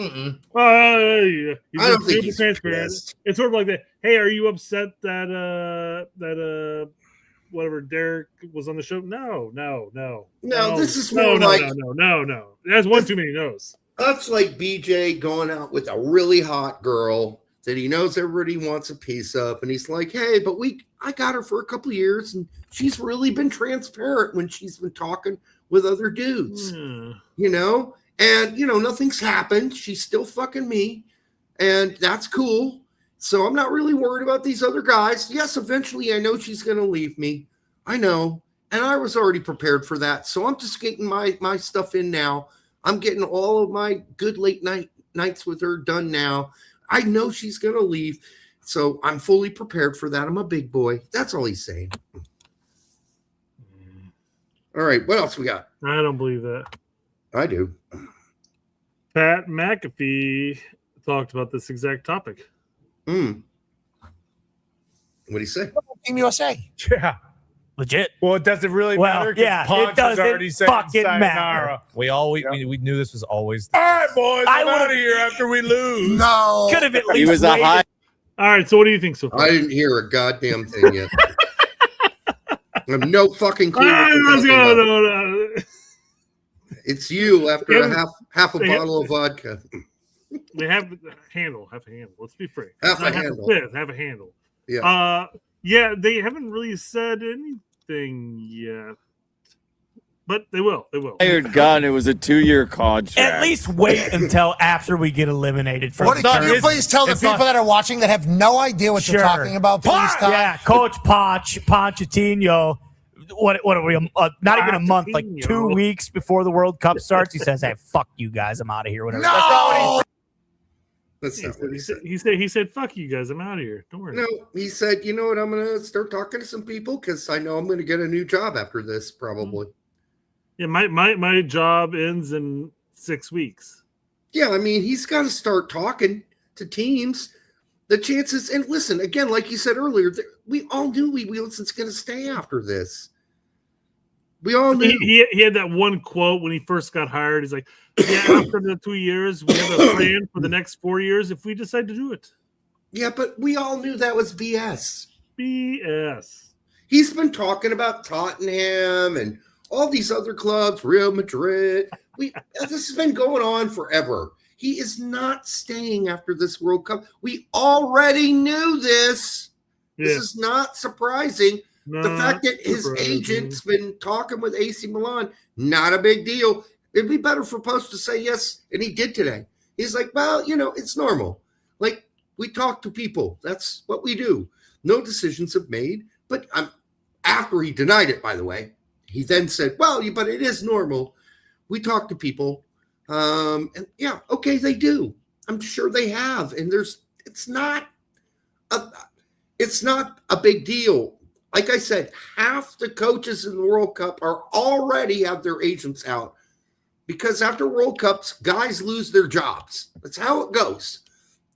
I don't think he's transparent. pissed. It's sort of like that. Hey, are you upset that whatever Derek was on the show? No. This is more no. That's one too many no's. That's like BJ going out with a really hot girl that he knows everybody wants a piece of, and he's like, "Hey, but I got her for a couple of years, and she's really been transparent when she's been talking with other dudes, you know." And, you know, nothing's happened. She's still fucking me. And that's cool. So I'm not really worried about these other guys. Yes, eventually I know she's going to leave me. I know. And I was already prepared for that. So I'm just getting my stuff in now. I'm getting all of my good late nights with her done now. I know she's going to leave. So I'm fully prepared for that. I'm a big boy. That's all he's saying. All right. What else we got? I don't believe that. I do. Pat McAfee talked about this exact topic. What do you say? Team USA. Yeah. Legit. Well, it doesn't really matter. Yeah, Poch it doesn't already said fucking sayonara. matter. We knew this was always. All right, boys. I'm out of here after we lose. No. Could have at least. He was a high. All right. So what do you think so far? I didn't hear a goddamn thing yet. I have no fucking clue. No. It's you after half a bottle of vodka. They have a handle. Let's be free. Half a handle. Have a handle. Yeah. Yeah, they haven't really said anything yet. But they will. Hired gun. It was a 2-year contract. At least wait until after we get eliminated from the Can you please tell the people that are watching that have no idea what you're talking about, please tell. Yeah, Coach Pochettino. What are we? Not even a month, like 2 weeks before the World Cup starts. He says, "Hey, fuck you guys, I'm out of here." Whatever. No! That's not what he said. He said, "Fuck you guys, I'm out of here. Don't worry." No, he said, "You know what? I'm gonna start talking to some people because I know I'm gonna get a new job after this, probably." Yeah, my job ends in 6 weeks. Yeah, I mean, he's got to start talking to teams. The chances, and listen again, like you said earlier, we all knew Wilson's going to stay after this. We all knew. He had that one quote when he first got hired. He's like, "Yeah, after the 2 years, we have a plan for the next 4 years if we decide to do it." Yeah, but we all knew that was BS. BS. He's been talking about Tottenham and all these other clubs, Real Madrid. This has been going on forever. He is not staying after this World Cup. We already knew this. Yeah. This is not surprising. the fact that his agent's been talking with AC Milan, not a big deal. It'd be better for Poch to say yes, and he did today. He's like, well, it's normal. Like, we talk to people. That's what we do. No decisions have made. But after he denied it, by the way, he then said, well, but it is normal. We talk to people. And yeah, okay, they do. I'm sure they have. And it's not a big deal. Like I said, half the coaches in the World Cup already have their agents out. Because after World Cups, guys lose their jobs. That's how it goes.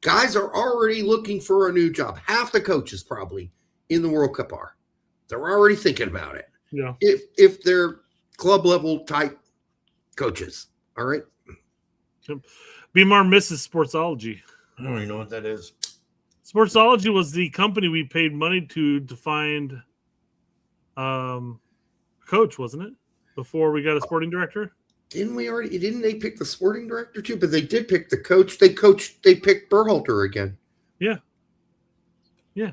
Guys are already looking for a new job. Half the coaches probably in the World Cup are. They're already thinking about it. Yeah. If they're club level type coaches. All right. BMR misses Sportsology. I don't even know what that is. Sportsology was the company we paid money to find coach, wasn't it? Before we got a sporting director? Didn't they pick the sporting director too? But they did pick the coach. They picked Berhalter again. Yeah. Yeah.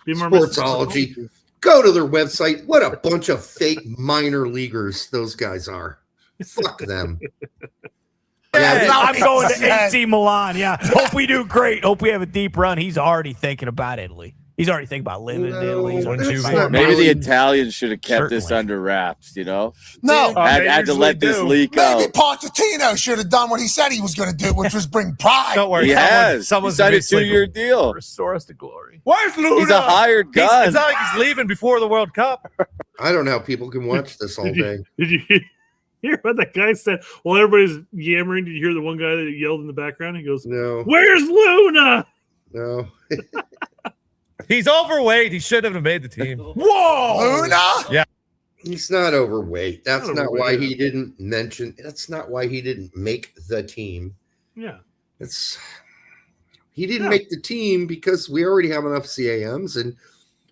Sportsology. Go to their website. What a bunch of fake minor leaguers those guys are. Fuck them. I'm going to AC Milan. Yeah. Hope we do great. Hope we have a deep run. He's already thinking about Italy. He's already thinking about living in Italy. Maybe the Italians should have kept this under wraps, No. Had to let this leak out. Maybe Pochettino should have done what he said he was going to do, which was bring pride. Don't worry. He has. He signed a 2-year deal. Restore us to glory. Where's Luna? He's a hired gun. It's not like he's leaving before the World Cup. I don't know how people can watch this all day. Did you hear what that guy said? Well, everybody's yammering. Did you hear the one guy that yelled in the background? He goes, no. Where's Luna? No. He's overweight. He shouldn't have made the team. Whoa! Luna? Yeah. He's not overweight. That's not why he didn't mention. That's not why he didn't make the team. Yeah. He didn't make the team because we already have enough CAMs, and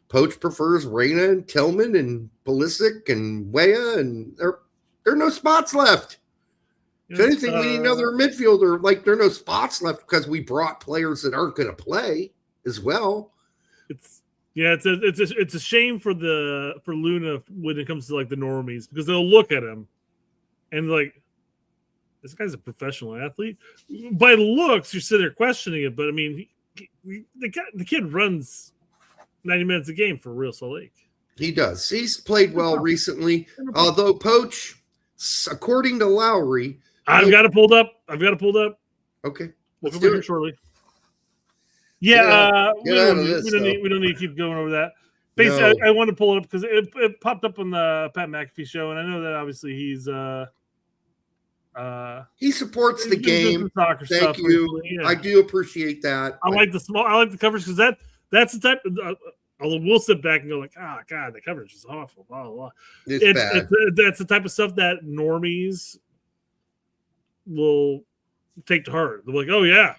Poch prefers Reyna and Tillman and Pulisic and Weah, and there are no spots left. If anything, we need another midfielder. Like, there are no spots left because we brought players that aren't going to play as well. It's a shame for Luna when it comes to like the normies, because they'll look at him and like, this guy's a professional athlete. By looks, you're sitting there questioning it, but I mean, the kid runs 90 minutes a game for Real Salt Lake. He does. He's played well recently, although Poch, according to Lowry, I've got it pulled up. Okay, we'll come here shortly. Yeah, we don't need to keep going over that. Basically, I want to pull it up because it popped up on the Pat McAfee show, and I know that obviously he supports the game. Soccer Thank stuff you. Recently, yeah. I do appreciate that. I like the coverage because that's the type of. Although we'll sit back and go like, oh god, the coverage is awful. Blah blah blah. It's bad. That's the type of stuff that normies will take to heart. They're like, oh yeah.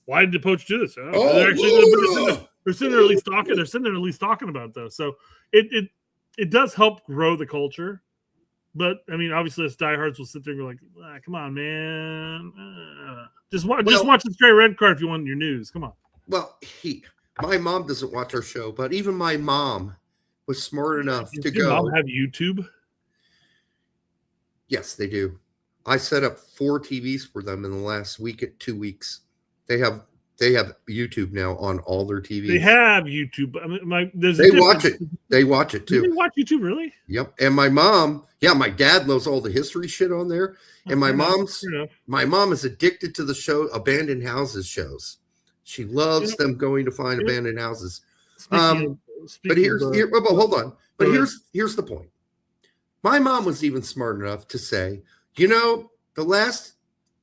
Why did the Poch do this? They're sitting there at least talking. They're sitting there at least talking about it, though. So it does help grow the culture. But I mean, obviously, us diehards will sit there and go like, "Come on, man! Just watch the Straight Red Card if you want your news. Come on." Well, my mom doesn't watch our show, but even my mom was smart enough to go. Mom have YouTube? Yes, they do. I set up 4 TVs for them in the last 2 weeks. They have YouTube now on all their TVs. They have YouTube. I mean, they watch it. They watch it too. They watch YouTube, really? Yep. And my mom, my dad knows all the history shit on there. And my mom is addicted to the show Abandoned Houses shows. She loves them going to find abandoned houses. But hold on. But here's the point. My mom was even smart enough to say, the last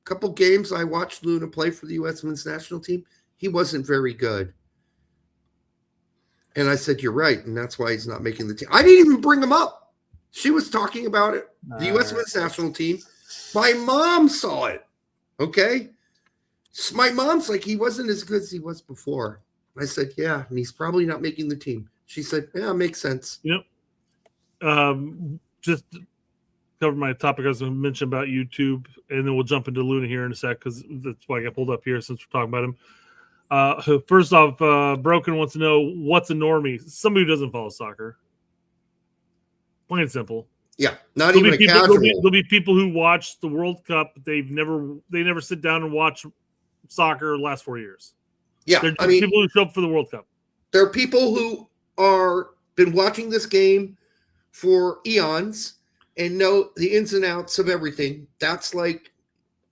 couple games I watched Luna play for the U.S. Men's National Team, he wasn't very good. And I said, you're right, and that's why he's not making the team. I didn't even bring him up. She was talking about it. The U.S. Men's National Team. My mom saw it. Okay? So my mom's like, he wasn't as good as he was before. I said, yeah, and he's probably not making the team. She said, yeah, makes sense. Yep. Just cover my topic I was going to mention about YouTube, and then we'll jump into Luna here in a sec because that's why I got pulled up here since we're talking about him. First off, Broken wants to know what's a normie. Somebody who doesn't follow soccer. Plain and simple. Yeah, not even a casual. There'll be people who watch the World Cup. They never sit down and watch soccer the last 4 years. Yeah, I mean, people who show up for the World Cup. There are people who are been watching this game for eons and know the ins and outs of everything. That's like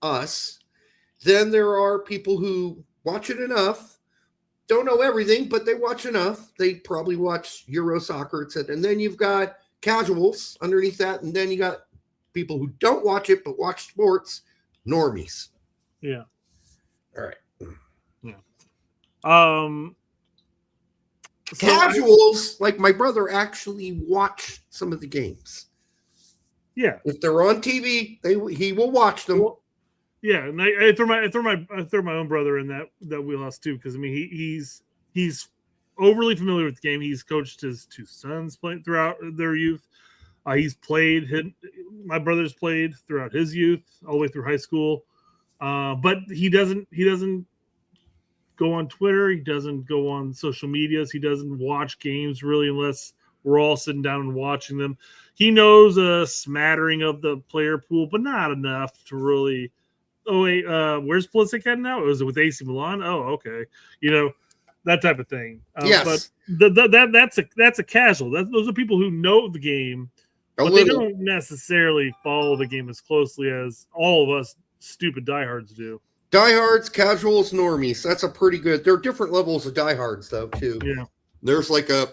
us. Then there are people who watch it enough, don't know everything, but they watch enough. They probably watch Euro soccer, etc. And then you've got casuals underneath that, and then you got people who don't watch it but watch sports, normies. Yeah. All right. Yeah. Casuals, like my brother, actually watch some of the games. Yeah. If they're on TV, he will watch them. Well, yeah, and I throw my own brother in that wheelhouse too, because I mean he's overly familiar with the game. He's coached his two sons throughout their youth. He's played. My brother's played throughout his youth, all the way through high school. But he doesn't go on Twitter. He doesn't go on social medias. He doesn't watch games really unless we're all sitting down and watching them. He knows a smattering of the player pool, but not enough to really. Oh wait, where's Pulisic at now? Was it with AC Milan? Oh, okay. That type of thing. Yes, but that's a casual. Those are people who know the game, but they don't necessarily follow the game as closely as all of us stupid diehards do. Diehards, casuals, normies. That's a pretty good. There are different levels of diehards, though, too. Yeah. There's like a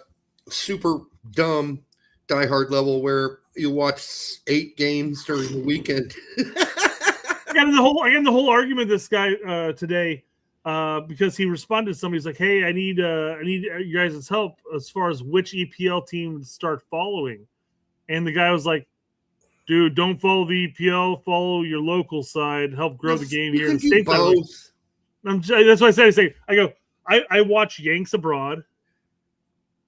super dumb diehard level where you watch 8 games during the weekend. I got in the whole argument with this guy today because he responded to somebody who's like, "Hey, I need you guys' help as far as which EPL team to start following," and the guy was like, "Dude, don't follow the EPL. Follow your local side. Help grow the game here in the States." That's what I said. I watch Yanks abroad.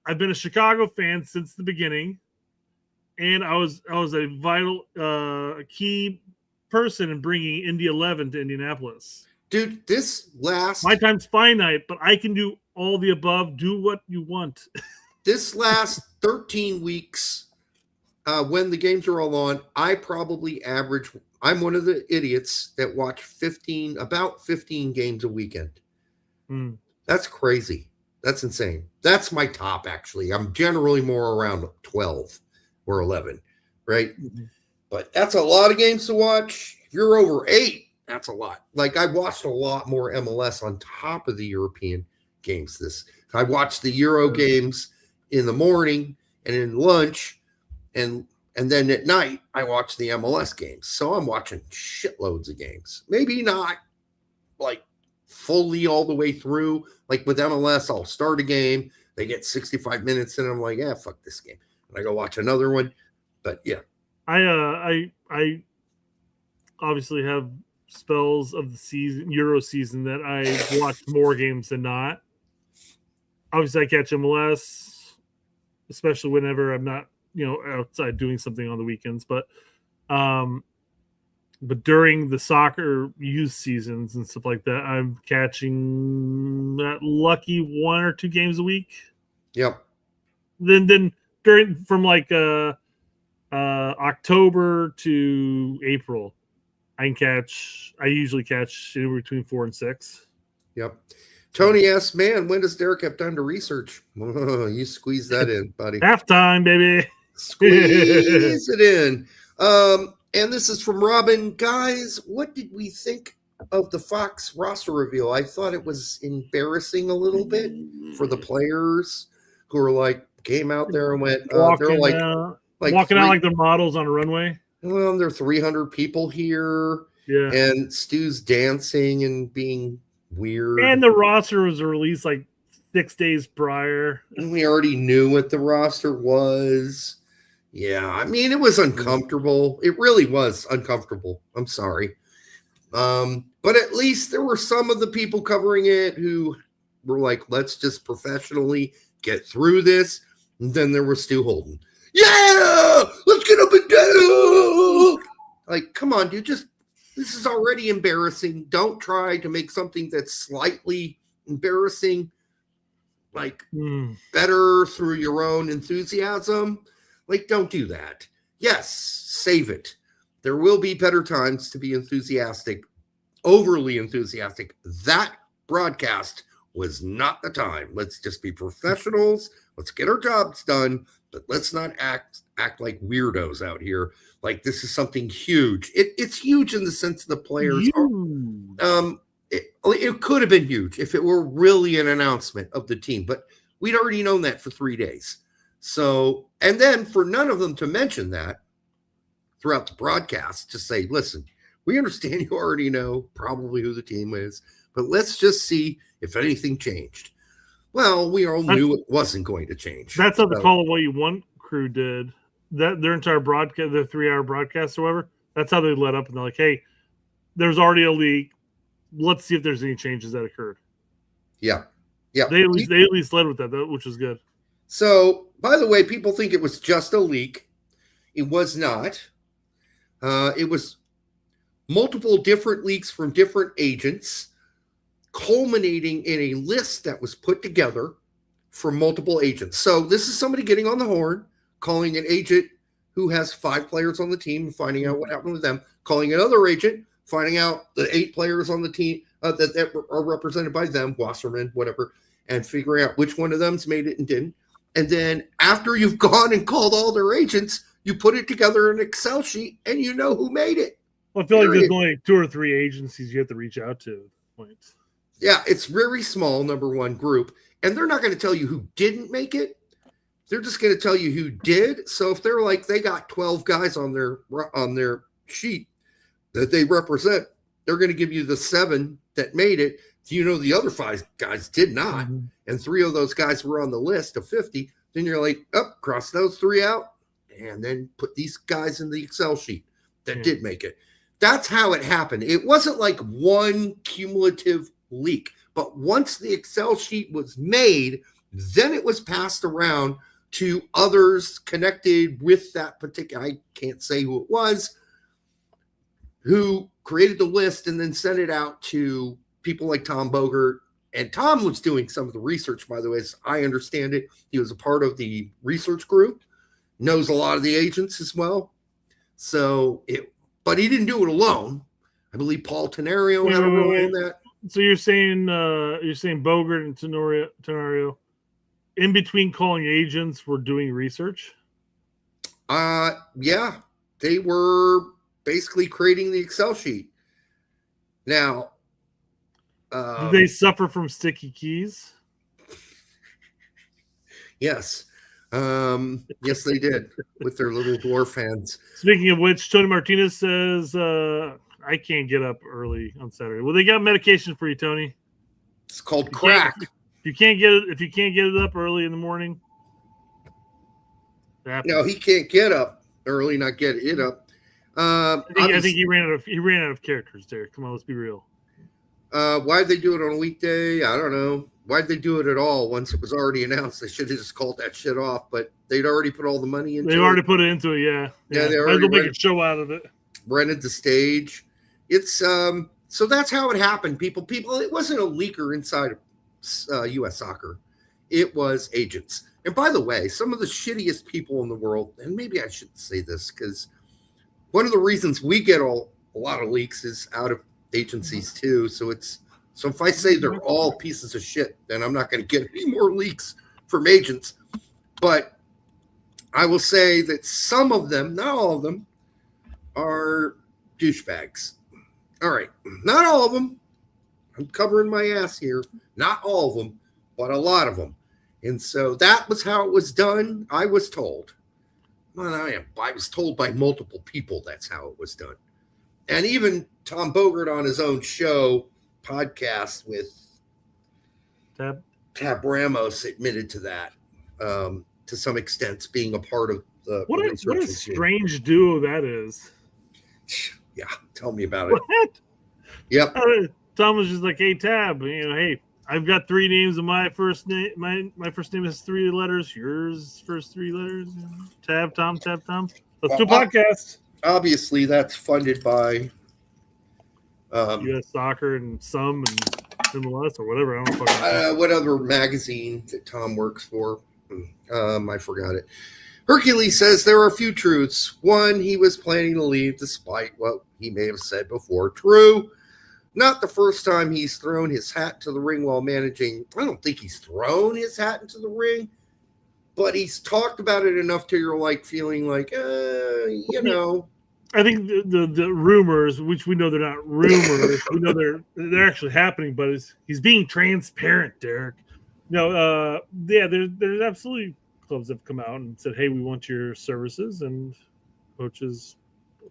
I've been a Chicago fan since the beginning, and I was a vital key person in bringing Indy 11 to Indianapolis. Dude, my time's finite, but I can do all the above. Do what you want. This last 13 weeks, when the games are all on, I probably average. I'm one of the idiots that watch about 15 games a weekend. That's crazy. That's insane. That's my top, actually. I'm generally more around 12 or 11, right? Mm-hmm. But that's a lot of games to watch. If you're over 8, that's a lot. Like, I watched a lot more MLS on top of the European games. I watched the Euro games in the morning and in lunch, and then at night I watch the MLS games. So I'm watching shitloads of games. Maybe not like fully all the way through. Like with MLS, I'll start a game, they get 65 minutes, and I'm like, yeah, fuck this game. And I go watch another one. But yeah. I obviously have spells of the season, Euro season, that I watch more games than not. Obviously, I catch MLS, especially whenever I'm not, outside doing something on the weekends. But during the soccer youth seasons and stuff like that, I'm catching that lucky 1 or 2 games a week. Yep. Then from like October to April, I usually catch anywhere between 4 and 6. Yep. Tony asks, man, when does Derek have time to research? Oh, you squeeze that in, buddy. Halftime, baby. Squeeze it in. And this is from Robin. Guys, what did we think of the Fox roster reveal? I thought it was embarrassing a little bit for the players who are like, came out there and went, they're like walking out like they're models on a runway. Well, there are 300 people here. Yeah. And Stu's dancing and being weird. And the roster was released like 6 days prior. And we already knew what the roster was. Yeah, I mean, it was uncomfortable. It really was uncomfortable. I'm sorry. But at least there were some of the people covering it who were like, let's just professionally get through this. And then there was Stu Holden. Yeah, let's get up and down. Like, come on, dude. This is already embarrassing. Don't try to make something that's slightly embarrassing, like better through your own enthusiasm, like don't do that. Yes, save it. There will be better times to be enthusiastic, overly enthusiastic. That broadcast was not the time. Let's just be professionals. Let's get our jobs done, but let's not act like weirdos out here. Like this is something huge. It's huge in the sense the players are, it could have been huge if it were really an announcement of the team, but we'd already known that for 3 days. So, and then for none of them to mention that throughout the broadcast, to say, listen, we understand you already know probably who the team is, but let's just see if anything changed. Well, we all knew it wasn't going to change. That's how the Call of What You Want crew did. That their entire broadcast, their 3-hour broadcast or whatever, that's how they let up and they're like, hey, there's already a leak. Let's see if there's any changes that occurred. Yeah. Yeah. They at least led with that, which was good. So, by the way, people think it was just a leak. It was not. It was multiple different leaks from different agents, culminating in a list that was put together from multiple agents. So this is somebody getting on the horn, calling an agent who has 5 players on the team and finding out what happened with them, calling another agent, finding out the 8 players on the team that are represented by them, Wasserman, whatever, and figuring out which one of them's made it and didn't. And then after you've gone and called all their agents, you put it together in an Excel sheet and you know who made it. Well, I feel like there's only 2 or 3 agencies you have to reach out to at the point. Yeah, it's very small, number one, group. And they're not going to tell you who didn't make it. They're just going to tell you who did. So if they're like, they got 12 guys on their sheet that they represent, they're going to give you the 7 that made it. You know, the other 5 guys did not. And 3 of those guys were on the list of 50. Then you're like, cross those 3 out and then put these guys in the Excel sheet that did make it. That's how it happened. It wasn't like one cumulative leak, but once the Excel sheet was made, then it was passed around to others connected with that particular, I can't say who it was, who created the list and then sent it out to people like Tom Bogert. And Tom was doing some of the research, by the way, as I understand it. He was a part of the research group, knows a lot of the agents as well. So but he didn't do it alone. I believe Paul Tenario had a role in that. So you're saying Bogert and Tenario, in between calling agents, were doing research? Yeah, they were basically creating the Excel sheet. Now, did they suffer from sticky keys? Yes. Yes, they did with their little dwarf hands. Speaking of which, Tony Martinez says, I can't get up early on Saturday. Well, they got medication for you, Tony. It's called crack. If you can't get it up early in the morning. No, he can't get up early, not get it up. I think he ran out of characters there. Come on, let's be real. Why'd they do it on a weekday? I don't know. Why'd they do it at all once it was already announced? They should have just called that shit off, but they'd already put all the money into it. They already put it into it, yeah. Yeah, they already make a show out of it. Rented the stage. It's so that's how it happened. People, it wasn't a leaker inside of U.S. soccer. It was agents. And by the way, some of the shittiest people in the world, and maybe I shouldn't say this because one of the reasons we get a lot of leaks is out of agencies too. So if I say they're all pieces of shit, then I'm not going to get any more leaks from agents. But I will say that some of them, not all of them, are douchebags. All right. Not all of them. I'm covering my ass here. Not all of them, but a lot of them. And so that was how it was done. I was told. Well, I was told by multiple people that's how it was done. And even Tom Bogert on his own show podcast with Tab Ramos admitted to that to some extent, being a part of the what a strange duo that is. Yeah, tell me about it. What? Yep. Tom was just like, "Hey, Tab, hey, I've got 3 names, and my first name, my first name has 3 letters. Yours first 3 letters. Tab, Tom, Tab, Tom. Let's do a podcast." Obviously, that's funded by U.S. Soccer and some, and MLS or whatever. I don't know. What other magazine that Tom works for? I forgot it. Hercules says there are a few truths. One, he was planning to leave despite what he may have said before. True. Not the first time he's thrown his hat to the ring while managing. I don't think he's thrown his hat into the ring, but he's talked about it enough to you're like feeling like, you know. I think the rumors, which we know they're not rumors, we know they're actually happening, but he's being transparent, Derek. No, there's absolutely clubs have come out and said, "Hey, we want your services," and coaches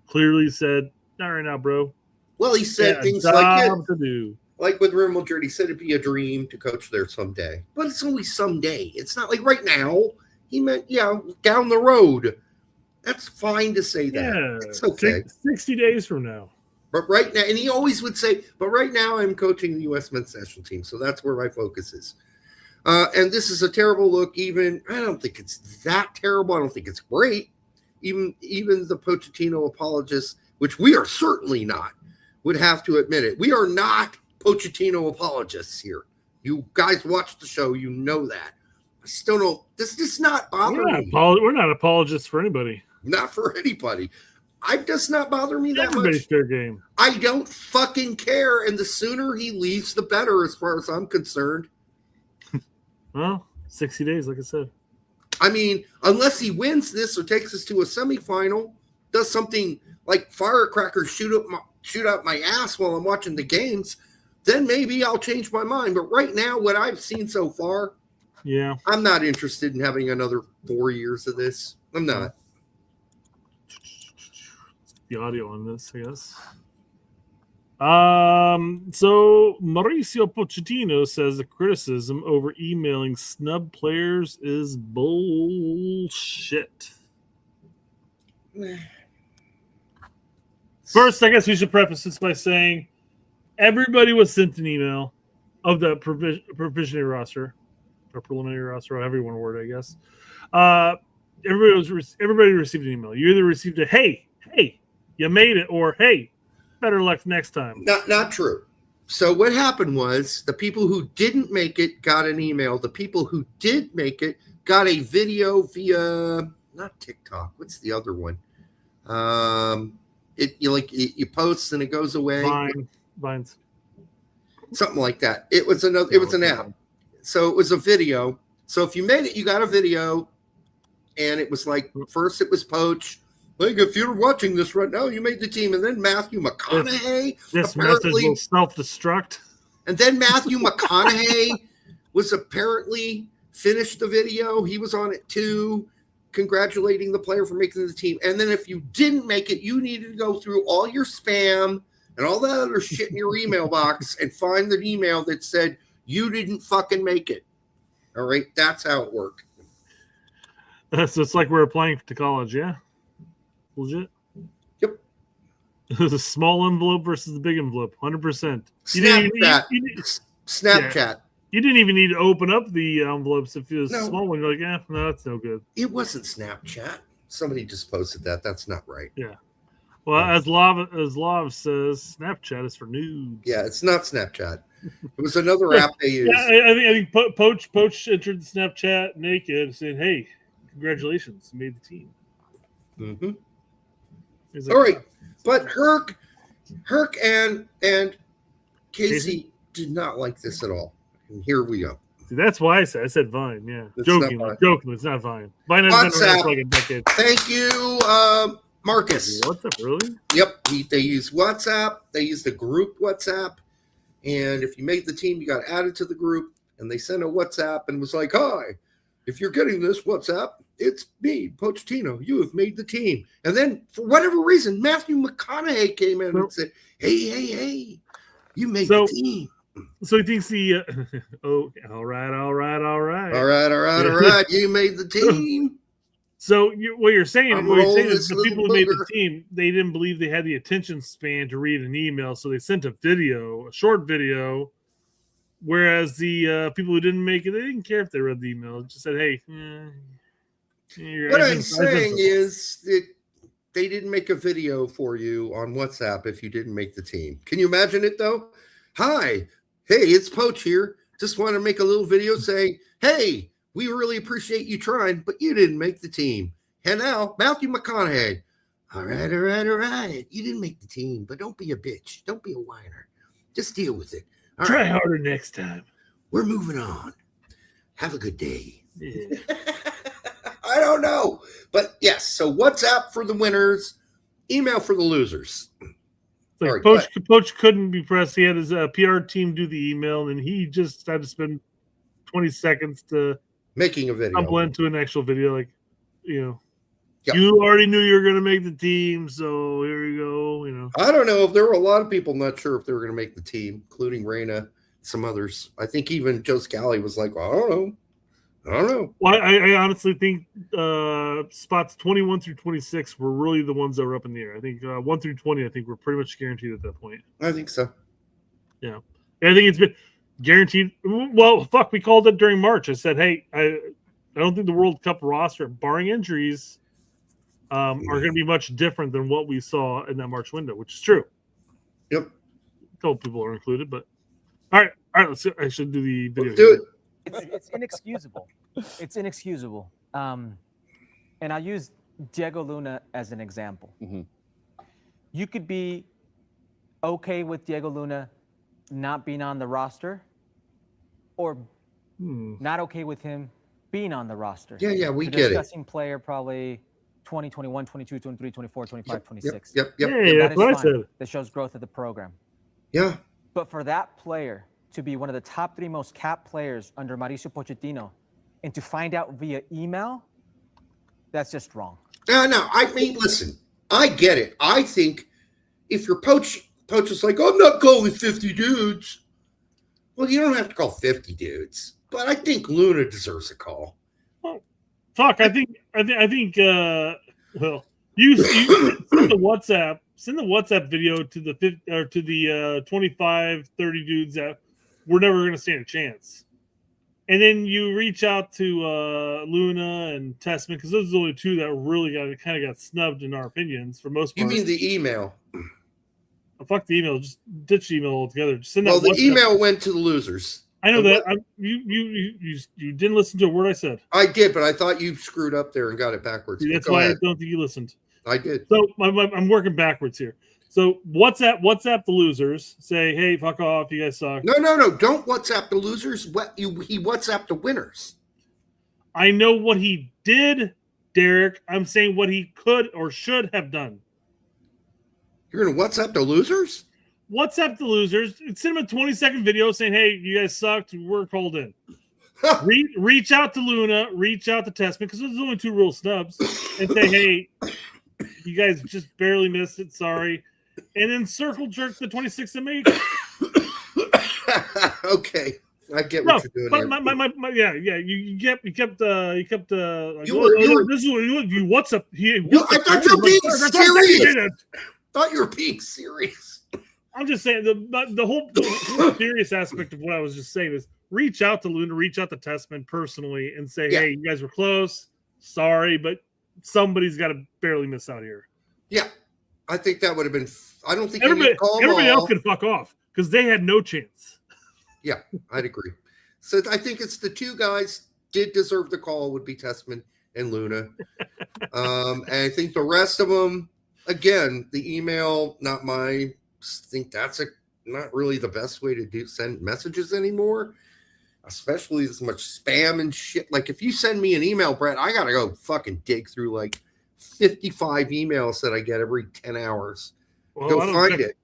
clearly said, "Not right now, bro." Well, he said things like with Real Madrid, he said it'd be a dream to coach there someday, but it's only someday. It's not like right now. He meant, down the road. That's fine to say that. Yeah, it's okay. 60 days from now. But right now, and he always would say, but right now I'm coaching the U.S. men's national team, so that's where my focus is. And this is a terrible look. I don't think it's that terrible. I don't think it's great. Even the Pochettino apologists, which we are certainly not, would have to admit it. We are not Pochettino apologists here. You guys watch the show, you know that. I still don't. This does not bother me. We're not apologists for anybody. Not for anybody. It does not bother me that Everybody's much. fair game. I don't fucking care. And the sooner he leaves, the better, as far as I'm concerned. Well, 60 days, like I said. I mean, unless he wins this or takes us to a semifinal, does something like firecrackers shoot out my ass while I'm watching the games, then maybe I'll change my mind. But right now, what I've seen so far, I'm not interested in having another 4 years of this. I'm not. The audio on this, I guess. So Mauricio Pochettino says the criticism over emailing snub players is bullshit. First, I guess we should preface this by saying everybody was sent an email of the provisionary roster or preliminary roster, however you want to word it, I guess. Everybody received an email. You either received a hey, you made it, or hey, better luck next time. Not true. So what happened was the people who didn't make it got an email. The people who did make it got a video via not TikTok. What's the other one? You post and it goes away. Vines. Something like that. It was an app. So it was a video. So if you made it, you got a video, and it was like first it was Poch. Like, if you're watching this right now, you made the team. And then Matthew McConaughey. This message will self-destruct. And then Matthew McConaughey was apparently finished the video. He was on it too, congratulating the player for making the team. And then if you didn't make it, you needed to go through all your spam and all that other shit in your email box and find the email that said you didn't fucking make it. All right? That's how it worked. So it's like we're applying to college, yeah? Legit? Yep. The small envelope versus the big envelope, 100%. Snapchat. Yeah. You didn't even need to open up the envelopes if it was a small one. You're like, no, that's no good. It wasn't Snapchat. Somebody just posted that. That's not right. Yeah. Well, as Lav says, Snapchat is for nudes. Yeah, it's not Snapchat. It was another app they used. Yeah, I think Poch entered Snapchat naked, saying, "Hey, congratulations, you made the team." Mm-hmm. Like, all right, but Herc and Casey did not like this at all. And here we go. See, that's why I said Vine. Yeah, jokingly, it's not Vine. Vine has been around for like a decade. Thank you, Marcus. WhatsApp, really? Yep. They use WhatsApp. They use the group WhatsApp, and if you made the team, you got added to the group. And they sent a WhatsApp and was like, "Hi, if you're getting this WhatsApp, it's me, Pochettino. You have made the team." And then, for whatever reason, Matthew McConaughey came in and said, hey, you made the team. So he thinks all right. You made the team. So what you're saying is the people who made the team, they didn't believe they had the attention span to read an email, so they sent a short video. Whereas the people who didn't make it, they didn't care if they read the email. It just said, hey. What I'm saying is that they didn't make a video for you on WhatsApp if you didn't make the team. Can you imagine it, though? Hi, Hey, it's Poch here. Just want to make a little video saying, hey, we really appreciate you trying, but you didn't make the team. And now, Matthew McConaughey. All right. You didn't make the team, but don't be a bitch. Don't be a whiner. Just deal with it. All Try right. harder next time. We're moving on. Have a good day. Yeah. I don't know. But yes, so WhatsApp for the winners, email for the losers. Like All right, Poch couldn't be pressed. He had his PR team do the email, and he just had to spend 20 seconds to making a video. Stumble into an actual video. Like, you Yep. already knew you were going to make the team, so here you go. I don't know if there were a lot of people not sure if they were going to make the team, including Raina, some others. I think even Joe Scally was like, well, I don't know. Well, I honestly think spots 21 through 26 were really the ones that were up in the air. I think 1 through 20, I think we're pretty much guaranteed at that point. I think so. Yeah. I think it's been guaranteed. Well, fuck, we called it during March. I said, hey, I don't think the World Cup roster, barring injuries, are going to be much different than what we saw in that March window, which is true. Yep. A couple people are included, but all right. I should do the video. Let's do it. It's inexcusable. It's inexcusable. And I'll use Diego Luna as an example. Mm-hmm. You could be okay with Diego Luna not being on the roster or not okay with him being on the roster. Yeah, we You're get it. discussing player probably 20, 21, 22, 23, 24, 25, 26. Yep. Hey, that's what I said. That shows growth of the program. Yeah. But for that player to be one of the top 3 most capped players under Mauricio Pochettino and to find out via email, that's just wrong. No. I mean, listen, I get it. I think if your Poch is like, I'm not calling 50 dudes. Well, you don't have to call 50 dudes. But I think Luna deserves a call. Fuck, I think well, you send the WhatsApp video to the 25, 30 dudes that we're never going to stand a chance. And then you reach out to Luna and Testament, because those are the only two that really got snubbed in our opinions for most part. You mean the email? Fuck the email. Just ditch the email altogether. Just send Well, that the email went to the losers. I know that. You didn't listen to a word I said. I did, but I thought you screwed up there and got it backwards. See, that's why I don't think you listened. I did. So I'm working backwards here. So WhatsApp the losers. Say, hey, fuck off. You guys suck. No. Don't WhatsApp the losers. He WhatsApp the winners. I know what he did, Derek. I'm saying what he could or should have done. You're going to WhatsApp the losers? WhatsApp the losers. Send them a 20-second video saying, hey, you guys sucked. We're called in. Reach out to Luna. Reach out to Testament, because there's only 2 real snubs. And say, hey, you guys just barely missed it. Sorry. And then circle jerk the 26th and make. Okay. I get what you're doing. You kept. You WhatsApp. I thought you were being serious. Thought you were being serious. I'm just saying the whole serious aspect of what I was just saying is reach out to Luna, reach out to Testament personally, and say, hey, you guys were close. Sorry, but somebody's got to barely miss out here. Yeah, I think that would have been. I don't think everybody else can fuck off because they had no chance. Yeah, I'd agree. So I think it's the 2 guys did deserve the call would be Testament and Luna. And I think the rest of them, again, the email, not my. Think that's not really the best way to send messages anymore, especially as much spam and shit. Like if you send me an email, Brett, I gotta go fucking dig through like 55 emails that I get every 10 hours. Go find it.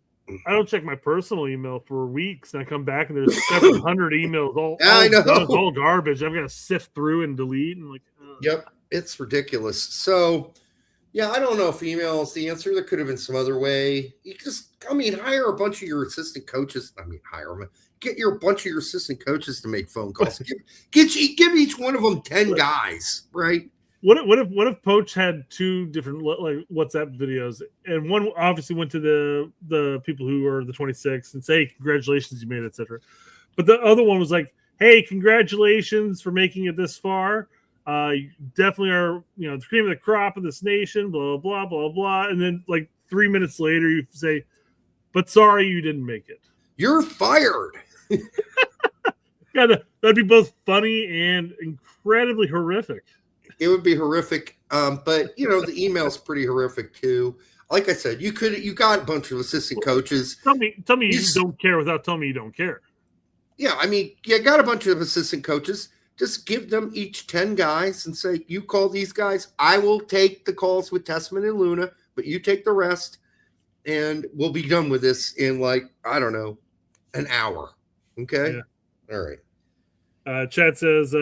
I don't check my personal email for weeks, and I come back and there's 700 emails. I know. All garbage. I've got to sift through and delete. And Yep, it's ridiculous. So. Yeah, I don't know if email is the answer. There could have been some other way. You hire a bunch of your assistant coaches. Hire them. Get a bunch of your assistant coaches to make phone calls. give each one of them 10 guys, right? What if Poch had 2 different like WhatsApp videos, and one obviously went to the people who are the 26 and say, hey, congratulations, you made it, etc. But the other one was like, hey, congratulations for making it this far. You definitely are, the cream of the crop of this nation, blah, blah, blah, blah. And then like 3 minutes later, you say, but sorry, you didn't make it. You're fired. Yeah, that'd be both funny and incredibly horrific. It would be horrific, but the email's pretty horrific too. Like I said, you got a bunch of assistant coaches. Tell me you don't care without telling me you don't care. Yeah, I mean, you got a bunch of assistant coaches. Just give them each 10 guys and say, you call these guys. I will take the calls with Tessman and Luna, but you take the rest, and we'll be done with this in I don't know, an hour. Okay? Yeah. All right. Chad says,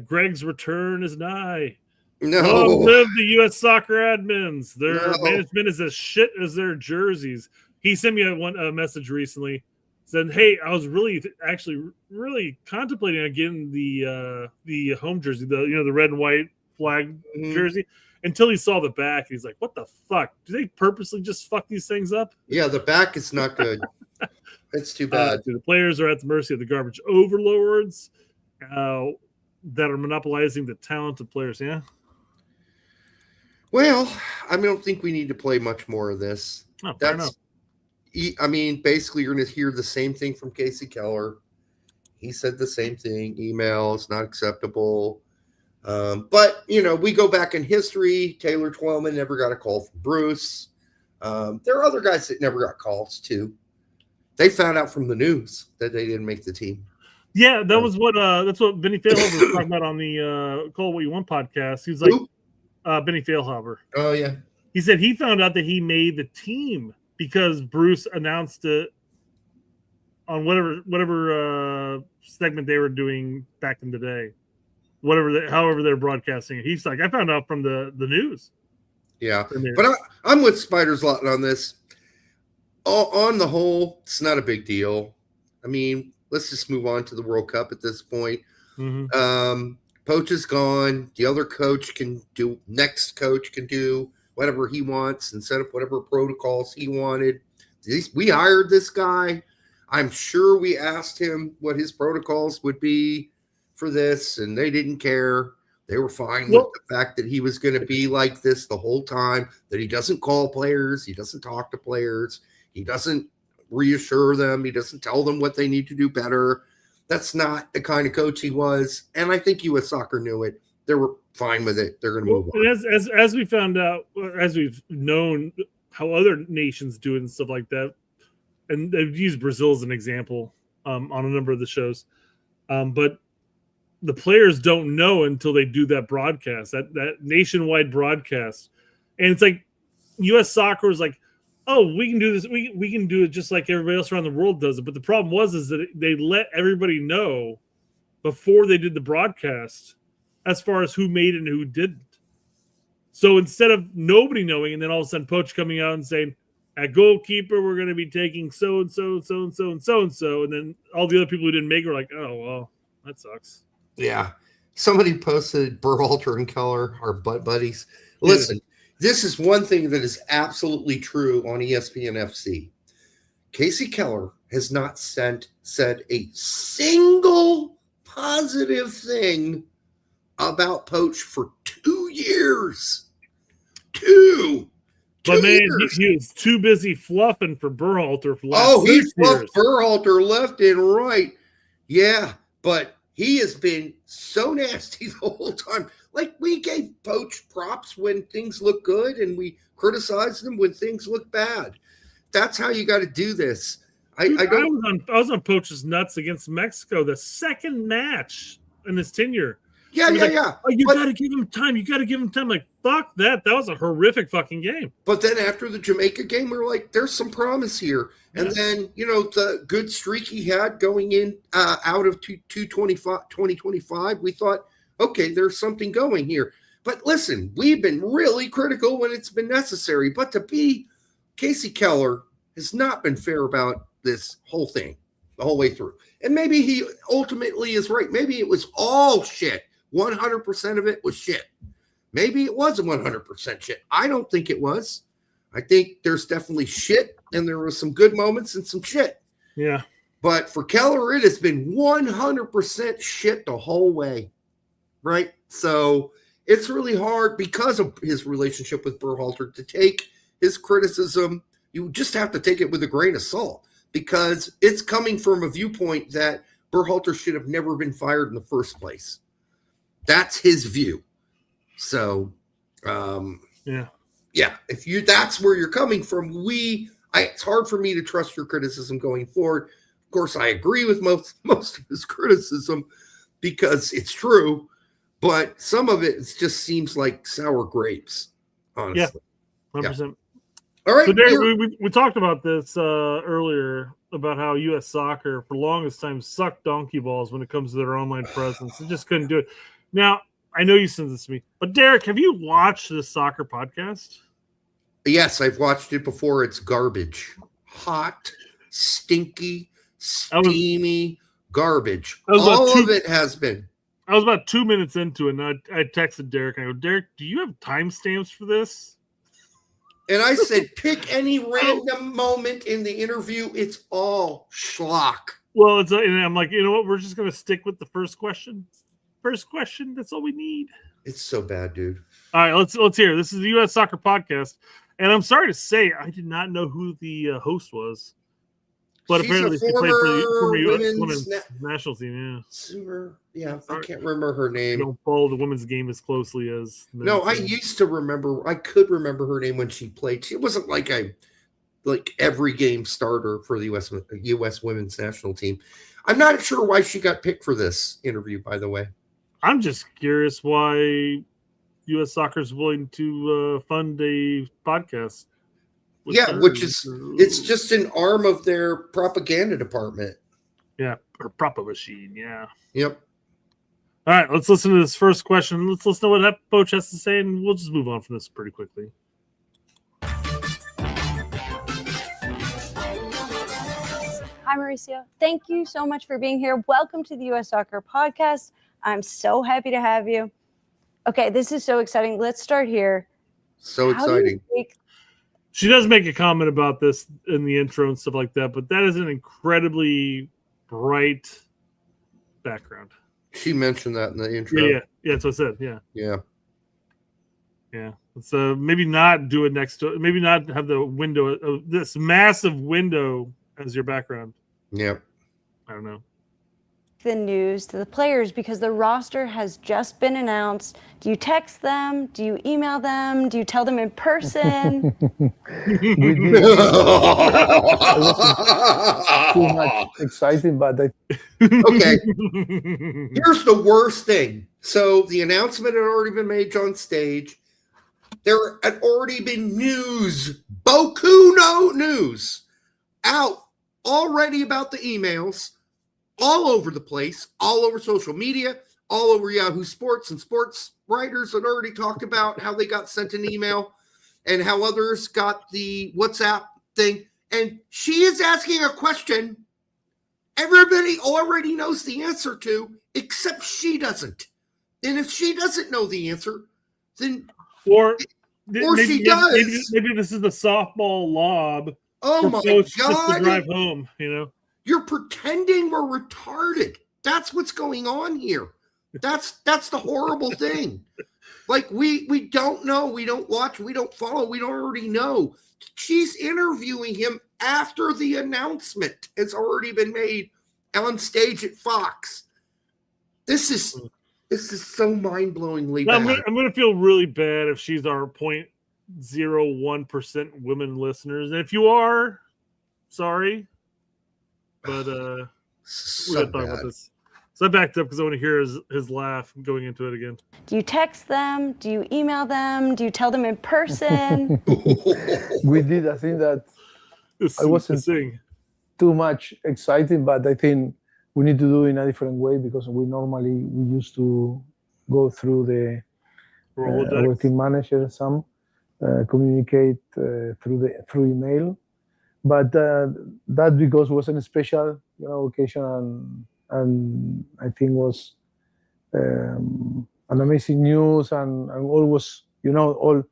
Greg's return is nigh. No. Long live the U.S. soccer admins. Their management is as shit as their jerseys. He sent me a message recently. Said, hey, I was really contemplating on getting the home jersey, the red and white flag jersey, until he saw the back. He's like, what the fuck? Do they purposely just fuck these things up? Yeah, the back is not good. It's too bad. The players are at the mercy of the garbage overlords that are monopolizing the talented players. Yeah. Well, I don't think we need to play much more of this. Oh, fair enough. I mean, basically, you're going to hear the same thing from Casey Keller. He said the same thing. Email is not acceptable. But, we go back in history. Taylor Twellman never got a call from Bruce. There are other guys that never got calls, too. They found out from the news that they didn't make the team. Yeah, that's what Benny Failhaber was talking about on the Call What You Want podcast. He was like, Benny Failhaber. Oh, yeah. He said he found out that he made the team because Bruce announced it on whatever segment they were doing back in the day, however they're broadcasting it. He's like, I found out from the news. Yeah, but I'm with Spider's Lot on this. On the whole, it's not a big deal. I mean, let's just move on to the World Cup at this point. Mm-hmm. Poch is gone. The other coach next coach can do whatever he wants and set up whatever protocols he wanted. We hired this guy. I'm sure we asked him what his protocols would be for this, and they didn't care. They were fine with the fact that he was going to be like this the whole time, that he doesn't call players, he doesn't talk to players, he doesn't reassure them, he doesn't tell them what they need to do better. That's not the kind of coach he was, and I think U.S. Soccer knew it. They were fine with it. They're going to move on. And as we found out, as we've known how other nations do it and stuff like that, and they've used Brazil as an example on a number of the shows, but the players don't know until they do that broadcast, that nationwide broadcast. And it's like U.S. Soccer is like, oh, we can do this. We can do it just like everybody else around the world does it. But the problem is that they let everybody know before they did the broadcast as far as who made it and who didn't. So instead of nobody knowing, and then all of a sudden Poch coming out and saying, at goalkeeper, we're going to be taking so-and-so, so-and-so, and so-and-so. And then all the other people who didn't make it were like, oh, well, that sucks. Yeah. Somebody posted Berhalter and Keller are butt buddies. Listen, this is one thing that is absolutely true on ESPN FC. Casey Keller has not said a single positive thing about Poch for 2 years. But man, he was too busy fluffing for Berhalter for last 6 he years. fluffed Berhalter left and right. Yeah, but he has been so nasty the whole time. Like, we gave Poch props when things look good, and we criticized him when things look bad. That's how you got to do this. I was on Poch's nuts against Mexico, the second match in his tenure. Yeah. Oh, you got to give him time. You got to give him time. Like, fuck that. That was a horrific fucking game. But then after the Jamaica game, we were like, there's some promise here. And then, the good streak he had going in out of 2025, we thought, okay, there's something going here. But listen, we've been really critical when it's been necessary. But to be Casey Keller has not been fair about this whole thing the whole way through. And maybe he ultimately is right. Maybe it was all shit. 100% of it was shit. Maybe it wasn't 100% shit. I don't think it was. I think there's definitely shit, and there were some good moments and some shit. Yeah. But for Keller, it has been 100% shit the whole way, right? So it's really hard because of his relationship with Berhalter to take his criticism. You just have to take it with a grain of salt. because it's coming from a viewpoint that Berhalter should have never been fired in the first place. That's his view. So, yeah. If that's where you're coming from, it's hard for me to trust your criticism going forward. Of course, I agree with most of his criticism because it's true, but some of it just seems like sour grapes. Honestly, 100%. Yeah. All right. So, Derek, we talked about this earlier about how U.S. soccer for the longest time sucked donkey balls when it comes to their online presence. They just couldn't do it. Now, I know you sent this to me, but Derek, have you watched this soccer podcast? Yes, I've watched it before. It's garbage. Hot, stinky, steamy garbage. All of it has been. I was about 2 minutes into it, and I texted Derek, and I go, Derek, do you have timestamps for this? And I said, pick any random moment in the interview. It's all schlock. Well, and I'm like, you know what? We're just going to stick with the first question. First question. That's all we need. It's so bad, dude. All right, let's hear. This is the U.S. Soccer Podcast, and I'm sorry to say, I did not know who the host was, but apparently she played for the women's national team. Yeah, I can't remember her name. I don't follow the women's game as closely as. No, I used to remember. I could remember her name when she played. She wasn't like every game starter for the U.S. women's national team. I'm not sure why she got picked for this interview. By the way, I'm just curious why U.S. Soccer is willing to fund a podcast. Which is it's just an arm of their propaganda department. Yeah, or propa machine. Yeah. Yep. All right, let's listen to this first question. Let's listen to what Poch has to say, and we'll just move on from this pretty quickly. Hi, Mauricio. Thank you so much for being here. Welcome to the U.S. Soccer Podcast. I'm so happy to have you. Okay, this is so exciting. Let's start here. So exciting. She does make a comment about this in the intro and stuff like that, but that is an incredibly bright background. She mentioned that in the intro. Yeah, that's what I said. Yeah. So maybe not do it next to. Maybe not have the window, this massive window as your background. Yep. I don't know. The news to the players because the roster has just been announced. Do you text them? Do you email them? Do you tell them in person? It wasn't too much exciting, but okay. Here's the worst thing. So the announcement had already been made on stage. There had already been news, boku news, out already about the emails. All over the place, all over social media, all over Yahoo Sports, and sports writers had already talked about how they got sent an email and how others got the WhatsApp thing. And she is asking a question everybody already knows the answer to, except she doesn't. And if she doesn't know the answer, then she does. Maybe this is the softball lob. Oh my God! Just to drive home, You're pretending we're retarded. That's what's going on here. That's the horrible thing. Like we don't know, we don't watch, we don't follow, we don't already know. She's interviewing him after the announcement has already been made on stage at Fox. This is so mind-blowingly bad. I'm gonna feel really bad if she's our 0.01% women listeners. And if you are, sorry. But we gotta talk about this. So I backed up because I want to hear his laugh going into it again. Do you text them? Do you email them? Do you tell them in person? We did. I think that I wasn't too much exciting, but I think we need to do it in a different way because we used to go through our team manager, communicate through email. But that because it wasn't a special occasion and I think was an amazing news and always all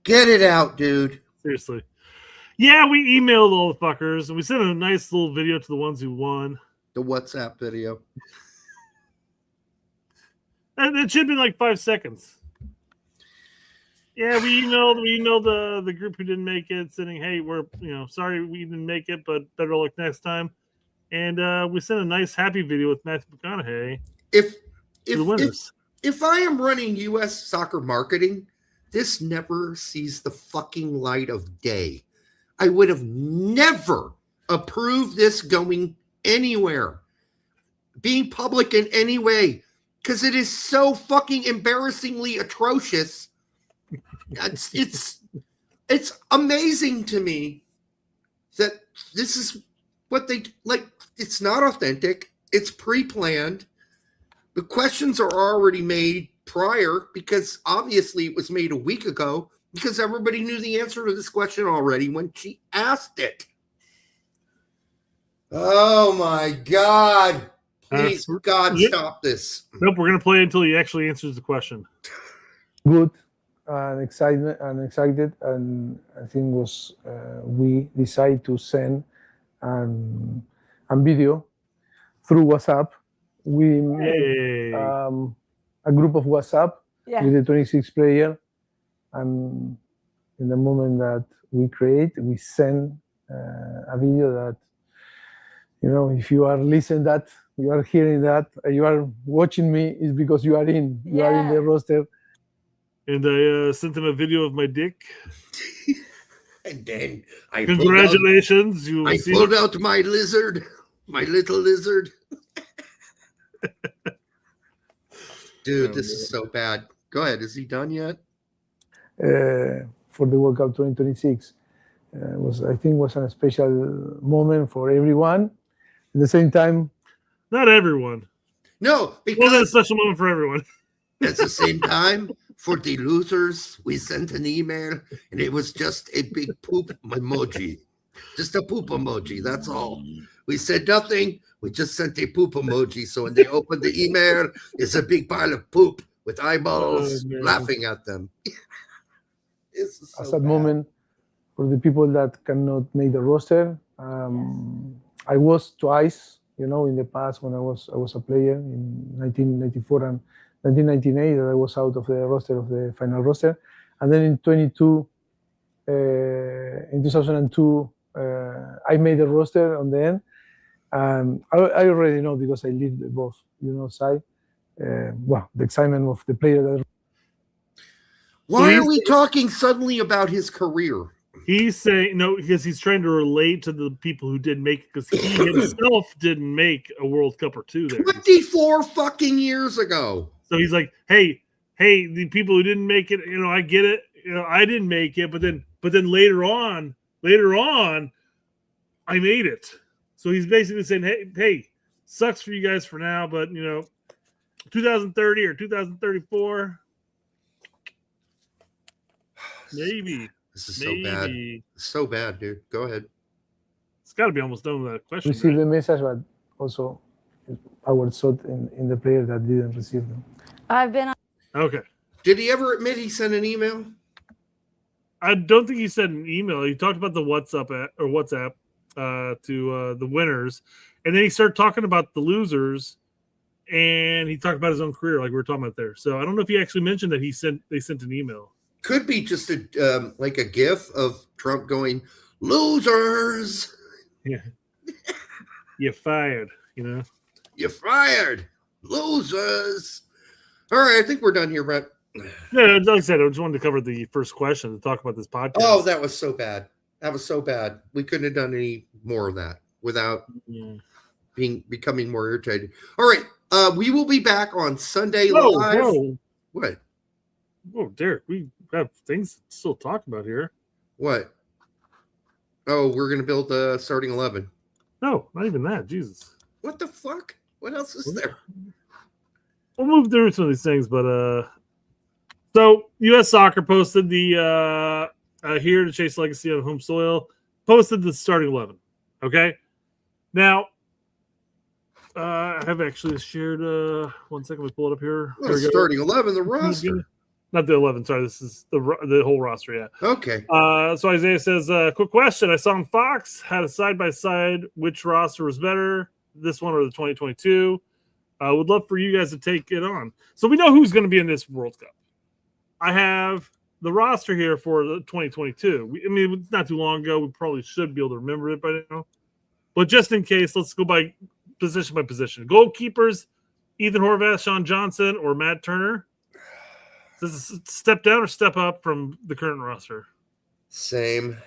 get it out, dude. Seriously. Yeah, we emailed all the fuckers and we sent a nice little video to the ones who won. The WhatsApp video. And it should be like 5 seconds. Yeah, we emailed the group who didn't make it, saying, "Hey, we're sorry we didn't make it, but better luck next time." And we sent a nice happy video with Matthew McConaughey. If the winners. If I am running U.S. soccer marketing, this never sees the fucking light of day. I would have never approved this going anywhere, being public in any way, because it is so fucking embarrassingly atrocious. It's amazing to me that this is what they like. It's not authentic. It's pre-planned. The questions are already made prior because obviously it was made a week ago because everybody knew the answer to this question already when she asked it. Oh my God. Please, God, stop this. Nope, we're going to play until he actually answers the question. Good and excited, and I think was we decided to send a video through WhatsApp. We made a group of WhatsApp with the 26 player, and in the moment that we send a video that, if you are listening that, you are hearing that, you are watching me, is because you are in the roster. And I sent him a video of my dick. And then congratulations, I pulled out my lizard, my little lizard. Dude, this is so bad. Go ahead. Is he done yet? For the World Cup 2026, I think was a special moment for everyone. At the same time, not everyone. No, because it's a special moment for everyone. At the same time, for the losers, we sent an email, and it was just a big poop emoji, just a poop emoji. That's all. We said nothing. We just sent a poop emoji. So when they opened the email, it's a big pile of poop with eyeballs laughing at them. A sad moment for the people that cannot make the roster. I was twice, in the past when I was a player in 1994 and 1998 that I was out of the roster of the final roster, and then in 2002 I made the roster on the end. I already know because I lived both, side. The excitement of the player. Why are we talking suddenly about his career? He's saying no because he's trying to relate to the people who didn't make it because he himself didn't make a World Cup or two there 24 fucking years ago. So he's like, hey, the people who didn't make it, I get it. I didn't make it, but then later on, I made it. So he's basically saying, hey, sucks for you guys for now, but 2030 or 2034, maybe. This is so bad. So bad, dude. Go ahead. It's got to be almost done with that question. Receive the message, but also our thought in the player that didn't receive them. I've been. Okay. Did he ever admit he sent an email? I don't think he sent an email. He talked about the WhatsApp to the winners, and then he started talking about the losers, and he talked about his own career, like we were talking about there. So I don't know if he actually mentioned that they sent an email. Could be just a like a GIF of Trump going losers. Yeah, you're fired. You're fired, losers. All right, I think we're done here, Brett. Yeah, like I said, I just wanted to cover the first question to talk about this podcast. Oh, that was so bad. That was so bad. We couldn't have done any more of that without becoming more irritated. All right, we will be back on Sunday live. Whoa. What? Oh, Derek, we have things to still talk about here. What? Oh, we're going to build the starting 11. No, not even that. Jesus. What the fuck? What else is there? We'll move through some of these things, but so U.S. Soccer posted the here to chase legacy on home soil, posted the starting 11. Okay, now I have actually shared. 1 second, we pull it up here. Well, starting 11, the roster. Not the 11. Sorry, this is the whole roster. Yeah. Okay. So Isaiah says, quick question. I saw on Fox had a side-by-side which roster was better, this one or the 2022. Would love for you guys to take it on. So we know who's going to be in this World Cup. I have the roster here for the 2022. I mean, it's not too long ago. We probably should be able to remember it by now. But just in case, let's go by position. Goalkeepers, Ethan Horvath, Sean Johnson, or Matt Turner. Does this step down or step up from the current roster? Same.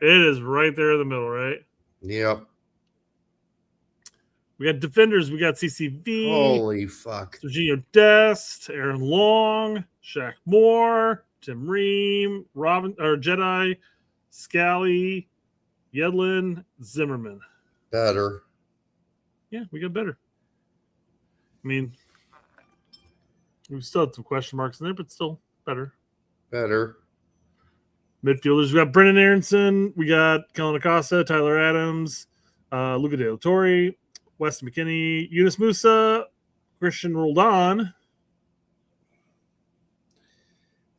It is right there in the middle, right? Yep. We got defenders. We got CCV. Holy fuck. Sergio Dest, Aaron Long, Shaq Moore, Tim Ream, Jedi, Scally, Yedlin, Zimmerman. Better. Yeah, we got better. I mean, we still had some question marks in there, but still better. Better. Midfielders, we got Brendan Aronson, we got Kellen Acosta, Tyler Adams, Luca De La Torre, Weston McKennie, Yunus Musa, Christian Roldan.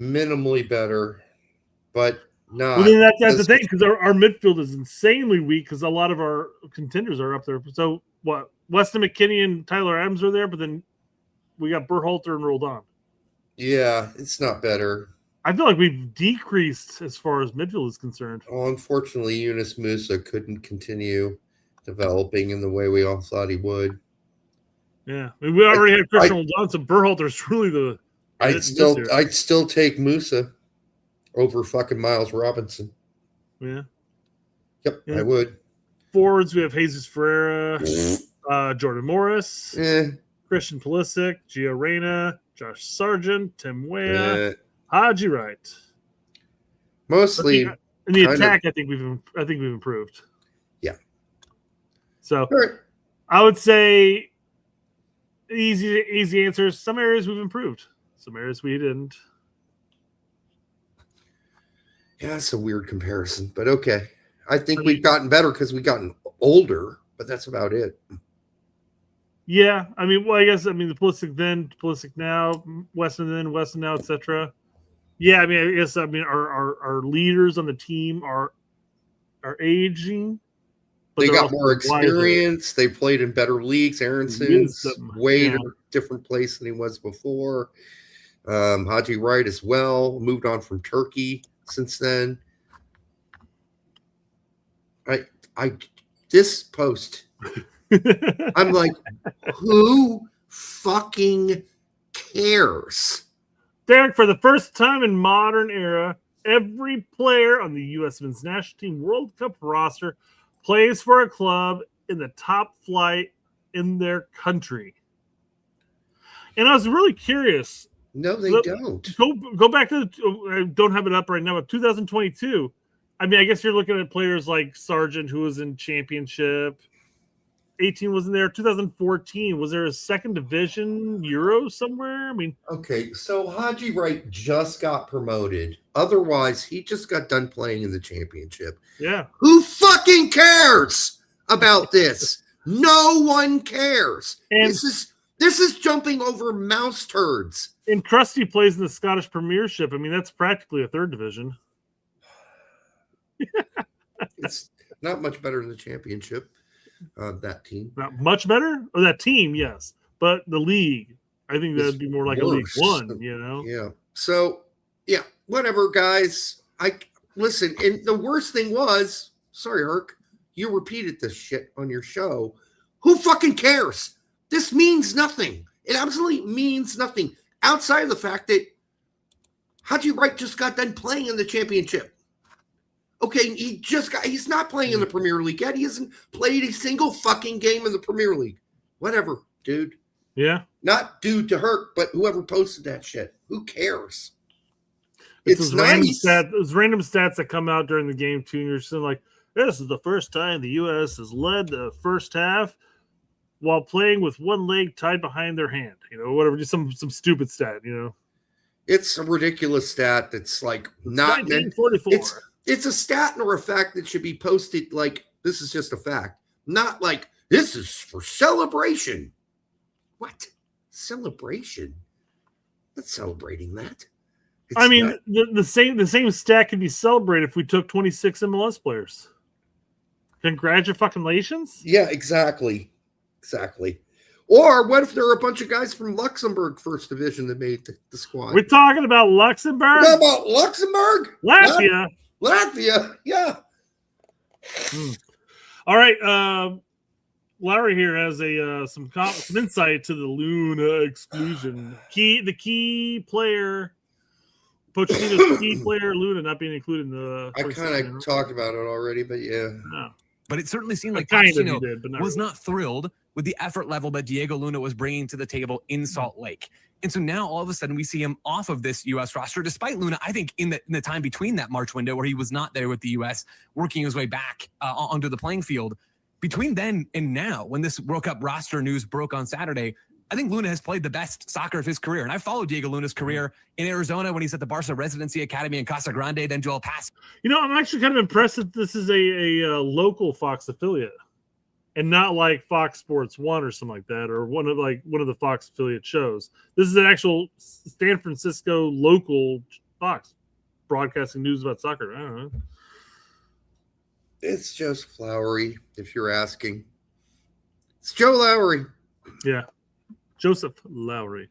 Minimally better, but not. Well, then that's the thing, because our midfield is insanely weak because a lot of our contenders are up there. So what? Weston McKennie and Tyler Adams are there, but then we got Berhalter and Roldan. Yeah, it's not better. I feel like we've decreased as far as midfield is concerned. Oh, unfortunately, Yunus Musa couldn't continue developing in the way we all thought he would. Yeah, I mean, we already had Christian Roldan, so Berhalter's really the. I'd still take Musa over fucking Miles Robinson. Yeah. Yep, yeah. I would. Forwards, we have Jesus Ferreira, Jordan Morris, Christian Pulisic, Gio Reyna, Josh Sargent, Tim Weah, Haji Wright. Mostly in the attack, I think we've improved. Yeah. So I would say easy answers. Some areas we've improved. Some areas we didn't. Yeah, it's a weird comparison, but okay. I think we've gotten better because we've gotten older, but that's about it. Yeah, I mean, well, I guess the Pulisic then, Pulisic now, Weston then, Weston now, etc. Yeah, I mean, I guess our leaders on the team are aging. They got more experience. They played in better leagues. Aronson's way different place than he was before. Haji Wright as well. Moved on from Turkey since then. This post, I'm like, who fucking cares? Derek, for the first time in modern era, every player on the U.S. Men's National Team World Cup roster plays for a club in the top flight in their country. And I was really curious. No, they don't. Go back to I don't have it up right now, but 2022. I mean, I guess you're looking at players like Sargent, who was in championship. 18 wasn't there. 2014, was there a second division Euro somewhere? I mean, okay, so Haji Wright just got promoted. Otherwise, he just got done playing in the championship. Yeah. Who fucking cares about this? No one cares. And this is jumping over mouse turds. And Krusty plays in the Scottish Premiership. I mean, that's practically a third division. It's not much better than the championship. That team. Not much better? Or that team, yes. But the league, I think that'd be more like a League One, you know? Yeah. So, yeah, whatever, guys. Listen, and the worst thing was, sorry, Herc, you repeated this shit on your show. Who fucking cares? This means nothing. It absolutely means nothing. Outside of the fact that Haji Wright just got done playing in the championship. Okay, he's not playing in the Premier League yet. He hasn't played a single fucking game in the Premier League. Whatever, dude. Yeah. Not dude to Herc, but whoever posted that shit. Who cares? It's nice. Those random stats that come out during the game, too, and you're just like, this is the first time the U.S. has led the first half while playing with one leg tied behind their hand. You know, whatever, just some stupid stat, you know. It's a ridiculous stat that's like not 1944. It's a stat or a fact that should be posted like this is just a fact, not like this is for celebration. What? Celebration? Not celebrating that. I mean, the same stat could be celebrated if we took 26 MLS players. Congratulations. Yeah, exactly. Or what if there are a bunch of guys from Luxembourg First Division that made the squad? We're talking about Luxembourg? What about Luxembourg? Latvia. Latvia, yeah. All right. Lowry here has some insight to the Luna exclusion. The key player, Pochettino's key player, Luna, not being included in the. I kind of talked about it already, but yeah. No. But it certainly seemed like Pochettino Pochettino was not thrilled with the effort level that Diego Luna was bringing to the table in Salt Lake. And so now all of a sudden we see him off of this U.S. roster, despite Luna, I think in the time between that March window where he was not there with the U.S., working his way back onto the playing field. Between then and now, when this World Cup roster news broke on Saturday, I think Luna has played the best soccer of his career. And I followed Diego Luna's career in Arizona when he's at the Barca Residency Academy in Casa Grande, then Joel Pass. I'm actually kind of impressed that this is a local Fox affiliate and not like Fox Sports 1 or something like that, or one of the Fox affiliate shows. This is an actual San Francisco local Fox broadcasting news about soccer. I don't know. It's just Lowry, if you're asking. It's Joe Lowry. Yeah. Joseph Lowry.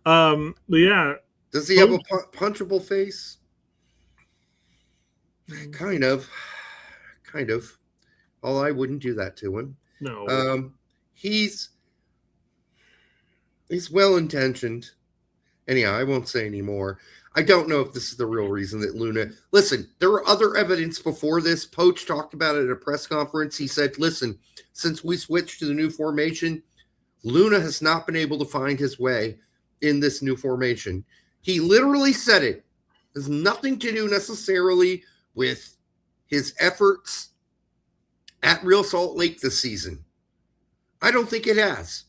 But yeah. Does he have a punchable face? Kind of. Although I wouldn't do that to him. No. He's well-intentioned. Anyhow, I won't say any more. I don't know if this is the real reason that Luna... Listen, there were other evidence before this. Poch talked about it at a press conference. He said, listen, since we switched to the new formation, Luna has not been able to find his way in this new formation. He literally said it. It has nothing to do necessarily with his efforts at Real Salt Lake this season. I don't think it has.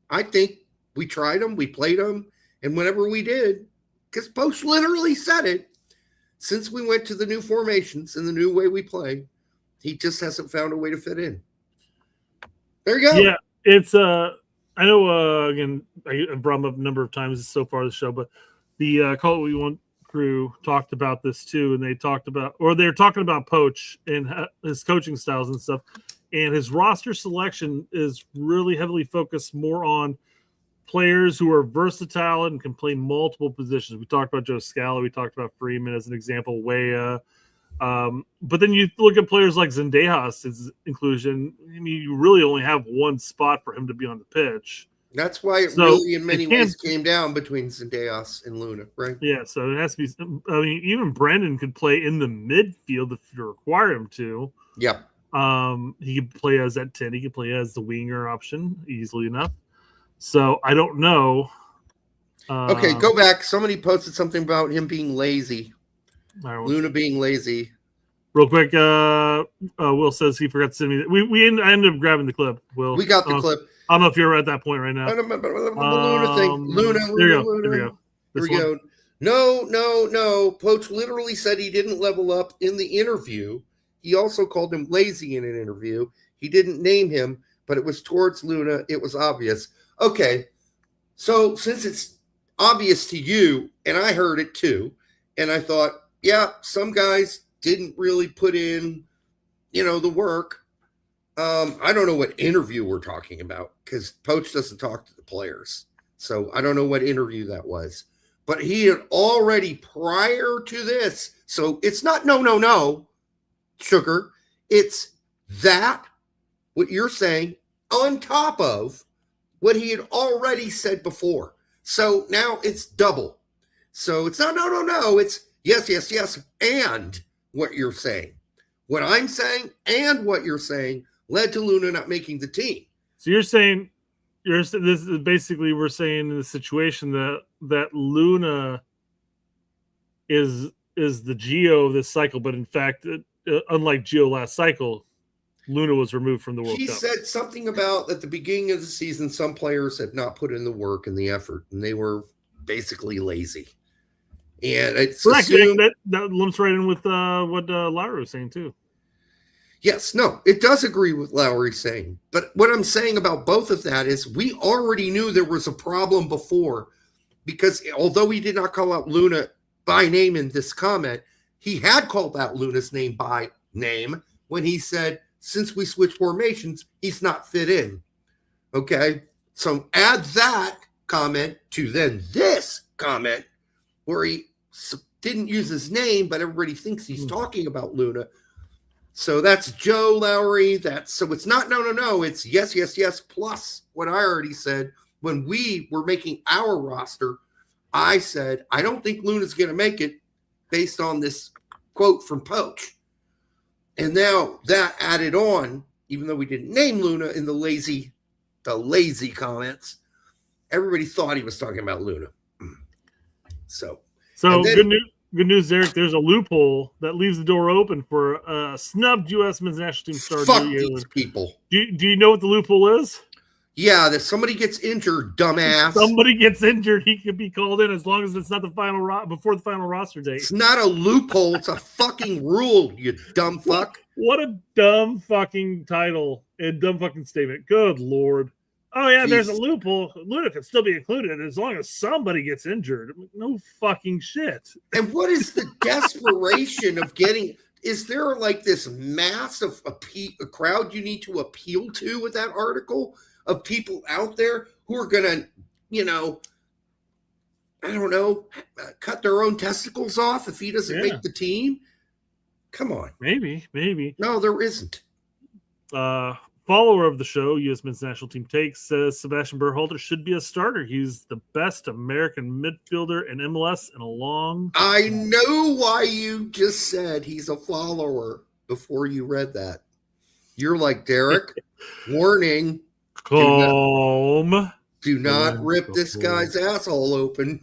I think we tried him, we played him, and whenever we did... Because Poch literally said it. Since we went to the new formations and the new way we play, he just hasn't found a way to fit in. There you go. Yeah, it's I know. Again, I've brought him up a number of times so far this show, but the Call It What You Want crew talked about this too, and they're talking about Poch and his coaching styles and stuff, and his roster selection is really heavily focused more on players who are versatile and can play multiple positions. We talked about Joe Scala. We talked about Freeman as an example, Weah. But then you look at players like Zendejas' inclusion. I mean, you really only have one spot for him to be on the pitch. That's why it really, in many ways, came down between Zendejas and Luna, right? Yeah, so it has to be. I mean, even Brendan could play in the midfield if you require him to. Yeah. He could play as that 10. He could play as the winger option easily enough. So I don't know. Okay, go back. Somebody posted something about him being lazy. Luna being lazy. Real quick, Will says he forgot to send me. I ended up grabbing the clip. Will, we got the clip. I don't know if you're at that point right now. I don't remember the Luna thing. Luna. There we go. Here we go. No. Poch literally said he didn't level up in the interview. He also called him lazy in an interview. He didn't name him, but it was towards Luna. It was obvious. Okay, so since it's obvious to you, and I heard it too, and I thought, yeah, some guys didn't really put in, the work. I don't know what interview we're talking about because Poch doesn't talk to the players. So I don't know what interview that was. But he had already prior to this. So it's not no, Sugar. It's that, what you're saying, on top of what he had already said before. So now it's double. So it's not no. It's yes, and what you're saying. What I'm saying and what you're saying led to Luna not making the team. So you're saying this is basically we're saying in the situation that Luna is the Gio of this cycle, but in fact, unlike Gio last cycle, Luna was removed from the World Cup. He said something about at the beginning of the season, some players had not put in the work and the effort, and they were basically lazy. And it's that lumps right in with what Lowry was saying too. Yes, no, it does agree with Lowry saying. But what I'm saying about both of that is we already knew there was a problem before because although he did not call out Luna by name in this comment, he had called out Luna's name by name when he said, since we switched formations, he's not fit in. Okay? So add that comment to then this comment where he didn't use his name, but everybody thinks he's talking about Luna. So that's Joe Lowry. So it's not no. It's yes, plus what I already said. When we were making our roster, I said, I don't think Luna's going to make it based on this quote from Poch. And now that added on, even though we didn't name Luna in the lazy comments, everybody thought he was talking about Luna. So good news, Eric. There's a loophole that leaves the door open for a snubbed U.S. men's national team star. Fuck these people. Do you know what the loophole is? Yeah, if somebody gets injured, dumbass. If somebody gets injured, he can be called in as long as it's not the final before the final roster date. It's not a loophole. It's a fucking rule, you dumb fuck. What a dumb fucking title and dumb fucking statement. Good Lord. Oh, yeah, There's a loophole. Luna can still be included as long as somebody gets injured. No fucking shit. And what is the desperation of getting – is there like this massive a crowd you need to appeal to with that article of people out there who are going to, I don't know, cut their own testicles off if he doesn't make the team? Come on. Maybe. No, there isn't. Follower of the show, U.S. Men's National Team Takes, says Sebastian Berhalter should be a starter. He's the best American midfielder in MLS in a long time. I know why you just said he's a follower before you read that. You're like, Derek, warning. Calm. Do not rip this guy's asshole open.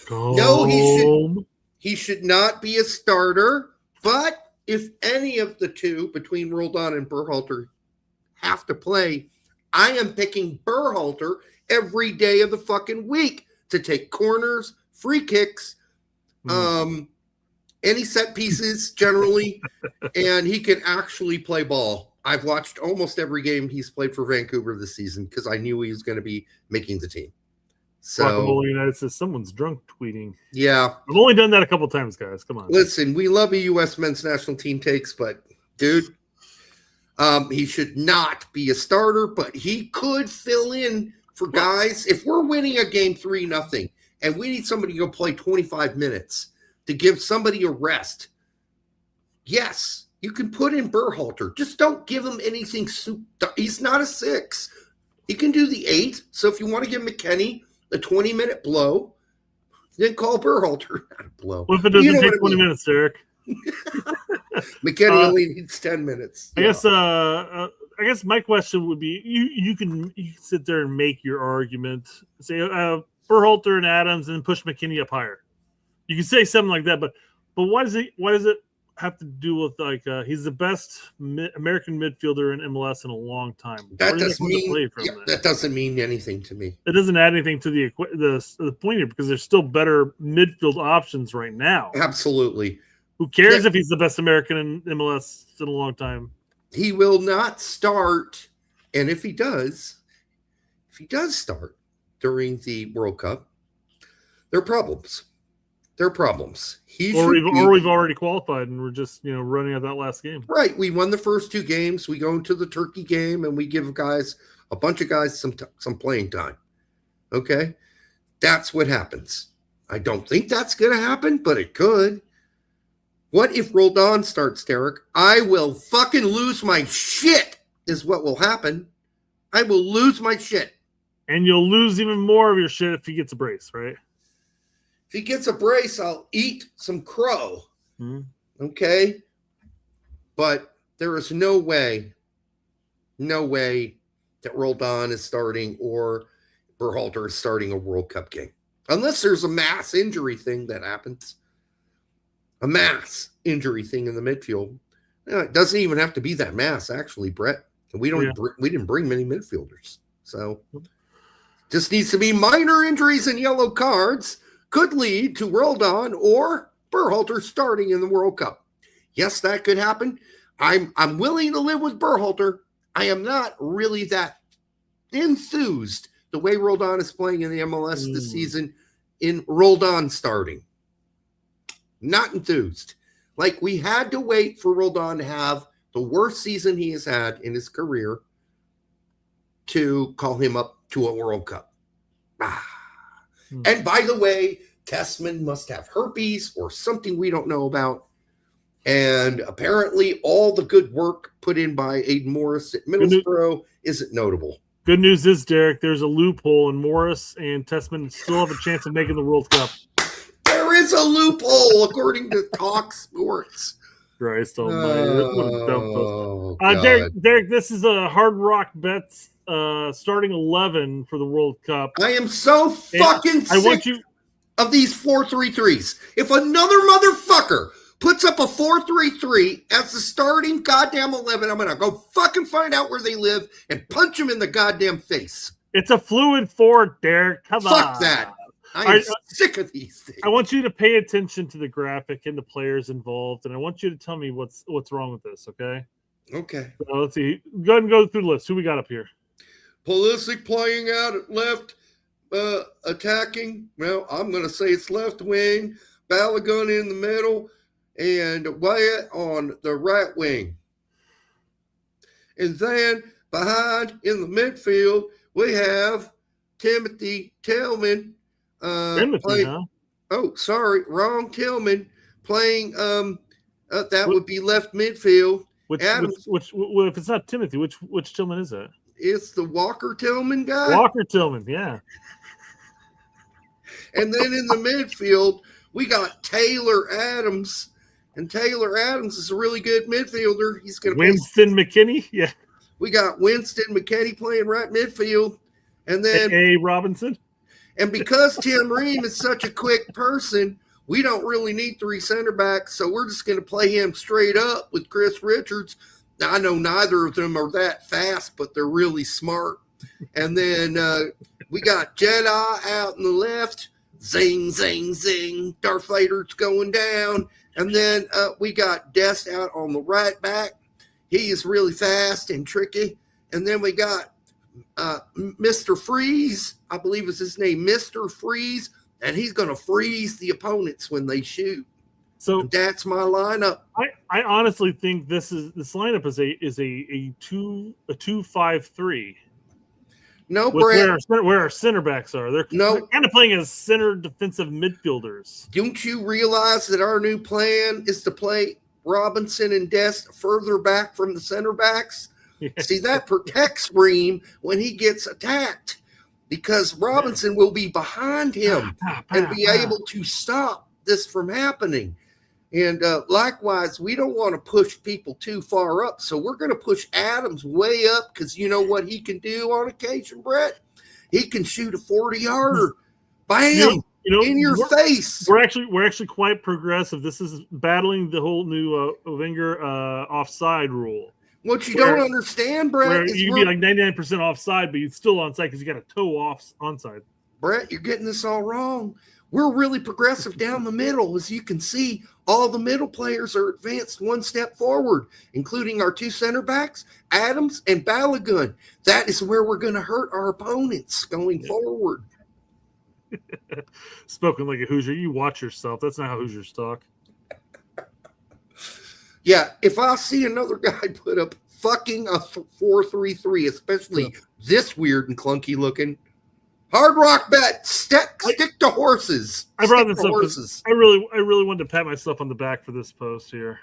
No, he should not be a starter, but if any of the two between Roldan and Berhalter have to play, I am picking Berhalter every day of the fucking week to take corners, free kicks, any set pieces generally, and he can actually play ball. I've watched almost every game he's played for Vancouver this season because I knew he was going to be making the team. So United says someone's drunk tweeting. Yeah. I've only done that a couple times, guys. Come on. Listen, we love a U.S. men's national team takes, but dude, he should not be a starter, but he could fill in for guys. If we're winning a game 3-0 and we need somebody to go play 25 minutes to give somebody a rest, yes, you can put in Berhalter. Just don't give him anything. He's not a 6. He can do the 8. So if you want to give McKennie a 20-minute blow, then call Berhalter not a blow. What if it doesn't take 20 minutes, Derek? McKennie only needs 10 minutes. I guess my question would be: you can sit there and make your argument, say Berhalter and Adams, and push McKennie up higher. You can say something like that, but why does it have to do with he's the best American midfielder in MLS in a long time? That doesn't mean anything to me. It doesn't add anything to the point here because there's still better midfield options right now. Absolutely. Who cares if he's the best American in MLS in a long time? He will not start, and if he does start during the World Cup, there are problems. There are problems. We've already qualified and we're just running out that last game. Right. We won the first 2 games. We go into the Turkey game and we give a bunch of guys some playing time. Okay, that's what happens. I don't think that's going to happen, but it could. What if Roldan starts, Derek? I will fucking lose my shit. Is what will happen. I will lose my shit, and you'll lose even more of your shit if he gets a brace, right? If he gets a brace, I'll eat some crow. Okay? But there is no way that Roldan is starting or Berhalter is starting a World Cup game. Unless there's a mass injury thing that happens. A mass injury thing in the midfield. It doesn't even have to be that mass, actually, Brett. We didn't bring many midfielders. So just needs to be minor injuries and yellow cards could lead to Roldan or Berhalter starting in the World Cup. Yes, that could happen. I'm willing to live with Berhalter. I am not really that enthused the way Roldan is playing in the MLS this season in Roldan starting. Not enthused. Like, we had to wait for Roldan to have the worst season he has had in his career to call him up to a World Cup. And by the way, Tessman must have herpes or something we don't know about. And apparently all the good work put in by Aiden Morris at Middlesbrough isn't notable. Good news is, Derek, there's a loophole, and Morris and Tessman still have a chance of making the World Cup. There is a loophole, according to Talk Sports. Christ almighty. Derek, this is a Hard Rock Bets starting 11 for the World Cup. I am so fucking sick of these 4-3-3s. If another motherfucker puts up a 4-3-3 as the starting goddamn 11, I'm going to go fucking find out where they live and punch them in the goddamn face. It's a fluid four, Derek. Come on. Fuck that. I'm sick of these things. I want you to pay attention to the graphic and the players involved, and I want you to tell me what's wrong with this, okay? Okay. So let's see. Go ahead and go through the list. Who we got up here? Pulisic playing out at left, attacking. Well, I'm going to say it's left wing. Balogun in the middle, and Wyatt on the right wing. And then behind in the midfield, we have Timothy Tillman. Oh, sorry, wrong Tillman playing. That would be left midfield. Which if it's not Timothy, which Tillman is that? It's the Walker Tillman guy. Walker Tillman, yeah. And then in the midfield, we got Taylor Adams, and Taylor Adams is a really good midfielder. He's going to Winston McKinney, yeah. We got Winston McKinney playing right midfield, and then A. Robinson. And because Tim Ream is such a quick person, we don't really need 3 center backs, so we're just going to play him straight up with Chris Richards. Now, I know neither of them are that fast, but they're really smart. And then we got Jedi out on the left. Zing, zing, zing. Darth Vader's going down. And then we got Dest out on the right back. He is really fast and tricky. And then we got Mr. Freeze, I believe is his name, Mr. Freeze, and he's going to freeze the opponents when they shoot. So that's my lineup. I honestly think this lineup is a 2-5-3. No, Brad, where our center backs are. They're kind of playing as center defensive midfielders. Don't you realize that our new plan is to play Robinson and Dest further back from the center backs? Yeah. See, that protects Ream when he gets attacked because Robinson will be behind him and be able to stop this from happening. And likewise, we don't want to push people too far up. So we're going to push Adams way up because you know what he can do on occasion, Brett? He can shoot a 40-yarder. Bam! In your face. We're actually quite progressive. This is battling the whole new Wenger offside rule. What you don't understand, Brett, is you'd be like 99% offside, but you'd still onside because you got a toe off onside. Brett, you're getting this all wrong. We're really progressive down the middle. As you can see, all the middle players are advanced one step forward, including our 2 center backs, Adams and Balogun. That is where we're going to hurt our opponents going forward. Spoken like a Hoosier. You watch yourself. That's not how Hoosiers talk. Yeah, if I see another guy put up fucking a 4-3-3, especially this weird and clunky looking, Hard Rock Bet, stick to horses. I brought this up because I really wanted to pat myself on the back for this post here.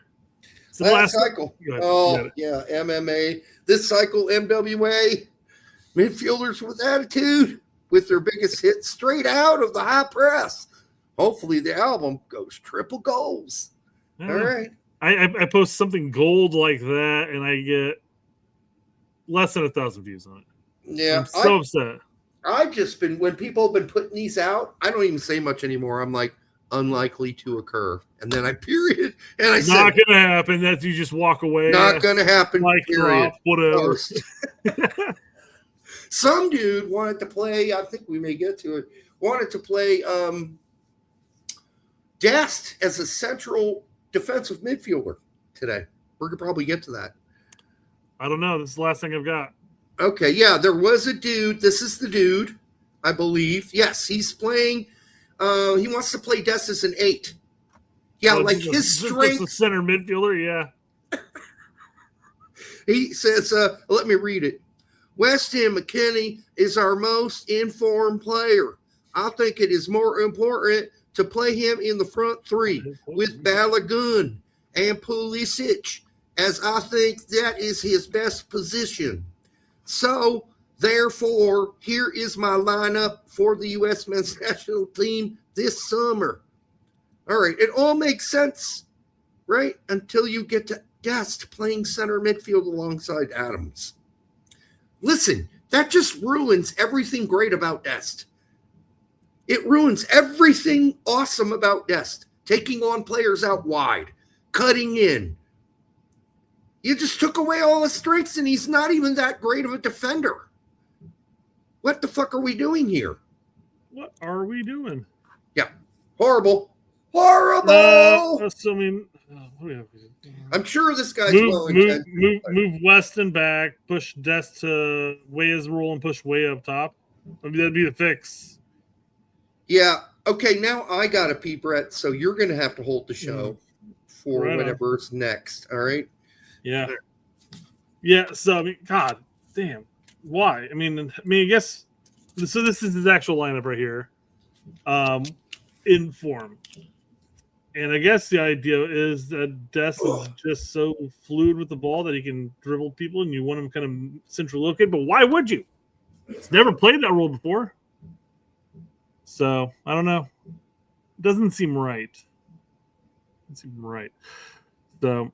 So last cycle. Yeah, MMA. This cycle, MWA, midfielders with attitude, with their biggest hit straight out of the high press. Hopefully the album goes triple goals. All right. I post something gold like that, and I get less than 1,000 views on it. Yeah. I'm so upset. I've just been, when people have been putting these out, I don't even say much anymore. I'm like, unlikely to occur. And then I period. And I said, not going to happen. That you just walk away. Not going to happen. Like, period. Whatever. Some dude wanted to play, I think we may get to it, wanted to play Dest as a central defensive midfielder today. We're going to probably get to that. I don't know. This is the last thing I've got. Okay, yeah, there was a dude. This is the dude, I believe. Yes, he's playing. He wants to play Dest as an 8. Yeah, like his strength. The center midfielder, yeah. He says, let me read it. Weston McKennie is our most informed player. I think it is more important to play him in the front three with Balogun and Pulisic, as I think that is his best position. So, therefore, here is my lineup for the U.S. men's national team this summer. All right, it all makes sense, right? Until you get to Dest playing center midfield alongside Adams. Listen, that just ruins everything great about Dest. It ruins everything awesome about Dest. Taking on players out wide, cutting in. You just took away all his strengths, and he's not even that great of a defender. What the fuck are we doing here? What are we doing? Yeah, horrible. Horrible! Assuming, I'm sure this guy's move Weston back, push Dest to weigh his role and push way up top. Maybe that'd be the fix. Yeah. Okay, now I got to pee, Brett, so you're going to have to hold the show for whatever's next, all right? Yeah. Yeah, so, I mean, God damn. Why? I mean, I guess, so this is his actual lineup right here. In form. And I guess the idea is that Dest is just so fluid with the ball that he can dribble people, and you want him kind of central located. But why would you? He's never played that role before. So, I don't know. It doesn't seem right. So, all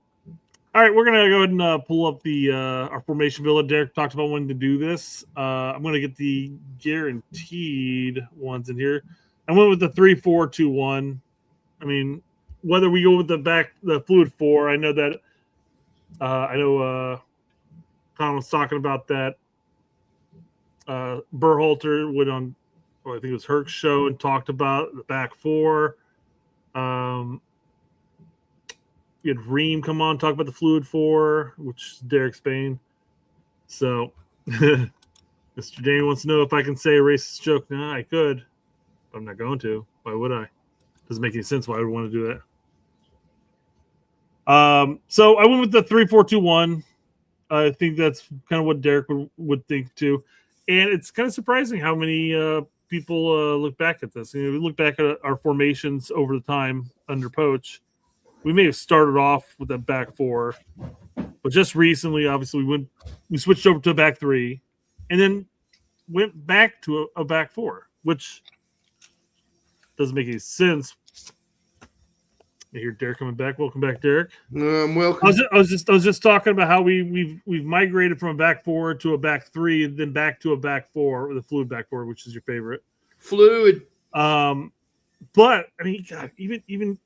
right, we're going to go ahead and pull up the our formation builder. Derek talked about when to do this. I'm going to get the guaranteed ones in here. I went with the 3-4-2-1. I mean, whether we go with the fluid 4, I know that Tom was talking about that. Berhalter went on, I think it was Herc's show, and talked about the back 4. We had Ream come on, talk about the fluid 4, which is Derek Spain. So, Mr. Danny wants to know if I can say a racist joke. No, I could, but I'm not going to. Why would I? Doesn't make any sense why I would want to do that. So I went with the 3-4-2-1. I think that's kind of what Derek would think too. And it's kind of surprising how many people look back at this. We look back at our formations over the time under Poch. We may have started off with a back 4, but just recently, obviously, we switched over to a back 3, and then went back to a back 4, which doesn't make any sense. I hear Derek coming back. Welcome back, Derek. Welcome. I was just talking about how we've migrated from a back 4 to a back 3, and then back to a back 4, or the fluid back 4, which is your favorite. Fluid. But I mean, God, even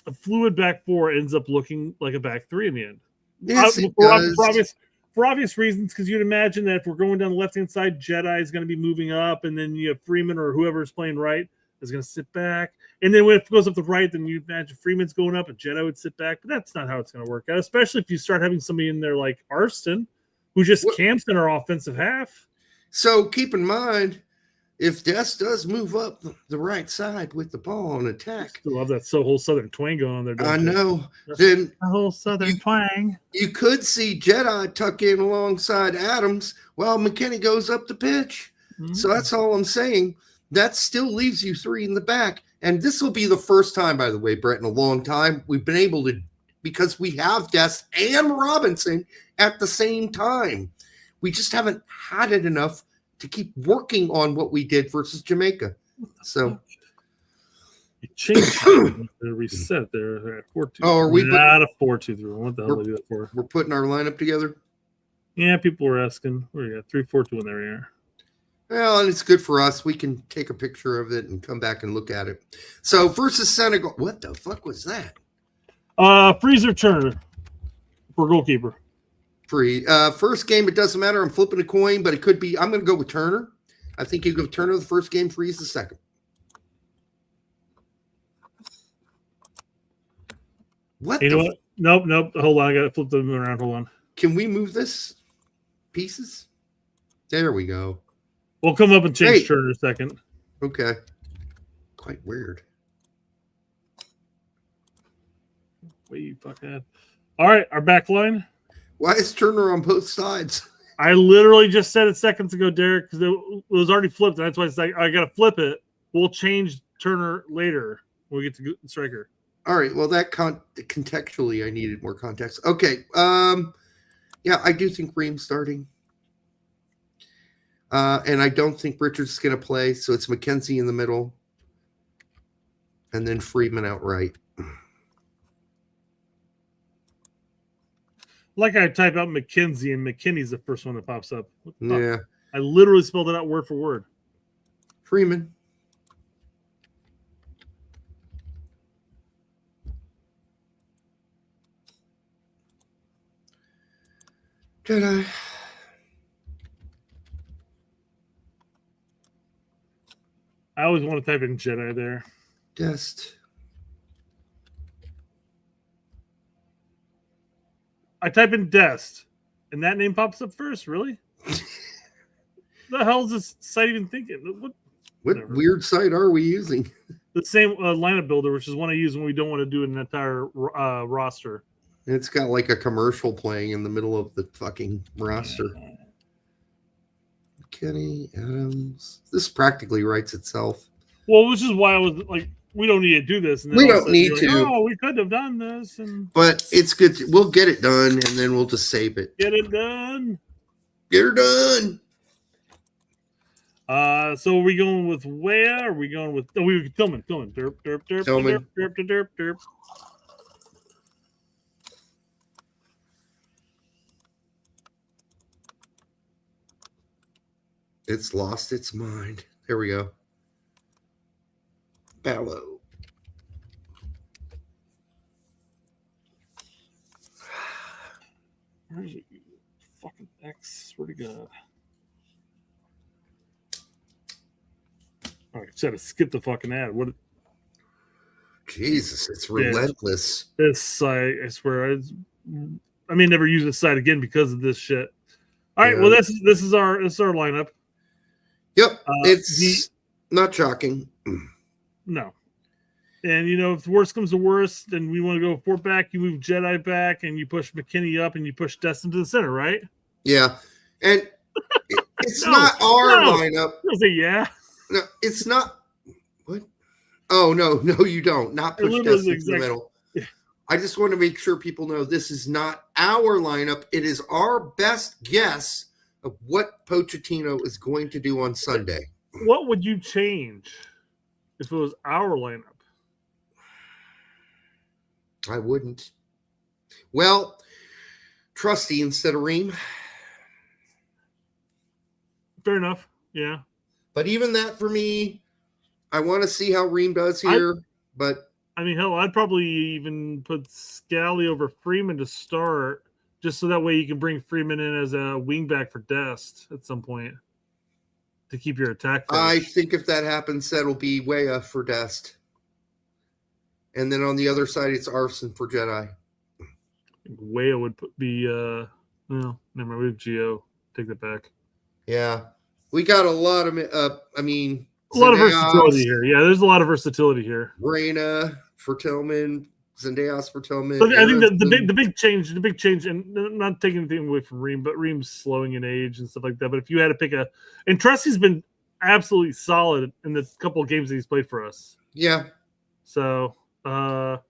a fluid back 4 ends up looking like a back 3 in the end. Yes, for obvious reasons, because you'd imagine that if we're going down the left-hand side, Jedi is going to be moving up, and then you have Freeman or whoever's playing right is going to sit back. And then when it goes up the right, then you imagine Freeman's going up and Jedi would sit back. But that's not how it's going to work out, especially if you start having somebody in there like Arston, who just camps in our offensive half. So keep in mind, if Dest does move up the right side with the ball on attack. I love that whole Southern twang going on there. I know. Then the whole Southern twang. You could see Jedi tuck in alongside Adams while McKennie goes up the pitch. Mm-hmm. So that's all I'm saying. That still leaves you 3 in the back. And this will be the first time, by the way, Brett, in a long time, we've been able to, because we have Dest and Robinson at the same time. We just haven't had it enough to keep working on what we did versus Jamaica. So you changed the reset there. 4-2. Oh, are we not a 4-2-3? What the hell did I do that for? We're putting our lineup together. Yeah, people were asking. Where you got 3-4-2 in there? Yeah. Well, and it's good for us. We can take a picture of it and come back and look at it. So versus Senegal. What the fuck was that? Freezer Turner for goalkeeper. Free. First game, it doesn't matter. I'm flipping a coin, but it could be. I'm going to go with Turner. I think you go with Turner the first game, Freeze the second. What? You know what? Nope. Hold on. I got to flip them around. Hold on. Can we move this pieces? There we go. We'll come up and change Turner in a second. Okay. Quite weird. Wait, fuckhead. All right, our back line. Why is Turner on both sides? I literally just said it seconds ago, Derek, because it was already flipped. And that's why it's like, I got to flip it. We'll change Turner later when we get to striker. All right. Well, that contextually, I needed more context. Okay. Yeah, I do think Ream's starting. And I don't think Richards is going to play. So it's McKenzie in the middle. And then Freeman outright. Like I type out McKenzie, and McKinney's the first one that pops up. Yeah. I literally spelled it out word for word. Freeman. Jedi. I always want to type in Jedi there. Dest. I type in Dest, and that name pops up first. Really? The hell is this site even thinking? What weird site are we using? The same lineup builder, which is one I use when we don't want to do an entire roster. It's got like a commercial playing in the middle of the fucking roster. Kenny Adams. This practically writes itself. Well, which is why I was like, we don't need to do this. And then We don't need to. Oh, we could have done this. But it's good. We'll get it done, and then we'll just save it. Get it done. Get her done. So are we going with Wea? Or are we going with Tillman? Derp, derp, derp, Tillman. derp, derp, derp, derp. It's lost its mind. There we go. Ballo. Where's it? Fucking X. Swear to God. All right, just to skip the fucking ad. What? Jesus, it's relentless. This site, I swear, I may never use this site again because of this shit. All right, well, this is our lineup. Yep, it's not shocking. No. And, if the worst comes to worst and we want to go 4 back, you move Jedi back and you push McKinney up and you push Destin to the center, right? Yeah. And it's not our lineup. I'll say yeah. No, it's not. What? Oh, no, you don't. Not push Destin to the middle. I just want to make sure people know this is not our lineup. It is our best guess of what Pochettino is going to do on Sunday. What would you change if it was our lineup? I wouldn't. Well, Trusty instead of Ream. Fair enough. Yeah. But even that for me, I want to see how Ream does here. Hell, I'd probably even put Scally over Freeman to start, just so that way you can bring Freeman in as a wingback for Dest at some point to keep your attack fresh. I think if that happens, that'll be Wea for Dest. And then on the other side, it's Arson for Jedi. Wea would be, well, never mind. We have Geo. Take that back. Yeah. We got a lot of, a lot of versatility here. Yeah, there's a lot of versatility here. Reina for Tillman, Zendejas for Tillman. So I think the big change, and not taking anything away from Ream, but Ream's slowing in age and stuff like that. But if you had to pick and Trusty's been absolutely solid in the couple of games that he's played for us. Yeah. So, and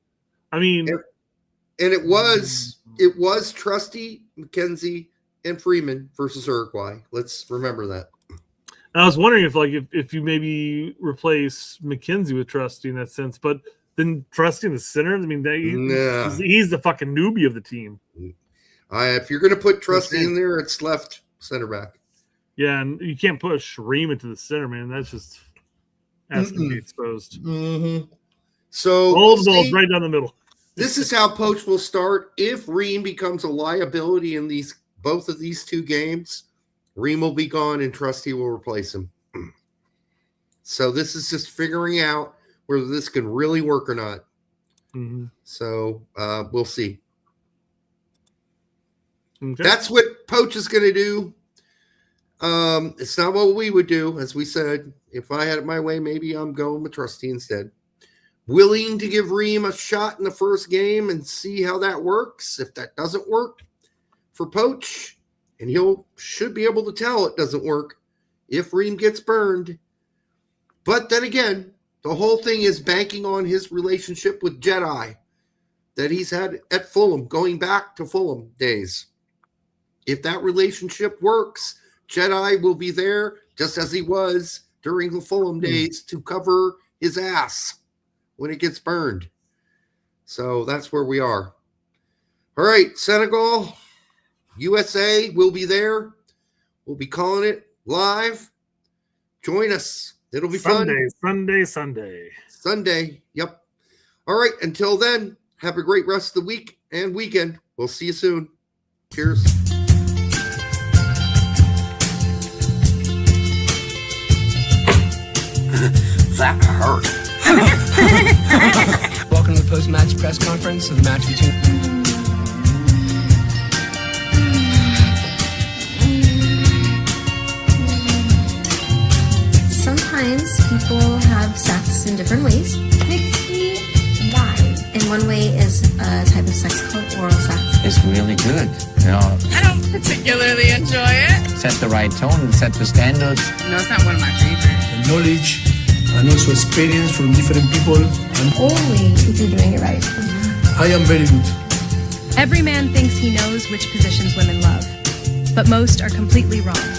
it was Trusty, McKenzie, and Freeman versus Uruguay. Let's remember that. And I was wondering if you maybe replace McKenzie with Trusty in that sense, but then Trusty in the center. He's the fucking newbie of the team. If you're going to put Trusty in there, it's left center back. Yeah, and you can't push Ream into the center, man. That's just asking to be exposed. Mm-hmm. So all the balls right down the middle. This is how Poch will start. If Ream becomes a liability in both of these two games, Ream will be gone and Trusty will replace him. So this is just figuring out whether this can really work or not. Mm-hmm. So we'll see. Okay. That's what Poch is going to do. It's not what we would do. As we said, if I had it my way, maybe I'm going with Trusty instead. Willing to give Ream a shot in the first game and see how that works. If that doesn't work for Poch, And should be able to tell it doesn't work if Reem gets burned. But then again, the whole thing is banking on his relationship with Jedi that he's had at Fulham, going back to Fulham days. If that relationship works, Jedi will be there just as he was during the Fulham days to cover his ass when it gets burned. So that's where we are. All right, Senegal, USA will be there. We'll be calling it live. Join us. It'll be fun. Sunday. Yep. All right. Until then, have a great rest of the week and weekend. We'll see you soon. Cheers. That hurt. Welcome to the post-match press conference of the match between... Sometimes people have sex in different ways. 69. And one way is a type of sex called oral sex. It's really good. I don't particularly enjoy it. Set the right tone, set the standards. No, it's not one of my favorites. The knowledge and also experience from different people. And only if you're doing it right. I am very good. Every man thinks he knows which positions women love, but most are completely wrong.